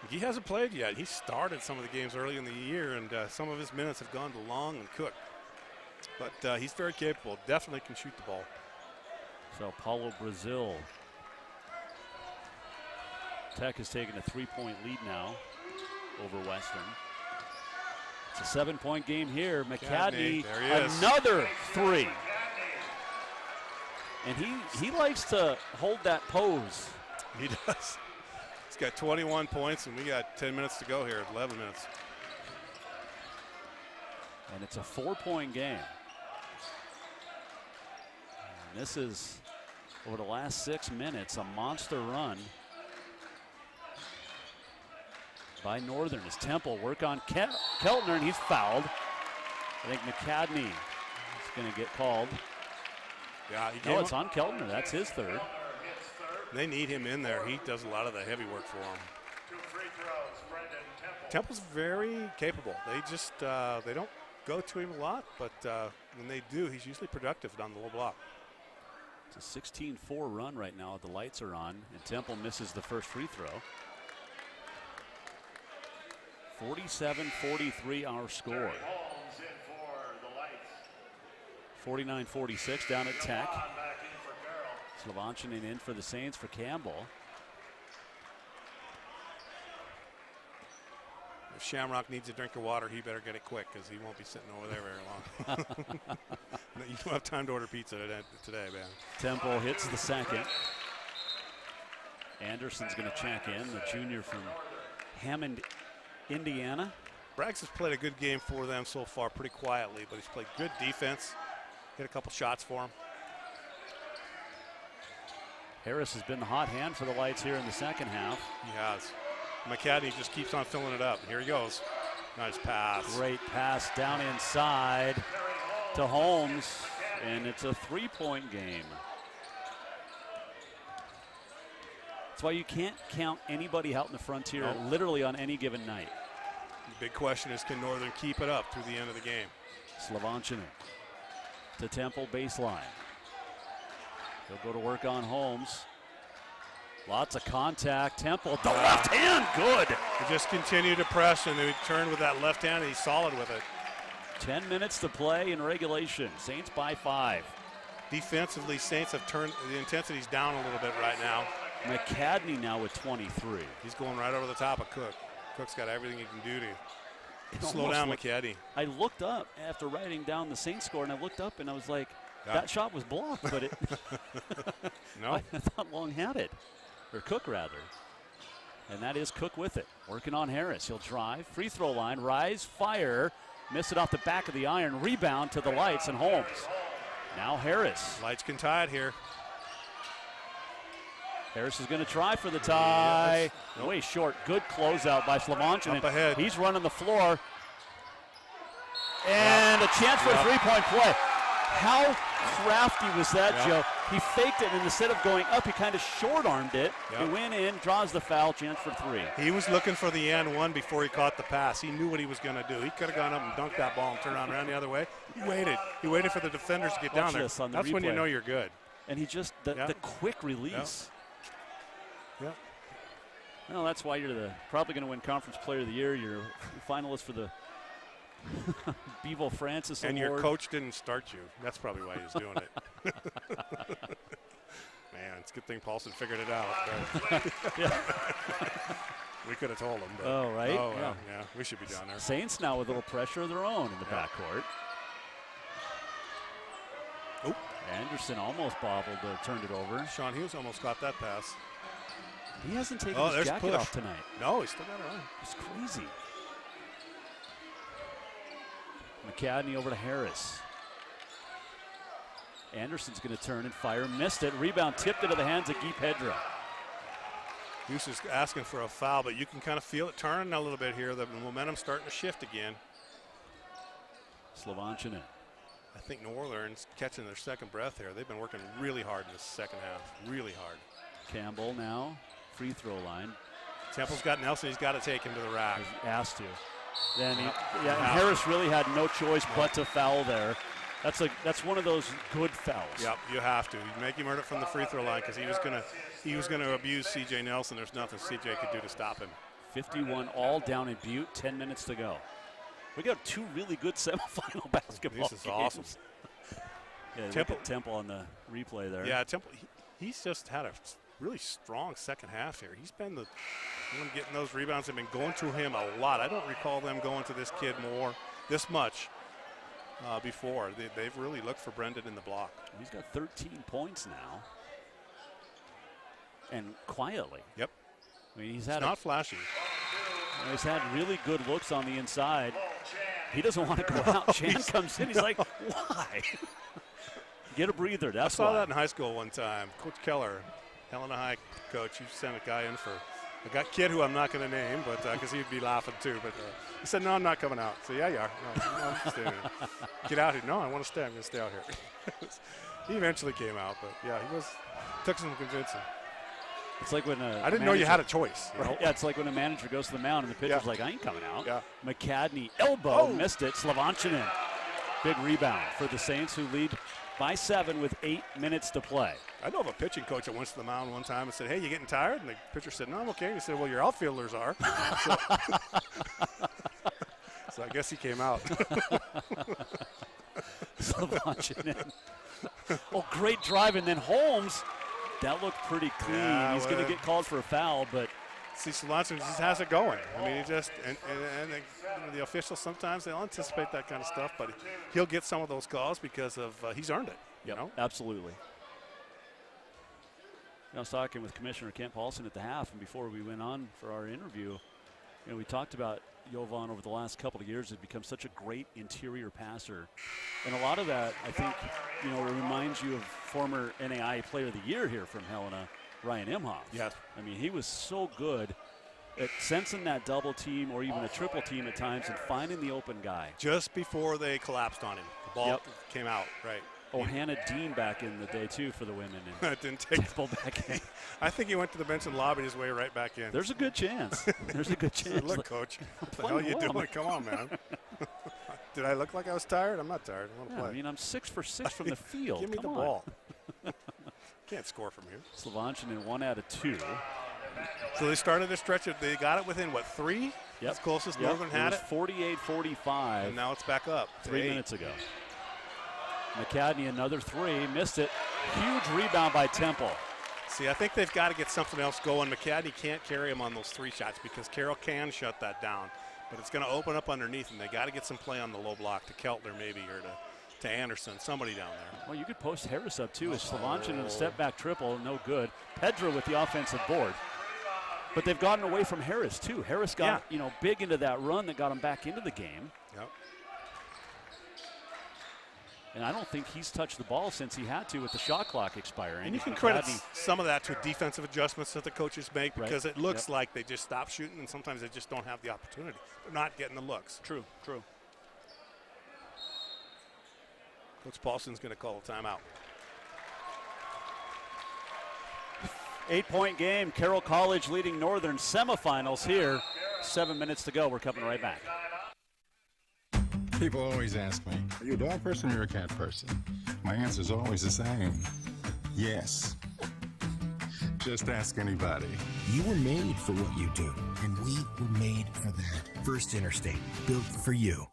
He hasn't played yet. He started some of the games early in the year, and some of his minutes have gone to Long and Cook. But he's very capable. Definitely can shoot the ball. So Paulo Brazil. Tech has taken a 3-point lead now over Western. It's a 7-point game here. McCadney, another 3. And he likes to hold that pose. He does. He's got 21 points, and we got 10 minutes to go here, 11 minutes. And it's a 4-point game. And this is, over the last 6 minutes, a monster run by Northern. As Temple work on Keltner, and he's fouled. I think McCadney is going to get called. Yeah, no, it's on Keltner. That's his third. They need him in there. He does a lot of the heavy work for them. Temple's very capable. They just they don't go to him a lot, but when they do, he's usually productive down the low block. It's a 16-4 run right now. The lights are on, and Temple misses the first free throw. 47-43 our score. 49-46 down at Tech. Slovanchinin in for the Saints for Campbell. If Shamrock needs a drink of water, he better get it quick because he won't be sitting over there very long. You don't have time to order pizza today, man. Temple hits the second. Anderson's going to check in, the junior from Hammond, Indiana. Braggs has played a good game for them so far, pretty quietly, but he's played good defense. Hit a couple shots for him. Harris has been the hot hand for the Lights here in the second half. He has. McCadney just keeps on filling it up. Here he goes. Nice pass. Great pass down inside to Holmes, and it's a 3-point game. That's why you can't count anybody out in the Frontier literally on any given night. The big question is, can Northern keep it up through the end of the game? Slovanchinin to Temple baseline. He'll go to work on Holmes. Lots of contact. Temple, the left hand, good. They just continue to press, and they turn with that left hand, and he's solid with it. 10 minutes to play in regulation. Saints by 5. Defensively, Saints have turned the intensity's down a little bit right now. McCadney now with 23. He's going right over the top of Cook. Cook's got everything he can do to slow down McCadney. I looked up after writing down the Saints score, and I looked up and I was like, that shot was blocked, but it. No. I thought Long had it, or Cook rather. And that is Cook with it. Working on Harris. He'll drive, free throw line, rise, fire, miss it off the back of the iron, rebound to the Lights and Holmes. Now Harris. Lights can tie it here. Harris is going to try for the tie. Way short. Good closeout by Slovanchinin. Up ahead. He's running the floor. And a chance for a three-point play. How crafty was that, Joe? He faked it, and instead of going up, he kind of short-armed it. He went in, draws the foul, chance for 3. He was looking for the and one before he caught the pass. He knew what he was going to do. He could have gone up and dunked that ball and turned around the other way. He waited. He waited for the defenders to get down there. That's when you know you're good. And he just, the quick release. Yeah. Well, that's why you're probably going to win Conference Player of the Year. You're finalist for the Bevo Francis and Award. Your coach didn't start you. That's probably why he was doing it. Man, it's a good thing Paulson figured it out. We could have told him. But oh, right? Oh, well, yeah. We should be down there. Saints now with a little pressure of their own in the backcourt. Oh. Anderson almost bobbled, turned it over. Sean Hughes almost caught that pass. He hasn't taken his jacket off tonight. No, he's still got it on. It's crazy. McCadney over to Harris. Anderson's going to turn and fire. Missed it. Rebound tipped into the hands of Guy Pedro. Hughes is asking for a foul, but you can kind of feel it turning a little bit here. The momentum's starting to shift again. Slovanchinin. I think Northern's catching their second breath here. They've been working really hard in this second half, really hard. Campbell now, free throw line. Temple's got Nelson. He's got to take him to the rack. He's asked to. Then and Harris really had no choice but to foul there. That's one of those good fouls. Yep, you have to. You make him earn it from the free throw line because he was gonna abuse C.J. Nelson. There's nothing C.J. could do to stop him. 51 all down in Butte. 10 minutes to go. We got two really good semifinal basketball This is games. awesome. Yeah, Temple on the replay there. Yeah, Temple. He's just had a really strong second half here. He's been the one getting those rebounds. Have been going to him a lot. I don't recall them going to this kid this much before. They've really looked for Brendan in the block. He's got 13 points now, and quietly. Yep. I mean, It's not flashy. He's had really good looks on the inside. He doesn't want to go out. Chan comes in. He's like, why? Get a breather. That's I saw why. that in high school one time. Coach Keller, Helena High coach, he sent a guy in for a kid who I'm not going to name, but because he'd be laughing too. But he said, "No, I'm not coming out." So yeah, you are. No, I'm staying here. Get out here. No, I want to stay. I'm going to stay out here. He eventually came out, but yeah, took some convincing. It's like when I didn't know you had a choice. You know? Yeah, it's like when a manager goes to the mound and the pitcher's like, I ain't coming out. Yeah. McCadney, elbow, missed it. Slovanchinin, big rebound for the Saints, who lead by 7 with 8 minutes to play. I know of a pitching coach that went to the mound one time and said, "Hey, you getting tired?" And the pitcher said, "No, I'm okay." He said, "Well, your outfielders are." So I guess he came out. Slovanchinin. Oh, great drive, and then Holmes. That looked pretty clean. Yeah, he's going to get called for a foul, but see, Slovanchinin just has it going. I mean, he just and the officials sometimes they'll anticipate that kind of stuff, but he'll get some of those calls because of he's earned it. Yep, You know? absolutely. I was talking with Commissioner Kent Paulson at the half, and before we went on for our interview, we talked about Jovan over the last couple of years has become such a great interior passer. And a lot of that, I think, reminds you of former NAI Player of the Year here from Helena, Ryan Imhoff. Yes. I mean, he was so good at sensing that double team or even a triple team at times and finding the open guy. Just before they collapsed on him, the ball came out, right. Oh, Hannah Dean back in the day, too, for the women. And it didn't take Temple back in. I think he went to the bench and lobbied his way right back in. There's a good chance. There's a good chance. Look, Coach, what the hell are you doing? Come on, man. Did I look like I was tired? I'm not tired. I want to play. I mean, I'm 6 for 6 from the field. Give me the ball. Can't score from here. Slovanchinin 1 out of 2. So they started a stretch. They got it within, 3? Yep. That's closest Northern had it. 48-45. And now it's back up. 3 minutes ago. McCadney, another 3, missed it. Huge rebound by Temple. See, I think they've got to get something else going. McCadney can't carry him on those 3 shots because Carroll can shut that down. But it's going to open up underneath, and they got to get some play on the low block to Keltner maybe or to Anderson, somebody down there. Well, you could post Harris up too. As Slovanchinin a step back triple, no good. Pedro with the offensive board. But they've gotten away from Harris too. Harris got big into that run that got him back into the game. Yep. And I don't think he's touched the ball since he had to with the shot clock expiring. And you can credit some of that to defensive adjustments that the coaches make because it looks like they just stop shooting and sometimes they just don't have the opportunity. They're not getting the looks. True. Coach Paulson's going to call a timeout. 8-point game. Carroll College leading Northern semifinals here. 7 minutes to go. We're coming right back. People always ask me, are you a dog person or you're a cat person? My answer is always the same. Yes. Just ask anybody. You were made for what you do, and we were made for that. First Interstate, built for you.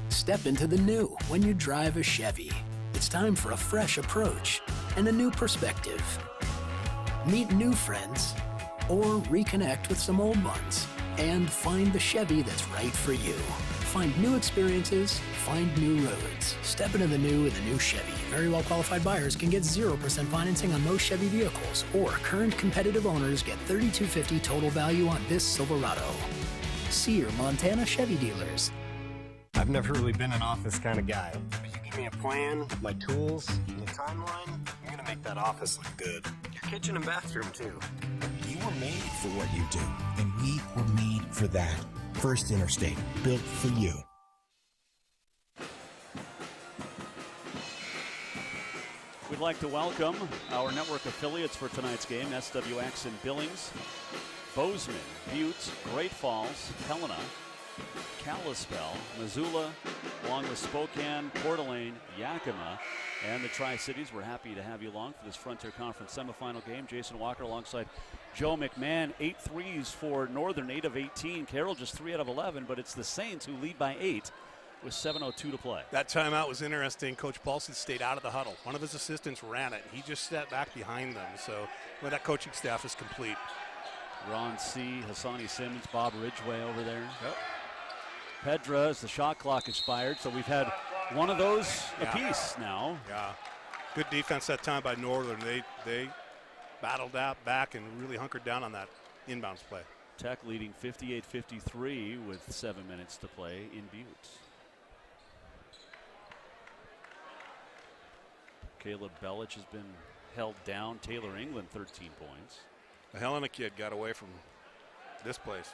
Step into the new when you drive a Chevy. It's time for a fresh approach and a new perspective. Meet new friends or reconnect with some old ones and find the Chevy that's right for you. Find new experiences, find new roads. Step into the new with a new Chevy. Very well qualified buyers can get 0% financing on most Chevy vehicles, or current competitive owners get $3,250 total value on this Silverado. See your Montana Chevy dealers. I've never really been an office kind of guy, but you Give me a plan, my tools, and a timeline. I'm gonna make that office look good. Your kitchen and bathroom, too. You were made for what you do, and we were made for that. First Interstate, built for you. We'd like to welcome our network affiliates for tonight's game, SWX in Billings, Bozeman, Butte, Great Falls, Helena, Kalispell, Missoula, along with Spokane, Coeur d'Alene, Yakima, and the Tri-Cities. We're happy to have you along for this Frontier Conference semifinal game. Jason Walker alongside Joe McMahon. 8 threes for Northern, 8 of 18. Carroll just 3 out of 11, but it's the Saints who lead by 8 with 7:02 to play. That timeout was interesting. Coach Paulson stayed out of the huddle. One of his assistants ran it. He just sat back behind them. So that coaching staff is complete. Ron C., Hassani Simmons, Bob Ridgway over there. Yep. Pedra as the shot clock expired, so we've had one of those apiece now. Yeah. Good defense that time by Northern. They battled out back and really hunkered down on that inbounds play. Tech leading 58-53 with 7 minutes to play in Butte. Caleb Belich has been held down. Taylor England 13 points. The Helena kid got away from this place.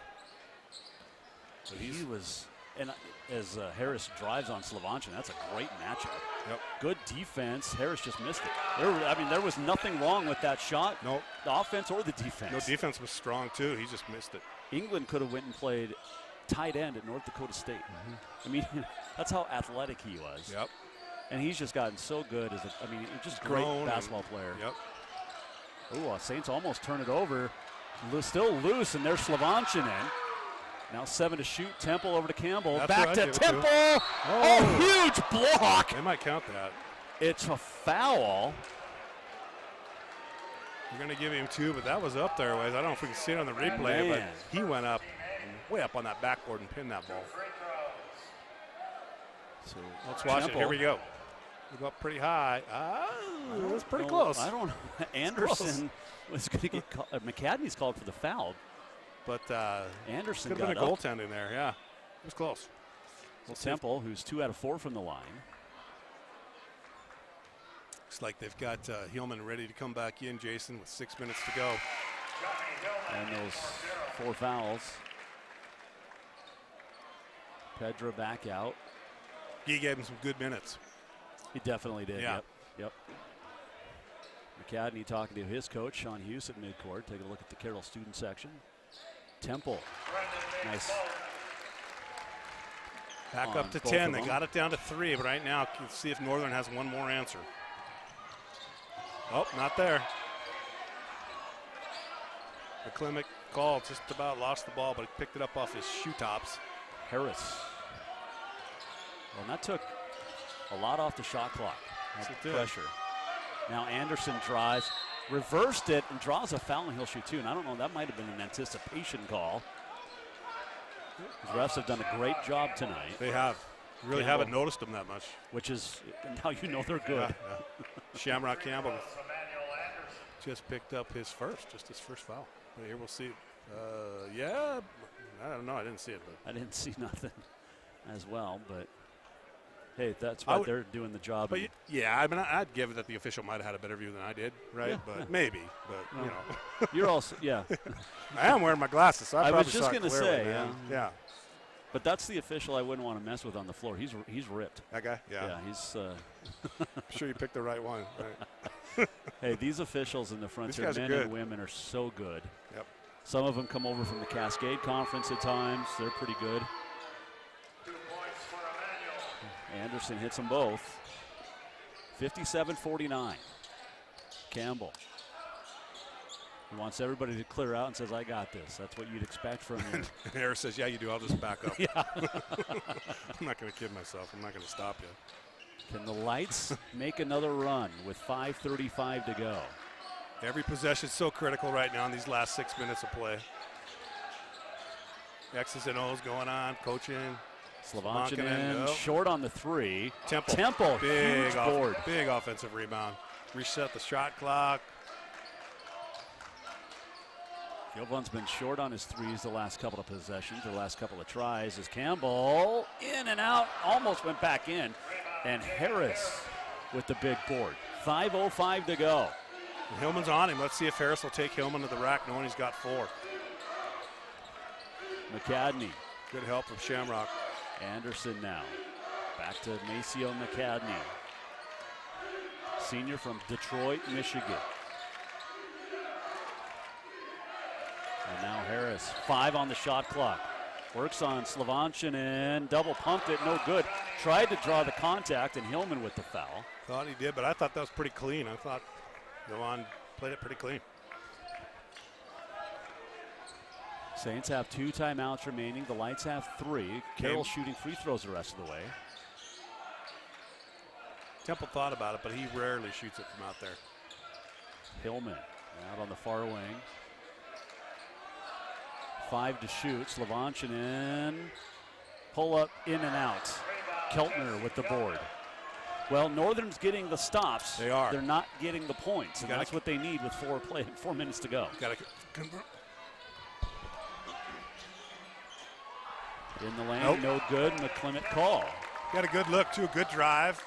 So he was, and as Harris drives on Slavanchin, that's a great matchup. Yep. Good defense. Harris just missed it. There was nothing wrong with that shot. Nope. The offense or the defense. No, defense was strong too. He just missed it. England could have went and played tight end at North Dakota State. I mean, that's how athletic he was. Yep. And he's just gotten so good as just great basketball player. Yep. Ooh, Saints almost turn it over. Still loose, and there's Slavanchin in. Now 7 to shoot. Temple over to Campbell. That's back right, to Temple. Oh, huge block. They might count that. It's a foul. We're going to give him 2, but that was up there. I don't know if we can see it on the replay, but he went up, way up on that backboard and pinned that ball. So let's watch it. Here we go. We go up pretty high. It was pretty close. I don't know. Anderson was going to get called. McCadney's called for the foul. But Anderson could got have been a up. goaltending there. Yeah, it was close. Well, Temple, who's 2 out of 4 from the line. Looks like they've got Hillman ready to come back in, Jason, with 6 minutes to go. And those 4 fouls. Pedra back out. He gave him some good minutes. He definitely did. Yeah. Yep. McCadney talking to his coach, Sean Hughes, at midcourt. Take a look at the Carroll student section. Temple. Nice. Back up to 10. They got it down to 3, but right now, let's see if Northern has one more answer. Oh, not there. McClimick called, just about lost the ball, but he picked it up off his shoe tops. Harris. Well, and that took a lot off the shot clock. Pressure. Now Anderson drives, reversed it, and draws a foul, and he'll shoot 2. And I don't know, that might have been an anticipation call. The refs have done a great job tonight. They have. Really haven't noticed them that much. Which is, now you know they're good. Yeah. Shamrock Campbell just picked up his first foul. But here we'll see. Yeah, I don't know. I didn't see it. But I didn't see nothing as well, but hey, that's why they're doing the job. But yeah, I mean, I'd give it that the official might have had a better view than I did, right? Yeah, but yeah. maybe. But you know, you're also I am wearing my glasses, so I was just going to say, yeah. But that's the official I wouldn't want to mess with on the floor. He's ripped. That guy? Yeah. Yeah, he's. I'm sure you picked the right one. Right. Hey, these officials in the Frontier, men and women, are so good. Yep. Some of them come over from the Cascade Conference at times. They're pretty good. Anderson hits them both. 57-49. Campbell. He wants everybody to clear out and says, I got this. That's what you'd expect from him. And Harris says, yeah, you do. I'll just back up. Yeah. I'm not going to kid myself. I'm not going to stop you. Can the Lights make another run with 5:35 to go? Every possession is so critical right now in these last 6 minutes of play. X's and O's going on, coaching. Slavanchin in, short on the 3. Temple, huge board. Big offensive rebound. Reset the shot clock. Gilbun's been short on his 3s the last couple of possessions, the last couple of tries. As Campbell in and out, almost went back in. And Harris with the big board. 5:05 to go. And Hillman's on him. Let's see if Harris will take Hillman to the rack knowing he's got 4. McCadney. Good help from Shamrock. Anderson now. Back to Maceo McCadney. Senior from Detroit, Michigan. And now Harris, 5 on the shot clock. Works on Slavanchin and double pumped it, no good. Tried to draw the contact, and Hillman with the foul. Thought he did, but I thought that was pretty clean. I thought Milan played it pretty clean. Saints have 2 timeouts remaining. The Lights have 3. Carroll shooting free throws the rest of the way. Temple thought about it, but he rarely shoots it from out there. Hillman out on the far wing. 5 to shoot. Slavanchin in. Pull up, in and out. Keltner with the board. Well, Northern's getting the stops. They are. They're not getting the points, and that's what they need with 4 minutes to go. Got to convert. In the lane, no good. McClement call. Got a good look, too. Good drive.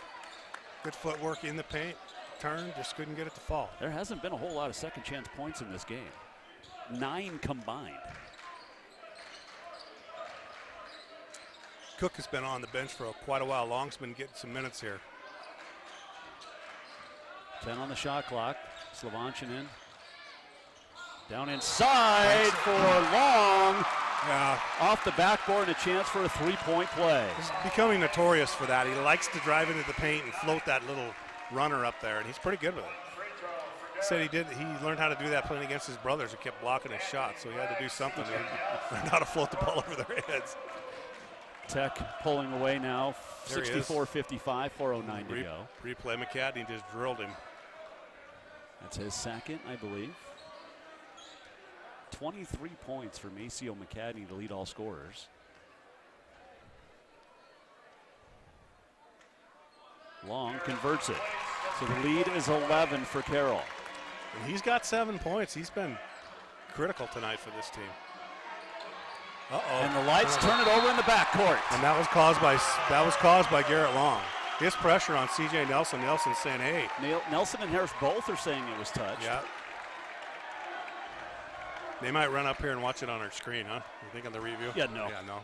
Good footwork in the paint. Turn, just couldn't get it to fall. There hasn't been a whole lot of second chance points in this game. 9 combined. Cook has been on the bench for quite a while. Long's been getting some minutes here. 10 on the shot clock. Slavanchin in. Down inside for Long. Yeah. Off the backboard, a chance for a 3-point play. He's becoming notorious for that. He likes to drive into the paint and float that little runner up there, and he's pretty good with it. He said he learned how to do that playing against his brothers who kept blocking his shots, so he had to do something. He learned how to float the ball over their heads. Tech pulling away now, 64-55, 4:09 to go. Replay, McCadney just drilled him. That's his second, I believe. 23 points for Maceo McCadney to lead all scorers. Long converts it. So the lead is 11 for Carroll. And he's got 7 points. He's been critical tonight for this team. And the Lights turn it over in the backcourt. And that was caused by Garrett Long. His pressure on C.J. Nelson. Nelson saying, "Hey." Nelson and Harris both are saying it was touched. Yeah. They might run up here and watch it on our screen, huh? You think on the review? Yeah, no. Yeah, no.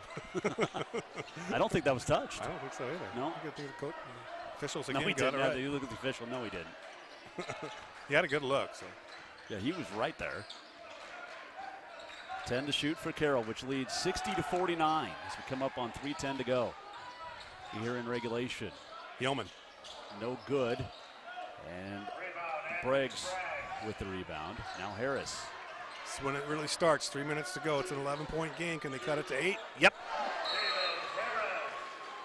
I don't think that was touched. I don't think so either. No. I think the officials No, again he got didn't. it right. You look at the official. No, he didn't. He had a good look. So. Yeah, he was right there. 10 to shoot for Carroll, which leads 60-49 as we come up on 3:10 to go here in regulation. Yeoman. No good. And Briggs with the rebound. Now Harris. This is when it really starts. 3 minutes to go. It's an 11-point game. Can they cut it to 8? Yep.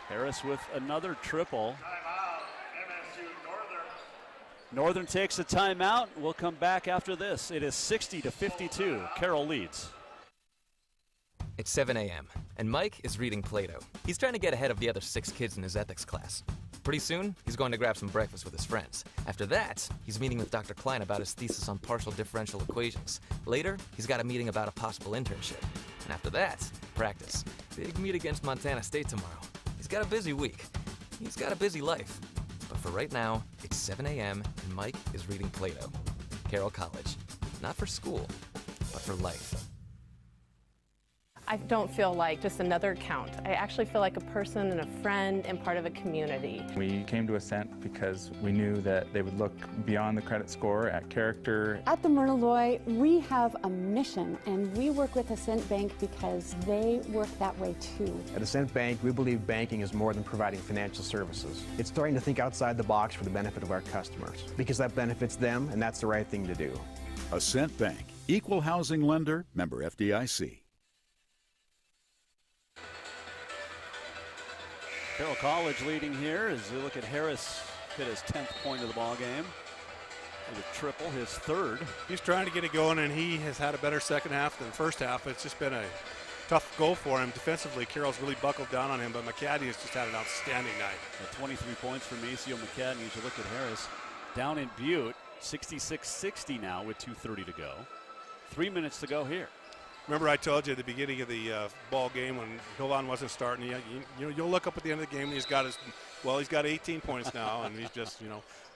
Harris with another triple. Northern takes a timeout. We'll come back after this. It is 60-52. Carroll leads. It's 7 a.m., and Mike is reading Plato. He's trying to get ahead of the other 6 kids in his ethics class. Pretty soon, he's going to grab some breakfast with his friends. After that, he's meeting with Dr. Klein about his thesis on partial differential equations. Later, he's got a meeting about a possible internship. And after that, practice. Big meet against Montana State tomorrow. He's got a busy week. He's got a busy life. But for right now, it's 7 a.m., and Mike is reading Plato. Carroll College. Not for school, but for life. I don't feel like just another account. I actually feel like a person and a friend and part of a community. We came to Ascent because we knew that they would look beyond the credit score at character. At the Myrna Loy, we have a mission, and we work with Ascent Bank because they work that way too. At Ascent Bank, we believe banking is more than providing financial services. It's starting to think outside the box for the benefit of our customers, because that benefits them, and that's the right thing to do. Ascent Bank, equal housing lender, member FDIC. Carroll College leading here as we look at Harris hit his 10th point of the ball game. With a triple, his 3rd. He's trying to get it going, and he has had a better second half than first half. It's just been a tough goal for him defensively. Carroll's really buckled down on him, but McCadney has just had an outstanding night. At 23 points for Maceo McCadney. As you look at Harris down in Butte, 66-60 now with 2:30 to go. 3 minutes to go here. Remember I told you at the beginning of the ball game when Hilvan wasn't starting, you'll look up at the end of the game and he's got 18 points now, and he's just,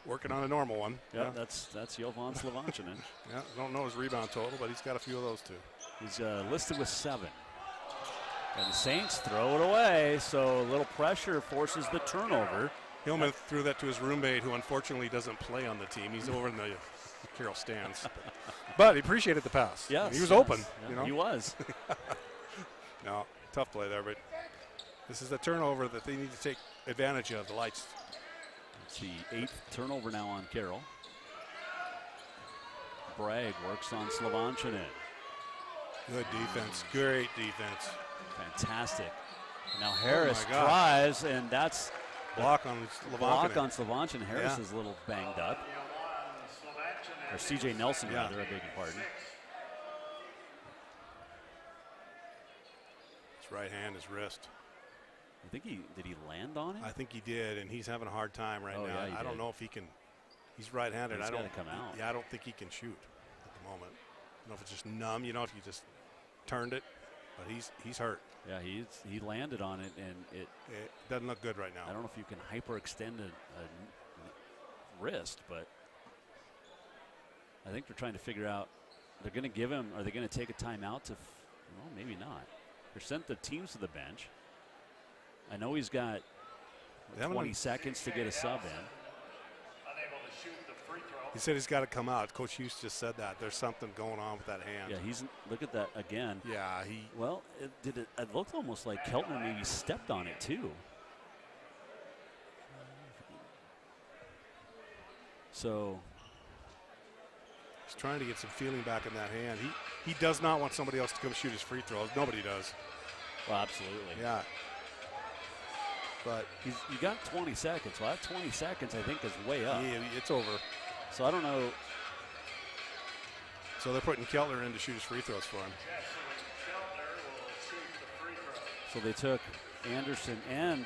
working on a normal one. Yeah, that's Jovan Slovanchinen. Yeah, I don't know his rebound total, but he's got a few of those too. He's listed with 7. And the Saints throw it away, so a little pressure forces the turnover. Hillman threw that to his roommate, who unfortunately doesn't play on the team. He's over in the Carroll stands. But he appreciated the pass. Yes, he was open. Yeah, He was. No, tough play there, but this is the turnover that they need to take advantage of, the Lights. It's the 8th turnover now on Carroll. Bragg works on Slovanchinen. Good defense, great defense. Fantastic. Now Harris tries, and that's block on Slovanchinen. Harris is a little banged up. Or C.J. Nelson, rather, I beg your pardon. His right hand, his wrist. I think did he land on it? I think he did, and he's having a hard time right now. Yeah, I don't know if he can. He's right-handed. He's got to come out. Yeah, I don't think he can shoot at the moment. I don't know if it's just numb. If you just turned it, but he's hurt. Yeah, he landed on it, and it doesn't look good right now. I don't know if you can hyperextend a wrist, but I think they're trying to figure out. They're going to give him. Are they going to take a timeout to? Well, maybe not. They sent the teams to the bench. I know he's got 20 seconds to get a sub in. He said he's got to come out. Coach Hughes just said that. There's something going on with that hand. Yeah, look at that again. Yeah, Well, it looked almost like Keltner maybe stepped on it too. So he's trying to get some feeling back in that hand. He does not want somebody else to come shoot his free throws. Nobody does. Well, absolutely. Yeah. But you got 20 seconds. Well, that 20 seconds, I think, is way up. Yeah, it's over. So I don't know. So they're putting Keltner in to shoot his free throws for him. So they took Anderson and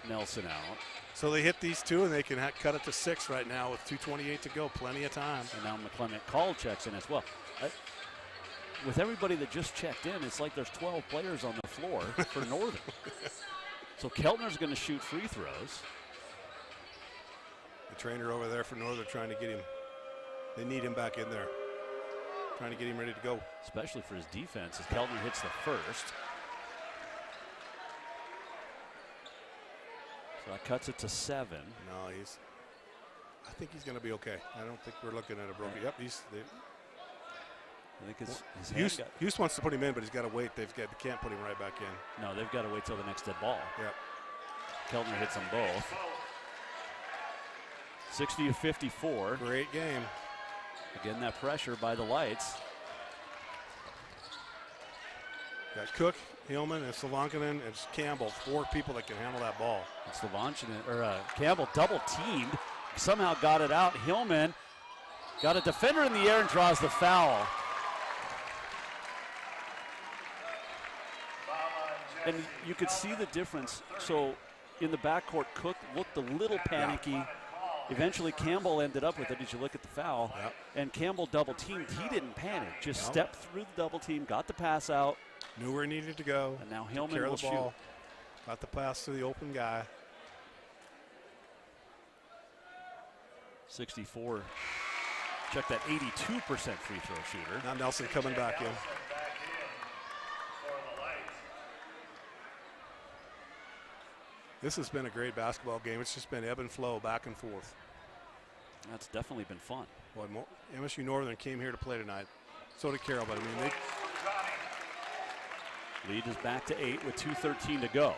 Nelson out. So they hit these two, and they can cut it to 6 right now with 2:28 to go. Plenty of time. And now McClement Call checks in as well. With everybody that just checked in, it's like there's 12 players on the floor for Northern. So Keltner's going to shoot free throws. The trainer over there for Northern trying to get him. They need him back in there. Trying to get him ready to go. Especially for his defense as Keltner hits the first. So that cuts it to 7. No, I think he's going to be okay. I don't think we're looking at a broken. Yep, I think his Hughes wants to put him in, but he's got to wait. They can't put him right back in. No, they've got to wait till the next dead ball. Yep. Keltner hits them both. 60-54. Great game. Again, that pressure by the Lights. Got Cook, Hillman, and Slovanchinen, and Campbell. 4 people that can handle that ball. And Slovanchinen, or Campbell double teamed. Somehow got it out. Hillman got a defender in the air and draws the foul. And you could see the difference. So in the backcourt, Cook looked a little panicky. Eventually, Campbell ended up with it. Did you look at the foul? Yep. And Campbell double teamed. He didn't panic. Just stepped through the double team, got the pass out. Knew where he needed to go. And now Hillman will shoot. Ball. Got the pass to the open guy. 64. Check that 82% free throw shooter. Now Nelson coming back in. This has been a great basketball game. It's just been ebb and flow, back and forth. That's definitely been fun. Boy, MSU-Northern came here to play tonight. So did Carroll, but I mean, lead is back to 8 with 2:13 to go.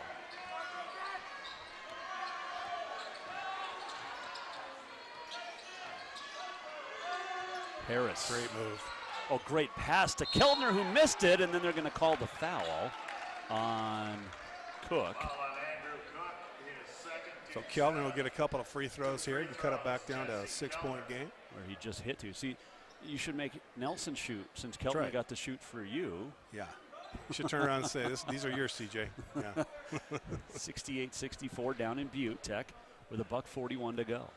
Harris. Great move. Oh, great pass to Keltner, who missed it, and then they're going to call the foul on Cook. So Keltner will get a couple of free throws here. You can cut it back down to a 6-point game. Where he just hit to. See, you should make Nelson shoot since Keltner right. got to shoot for you. Yeah. You should turn around and say, these are yours, CJ. Yeah. 68-64 down in Butte Tech with $1:41 to go.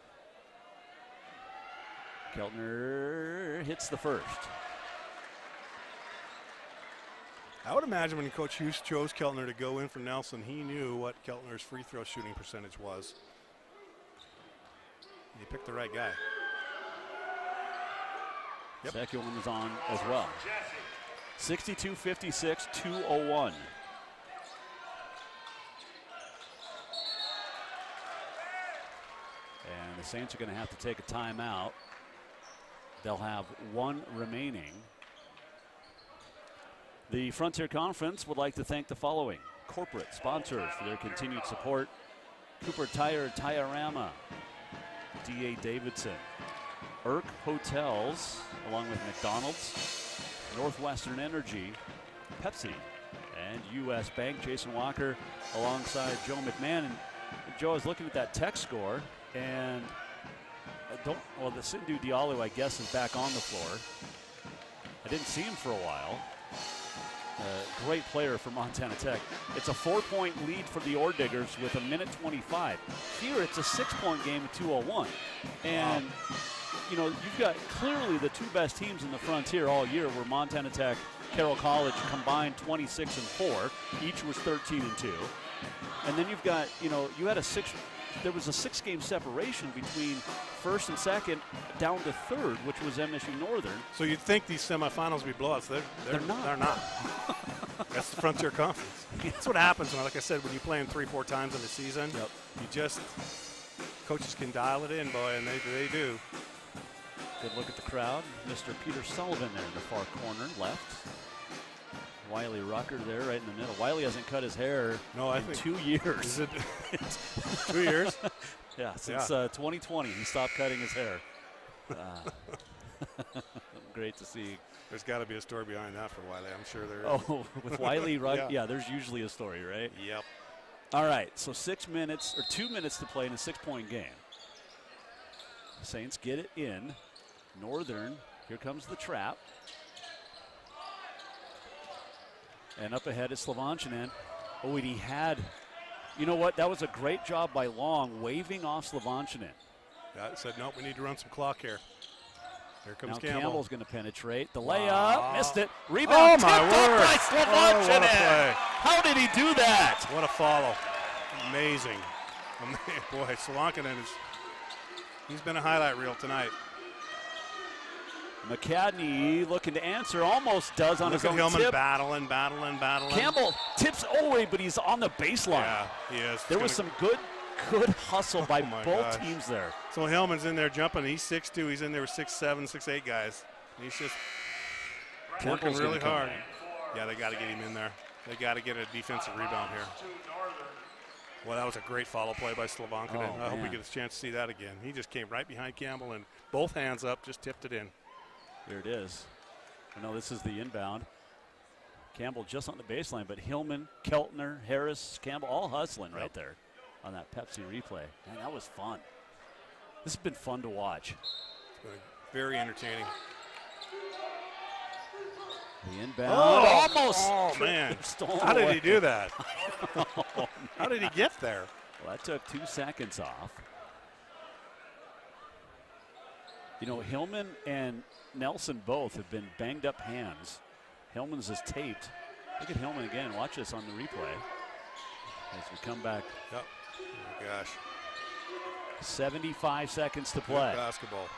Keltner hits the first. I would imagine when Coach Hughes chose Keltner to go in for Nelson, he knew what Keltner's free throw shooting percentage was. He picked the right guy. Yep. Second one was on as well. 62-56, 2:01. And the Saints are going to have to take a timeout. They'll have one remaining. The Frontier Conference would like to thank the following corporate sponsors for their continued support: Cooper Tire, Tiorama, D.A. Davidson, Irk Hotels, along with McDonald's, Northwestern Energy, Pepsi, and U.S. Bank. Jason Walker alongside Joe McMahon. And Joe, I was looking at that tech score, and the Sindhu Diallo, I guess, is back on the floor. I didn't see him for a while. Great player for Montana Tech. It's a 4-point lead for the Ore Diggers with 1:25. Here it's a 6-point game at 2:01. And, you know, you've got clearly the two best teams in the Frontier all year were Montana Tech, Carroll College combined 26-4. Each was 13-2. And then you've got, you know, there was a 6-game separation between first and second down to third, which was MSU-Northern. So you'd think these semifinals would be blowouts. They're not. They're not. That's the Frontier Conference. That's what happens when, like I said, when you play them 3-4 times in the season. Yep. Coaches can dial it in, boy, and they do. Good look at the crowd. Mr. Peter Sullivan there in the far corner, left. Wiley Rucker there right in the middle. Wiley hasn't cut his hair in 2 years. Is it 2 years? Yeah, since 2020 he stopped cutting his hair. Great to see. There's got to be a story behind that for Wiley. I'm sure there is. Oh, with Wiley Rucker? Yeah, there's usually a story, right? Yep. All right, so 2 minutes to play in a 6-point game. Saints get it in. Northern, here comes the trap. And up ahead is Slovanchinen. Oh, and he had, you know what? That was a great job by Long, waving off Slovanchinen. Yeah, said, nope, we need to run some clock here. Here comes now Campbell. Campbell's going to penetrate. The layup, missed it. Rebound, oh my word. By Slovanchinen. What a play. How did he do that? What a follow. Amazing. Boy, Slovanchinen he's been a highlight reel tonight. McCadney looking to answer, almost does on his own Hillman tip. battling. Campbell tips away, but he's on the baseline. Yeah, he is. There was some good hustle by both teams there. So Hillman's in there jumping. He's 6'2". He's in there with 6'7", 6'8" guys. He's just working really hard. Yeah, they got to get him in there. They got to get a defensive rebound here. Well, that was a great follow play by Slovanchinen. I hope we get a chance to see that again. He just came right behind Campbell and both hands up, just tipped it in. Here it is. I know this is the inbound. Campbell just on the baseline, but Hillman, Keltner, Harris, Campbell all hustling right there on that Pepsi replay. Man, that was fun. This has been fun to watch. It's been very entertaining. The inbound. Almost. Oh, man. How did he do that? How did he get there? Well, that took 2 seconds off. You know, Hillman and Nelson both have been banged up hands. Hillman's is taped. Look at Hillman again. Watch this on the replay as we come back. Yep. Oh, my gosh. 75 seconds to play. Good basketball.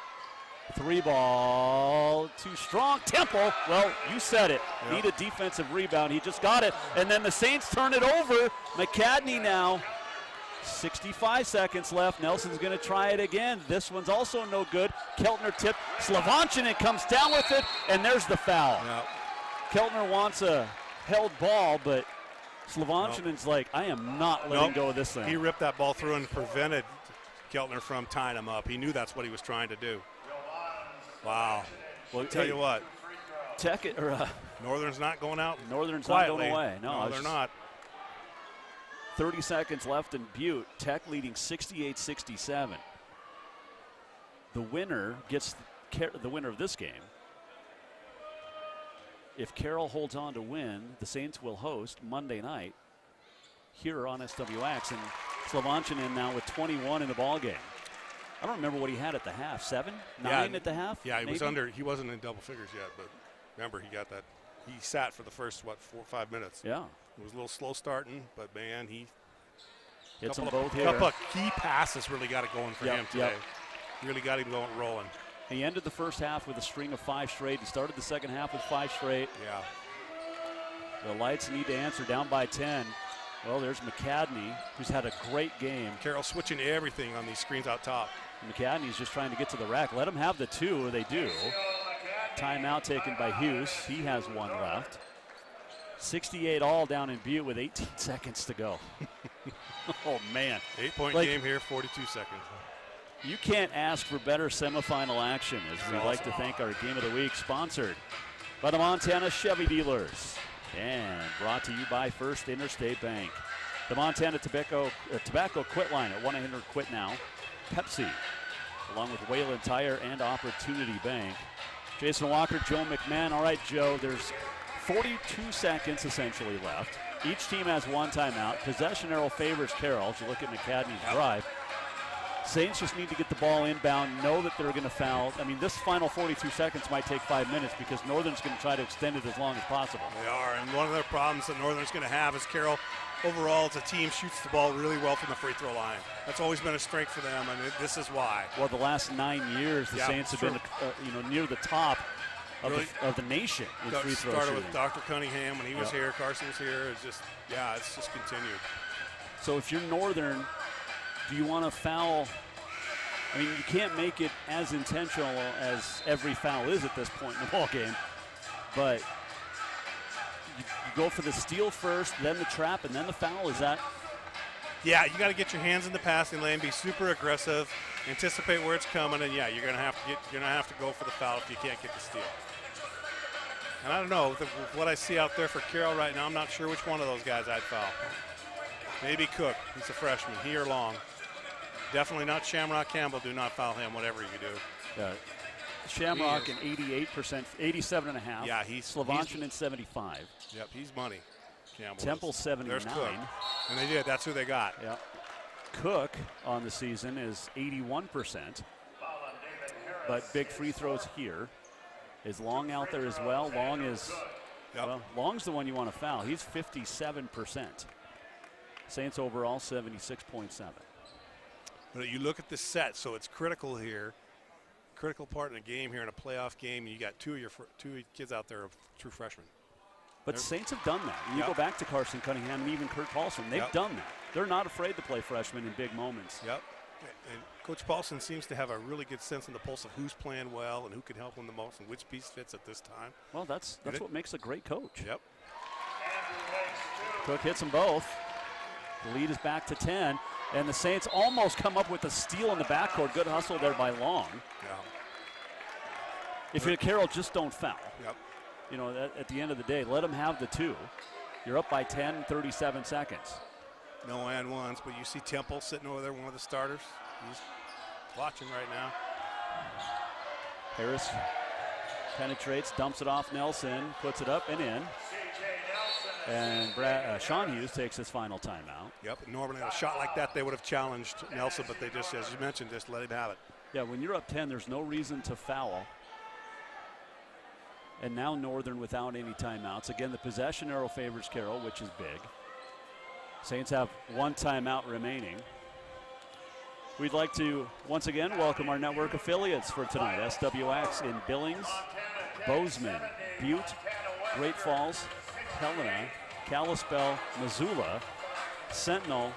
3 ball, too strong. Temple, well, you said it. Yep. Need a defensive rebound. He just got it. And then the Saints turn it over. McCadney now. 65 seconds left. Nelson's going to try it again. This one's also no good. Keltner tip. Slovanchinen comes down with it, and there's the foul. Yep. Keltner wants a held ball, but Slovanchinen's like, I am not letting go of this thing. He ripped that ball through and prevented Keltner from tying him up. He knew that's what he was trying to do. Wow. Well, I'll tell you what. Northern's not going out. Northern's quietly. not going away. No, they're not. 30 seconds left in Butte. Tech leading 68-67. The winner gets the winner of this game. If Carroll holds on to win, the Saints will host Monday night here on SWX. And Slovanchinen now with 21 in the ball game. I don't remember what he had at the half. 7, 9 at the half? Yeah, maybe? He wasn't in double figures yet, but remember he got that he sat for the first, 4 or 5 minutes. Yeah. It was a little slow starting, but, man, he hits them both here. Couple of key passes really got it going for him today. Really got him going, rolling. He ended the first half with a string of 5 straight. He started the second half with 5 straight. Yeah. The Lights need to answer, down by 10. Well, there's McCadney, who's had a great game. Carroll switching everything on these screens out top. McCadney's just trying to get to the rack. Let him have the 2, or they do. Timeout taken by Hughes. He has 1 left. 68 all down in Butte with 18 seconds to go. Oh, man. 8-point game here, 42 seconds. You can't ask for better semifinal action, as we'd like to thank our Game of the Week, sponsored by the Montana Chevy Dealers and brought to you by First Interstate Bank. The Montana Tobacco Quit Line at 1-800-QUIT NOW. Pepsi, along with Wayland Tire and Opportunity Bank. Jason Walker, Joe McMahon. All right, Joe, there's 42 seconds essentially left. Each team has 1 timeout. Possession arrow favors Carroll. As you look at McCadney's drive. Saints just need to get the ball inbound, know that they're going to foul. I mean, this final 42 seconds might take 5 minutes because Northern's going to try to extend it as long as possible. They are, and one of the problems that Northern's going to have is Carroll, overall, as a team, shoots the ball really well from the free throw line. That's always been a strength for them, and this is why. Well, the last 9 years, the Saints have been near the top of the nation in free throw shooting. Started with Dr. Cunningham when he was here, Carson was here. It's just continued. So if you're Northern, do you want to foul? I mean, you can't make it as intentional as every foul is at this point in the ball game, but you go for the steal first, then the trap, and then the foul. Is that? Yeah, you got to get your hands in the passing lane, be super aggressive, anticipate where it's coming, and you're gonna have to go for the foul if you can't get the steal. And I don't know, with what I see out there for Carroll right now, I'm not sure which one of those guys I'd foul. Maybe Cook. He's a freshman. He or Long. Definitely not Shamrock Campbell. Do not foul him, whatever you do. Yeah. Shamrock in 88%, 87.5. Yeah, he's Slavanchin in 75. Yep, he's money. Campbell. Temple 79. There's Cook. And they did. That's who they got. Yep. Cook on the season is 81%. But big free throws here. Is Long out there as well? Long is, well, Long's the one you want to foul. He's 57%. Saints overall 76.7. But you look at the set, so it's critical here. Critical part in a game here, in a playoff game, and you got two kids out there, true freshmen. But Saints have done that. You go back to Carson Cunningham and even Kurt Paulson. They've done that. They're not afraid to play freshmen in big moments. Yep. And Coach Paulson seems to have a really good sense in the pulse of who's playing well and who can help him the most and which piece fits at this time. Well, that's what makes a great coach. Yep. Cook hits them both. The lead is back to 10. And the Saints almost come up with a steal in the backcourt. Good hustle there by Long. Yeah. If you're Carroll, just don't foul. Yep. You know, at the end of the day, let them have the 2. You're up by 10, 37 seconds. No and ones, but you see Temple sitting over there, one of the starters. He's watching right now. Harris penetrates, dumps it off Nelson, puts it up and in. And Sean Hughes takes his final timeout. Yep, normally a shot like that they would have challenged Nelson, but they just, as you mentioned, just let him have it. Yeah, when you're up 10, there's no reason to foul. And now Northern without any timeouts. Again, the possession arrow favors Carroll, which is big. Saints have 1 timeout remaining. We'd like to once again welcome our network affiliates for tonight. SWX in Billings, Bozeman, Butte, Great Falls, Helena, Kalispell, Missoula, Sentinel,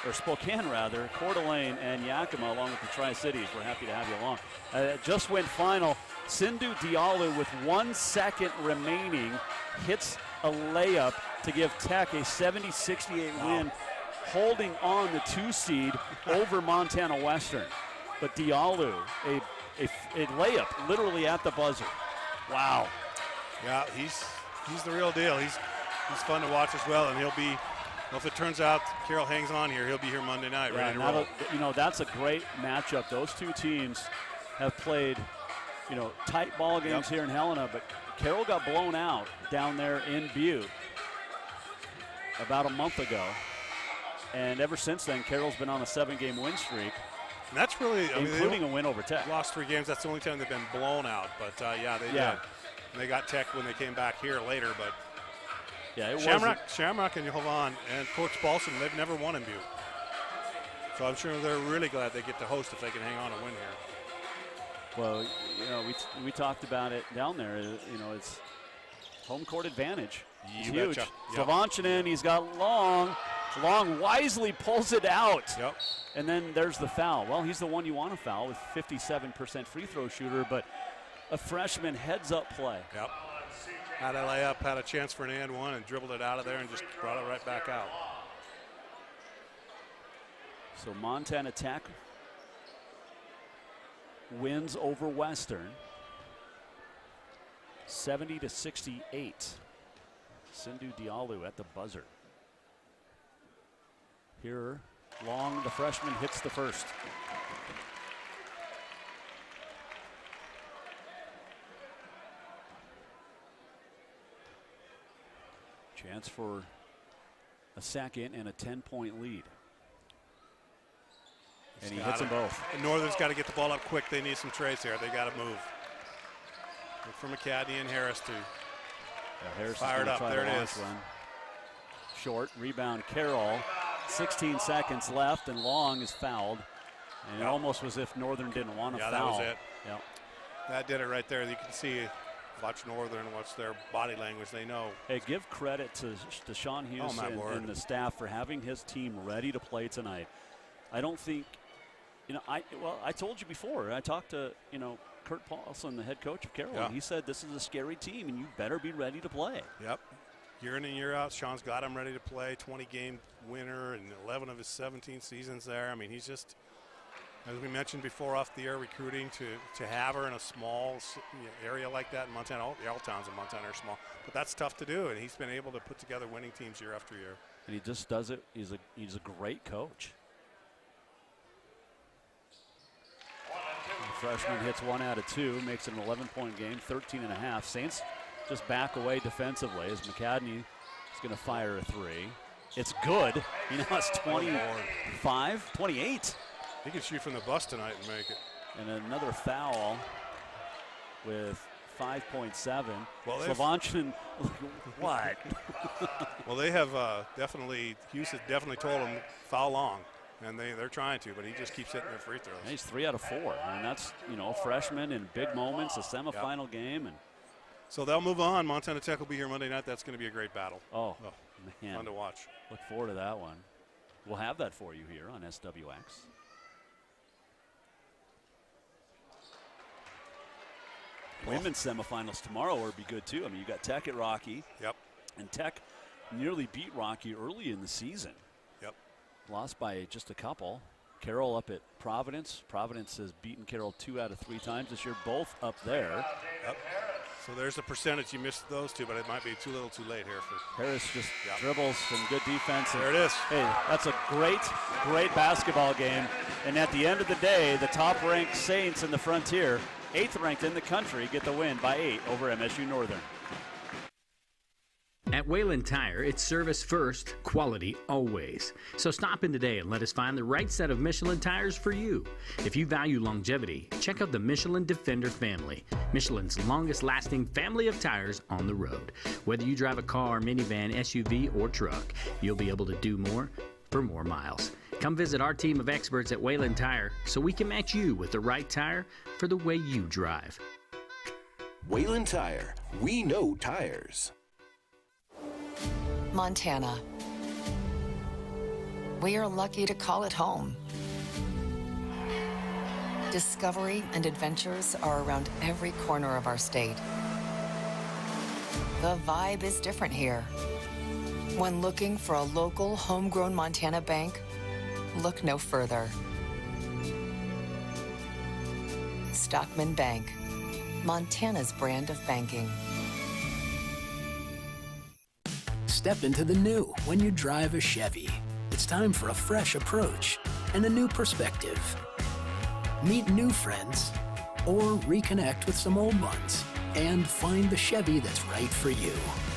or Spokane rather, Coeur d'Alene, and Yakima, along with the Tri-Cities. We're happy to have you along. Just went final. Sindhu Diallo with 1 second remaining hits a layup to give Tech a 70-68 win, holding on the 2 seed over Montana Western. But Diallo, a layup literally at the buzzer. Wow. Yeah, he's the real deal. He's fun to watch as well, and he'll be, well, if it turns out Carroll hangs on here, he'll be here Monday night ready to roll. You know, that's a great matchup. Those 2 teams have played, you know, tight ball games here in Helena, but Carroll got blown out down there in Butte about a month ago. And ever since then, Carroll's been on a 7-game win streak. And that's really, including a win over Tech. Lost 3 games. That's the only time they've been blown out. But yeah, they did. And they got Tech when they came back here later, but yeah, it Shamrock and Jovan and Coach Paulson, they've never won in Butte. So I'm sure they're really glad they get to host if they can hang on and win here. Well, you know, we talked about it down there. You know, it's home court advantage. It's huge. Slovanchinen, he's got Long. Long wisely pulls it out. Yep. And then there's the foul. Well, he's the one you want to foul with 57% free throw shooter, but a freshman heads-up play. Yep. Had a layup, had a chance for an and one, and dribbled it out of there and just brought it right back out. So Montana Tech wins over Western 70-68. Sindhu Diallo at the buzzer. Here, Long, the freshman, hits the first. Chance for a second and a 10-point lead. And he hits them both. And Northern's got to get the ball up quick. They need some trays here. They got to move. Look for McCadney and Harris to Harris fired up. There it is. One. Short rebound. Carroll. 16 seconds left, and Long is fouled. And it almost was as if Northern didn't want to foul. Yeah, that was it. Yep. That did it right there. You can see, watch Northern, watch their body language. They know. Hey, give credit to Sean Hughes and the staff for having his team ready to play tonight. I don't think, I told you before. I talked to, Kurt Paulson, the head coach of Carroll, and he said this is a scary team, and you better be ready to play. Yep. Year in and year out, Sean's got him ready to play. 20-game winner in 11 of his 17 seasons there. I mean, he's just, as we mentioned before off the air, recruiting to have her in a small area like that in Montana. All towns in Montana are small, but that's tough to do, and he's been able to put together winning teams year after year. And he just does it. He's a great coach. The freshman hits 1 out of 2, makes it an 11-point game, 13.5. Saints just back away defensively as McCadney is going to fire a 3. It's good. It's 25, 28. He can shoot from the bus tonight and make it. And another foul with 5.7. Well, Slovanchinen, what? Well, they have definitely, Hughes has definitely told him foul Long. And they're trying to, but he just keeps hitting their free throws. And he's 3 out of 4. And that's, freshman in big moments, a semifinal game. And so they'll move on. Montana Tech will be here Monday night. That's going to be a great battle. Oh, man. Fun to watch. Look forward to that one. We'll have that for you here on SWX. Women's semifinals tomorrow will be good, too. I mean, you got Tech at Rocky. Yep. And Tech nearly beat Rocky early in the season. Yep. Lost by just a couple. Carroll up at Providence. Providence has beaten Carroll 2 out of 3 times this year, both up there. Yep. So there's the percentage. You missed those two, but it might be too little too late here. Harris just dribbles, some good defense. There it is. Hey, that's a great basketball game. And at the end of the day, the top-ranked Saints in the Frontier, 8th ranked in the country, get the win by 8 over MSU-Northern. At Wayland Tire, it's service first, quality always. So stop in today and let us find the right set of Michelin tires for you. If you value longevity, check out the Michelin Defender family, Michelin's longest lasting family of tires on the road. Whether you drive a car, minivan, SUV, or truck, you'll be able to do more for more miles. Come visit our team of experts at Wayland Tire so we can match you with the right tire for the way you drive. Wayland Tire. We know tires. Montana. We are lucky to call it home. Discovery and adventures are around every corner of our state. The vibe is different here. When looking for a local, homegrown Montana bank, look no further. Stockman Bank, Montana's brand of banking. Step into the new when you drive a Chevy. It's time for a fresh approach and a new perspective. Meet new friends or reconnect with some old ones and find the Chevy that's right for you.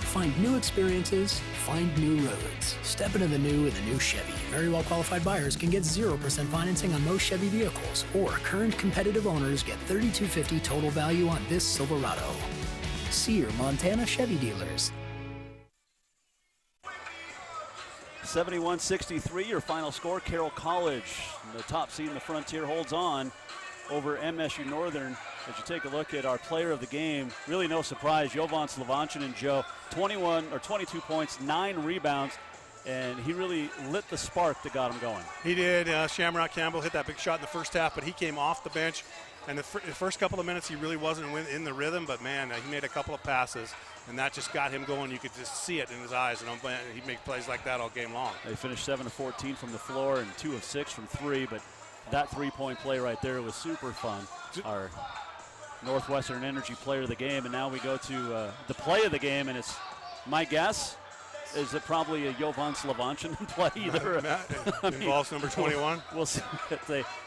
Find new experiences, find new roads. Step into the new with a new Chevy. Very well qualified buyers can get 0% financing on most Chevy vehicles, or current competitive owners get $3,250 total value on this Silverado. See your Montana Chevy dealers. 71-63, your final score. Carroll College, the top seed in the Frontier, holds on over MSU-Northern. As you take a look at our player of the game, really no surprise, Jovan Slovanchin and Joe, 22 points, 9 rebounds, and he really lit the spark that got him going. He did. Shamrock Campbell hit that big shot in the first half, but he came off the bench. And the first couple of minutes, he really wasn't in the rhythm, but man, he made a couple of passes, and that just got him going. You could just see it in his eyes, and he made plays like that all game long. They finished 7 of 14 from the floor and 2 of 6 from 3, but that three-point play right there was super fun. Our Northwestern Energy player of the game, and now we go to the play of the game, and it's my guess is it probably a Jovan Slovanchin play either. Involves number 21. We'll see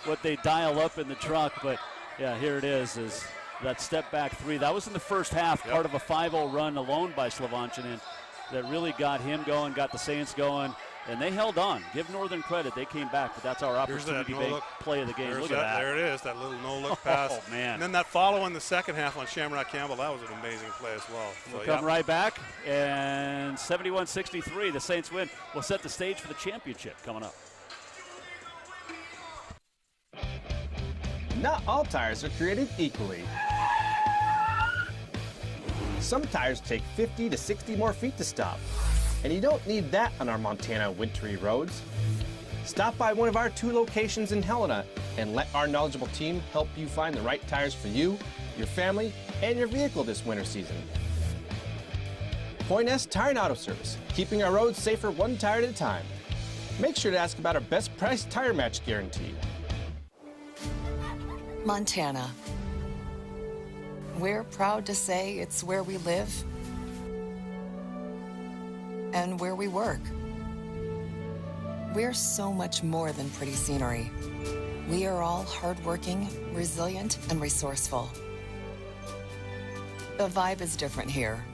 what they dial up in the truck, but yeah, here it is that step back three. That was in the first half, part of a 5-0 run alone by Slovanchin, and that really got him going, got the Saints going, and they held on. Give Northern credit, they came back, but that's our opportunity play of the game. Look at that. There it is, that little no-look pass. Oh, man. And then that follow in the second half on Shamrock Campbell, that was an amazing play as well. We'll come right back, and 71-63, the Saints win. We'll set the stage for the championship coming up. Not all tires are created equally. Some tires take 50 to 60 more feet to stop, and you don't need that on our Montana wintry roads. Stop by one of our 2 locations in Helena and let our knowledgeable team help you find the right tires for you, your family, and your vehicle this winter season. Point S Tire and Auto Service, keeping our roads safer one tire at a time. Make sure to ask about our best price tire match guarantee. Montana. We're proud to say it's where we live and where we work. We're so much more than pretty scenery. We are all hardworking, resilient, and resourceful. The vibe is different here.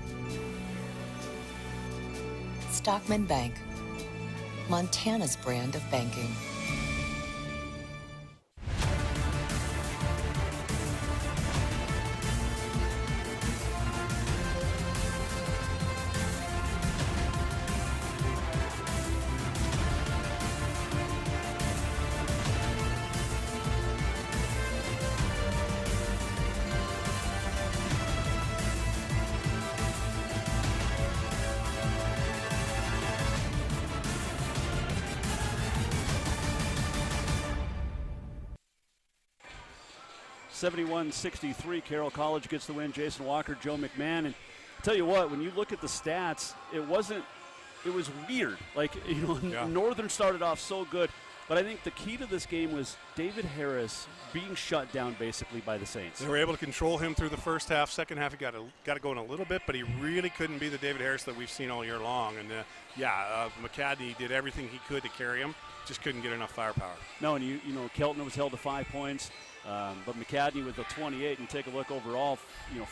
Stockman Bank, Montana's brand of banking. (71-63), Carroll College gets the win. Jason Walker, Joe McMahon, and tell you what, when you look at the stats, it was weird. Like, Northern started off so good, but I think the key to this game was David Harris being shut down basically by the Saints. They were able to control him through the first half. Second half, he got to go in a little bit, but he really couldn't be the David Harris that we've seen all year long. And McCadney did everything he could to carry him, just couldn't get enough firepower. No, and Keltner was held to 5 points. But McCadney with a 28, and take a look overall,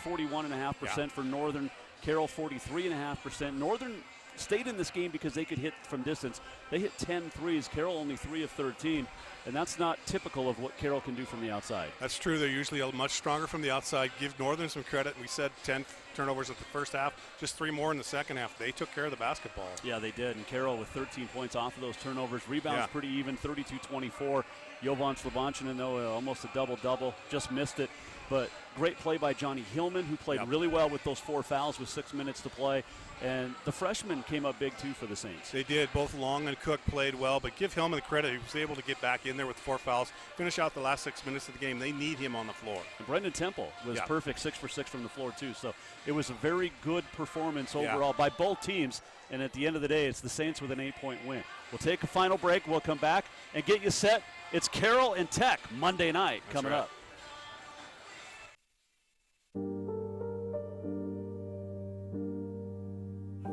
41.5% for Northern. Carroll 43.5%. Northern stayed in this game because they could hit from distance. They hit 10 threes. Carroll only 3 of 13, and that's not typical of what Carroll can do from the outside. That's true. They're usually much stronger from the outside. Give Northern some credit. We said 10 turnovers at the first half, just 3 more in the second half. They took care of the basketball. Yeah, they did, and Carroll with 13 points off of those turnovers. Rebounds pretty even, 32-24. Jovan Slovanchin, though, almost a double-double, just missed it. But great play by Johnny Hillman, who played really well with those 4 fouls with 6 minutes to play. And the freshmen came up big, too, for the Saints. They did. Both Long and Cook played well, but give Hillman the credit. He was able to get back in there with 4 fouls, finish out the last 6 minutes of the game. They need him on the floor. And Brendan Temple was perfect, 6 for 6 from the floor, too. So it was a very good performance overall by both teams. And at the end of the day, it's the Saints with an 8-point win. We'll take a final break. We'll come back and get you set. It's Carroll and Tech Monday night coming up.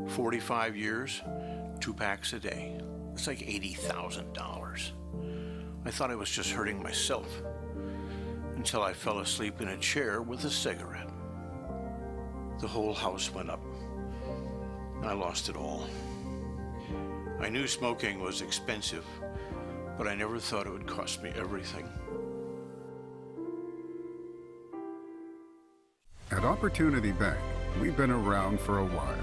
45 years, 2 packs a day. It's like $80,000. I thought I was just hurting myself until I fell asleep in a chair with a cigarette. The whole house went up. I lost it all. I knew smoking was expensive, but I never thought it would cost me everything. At Opportunity Bank, We've been around for a while.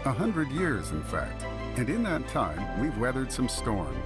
100 years, in fact. And in that time, we've weathered some storms,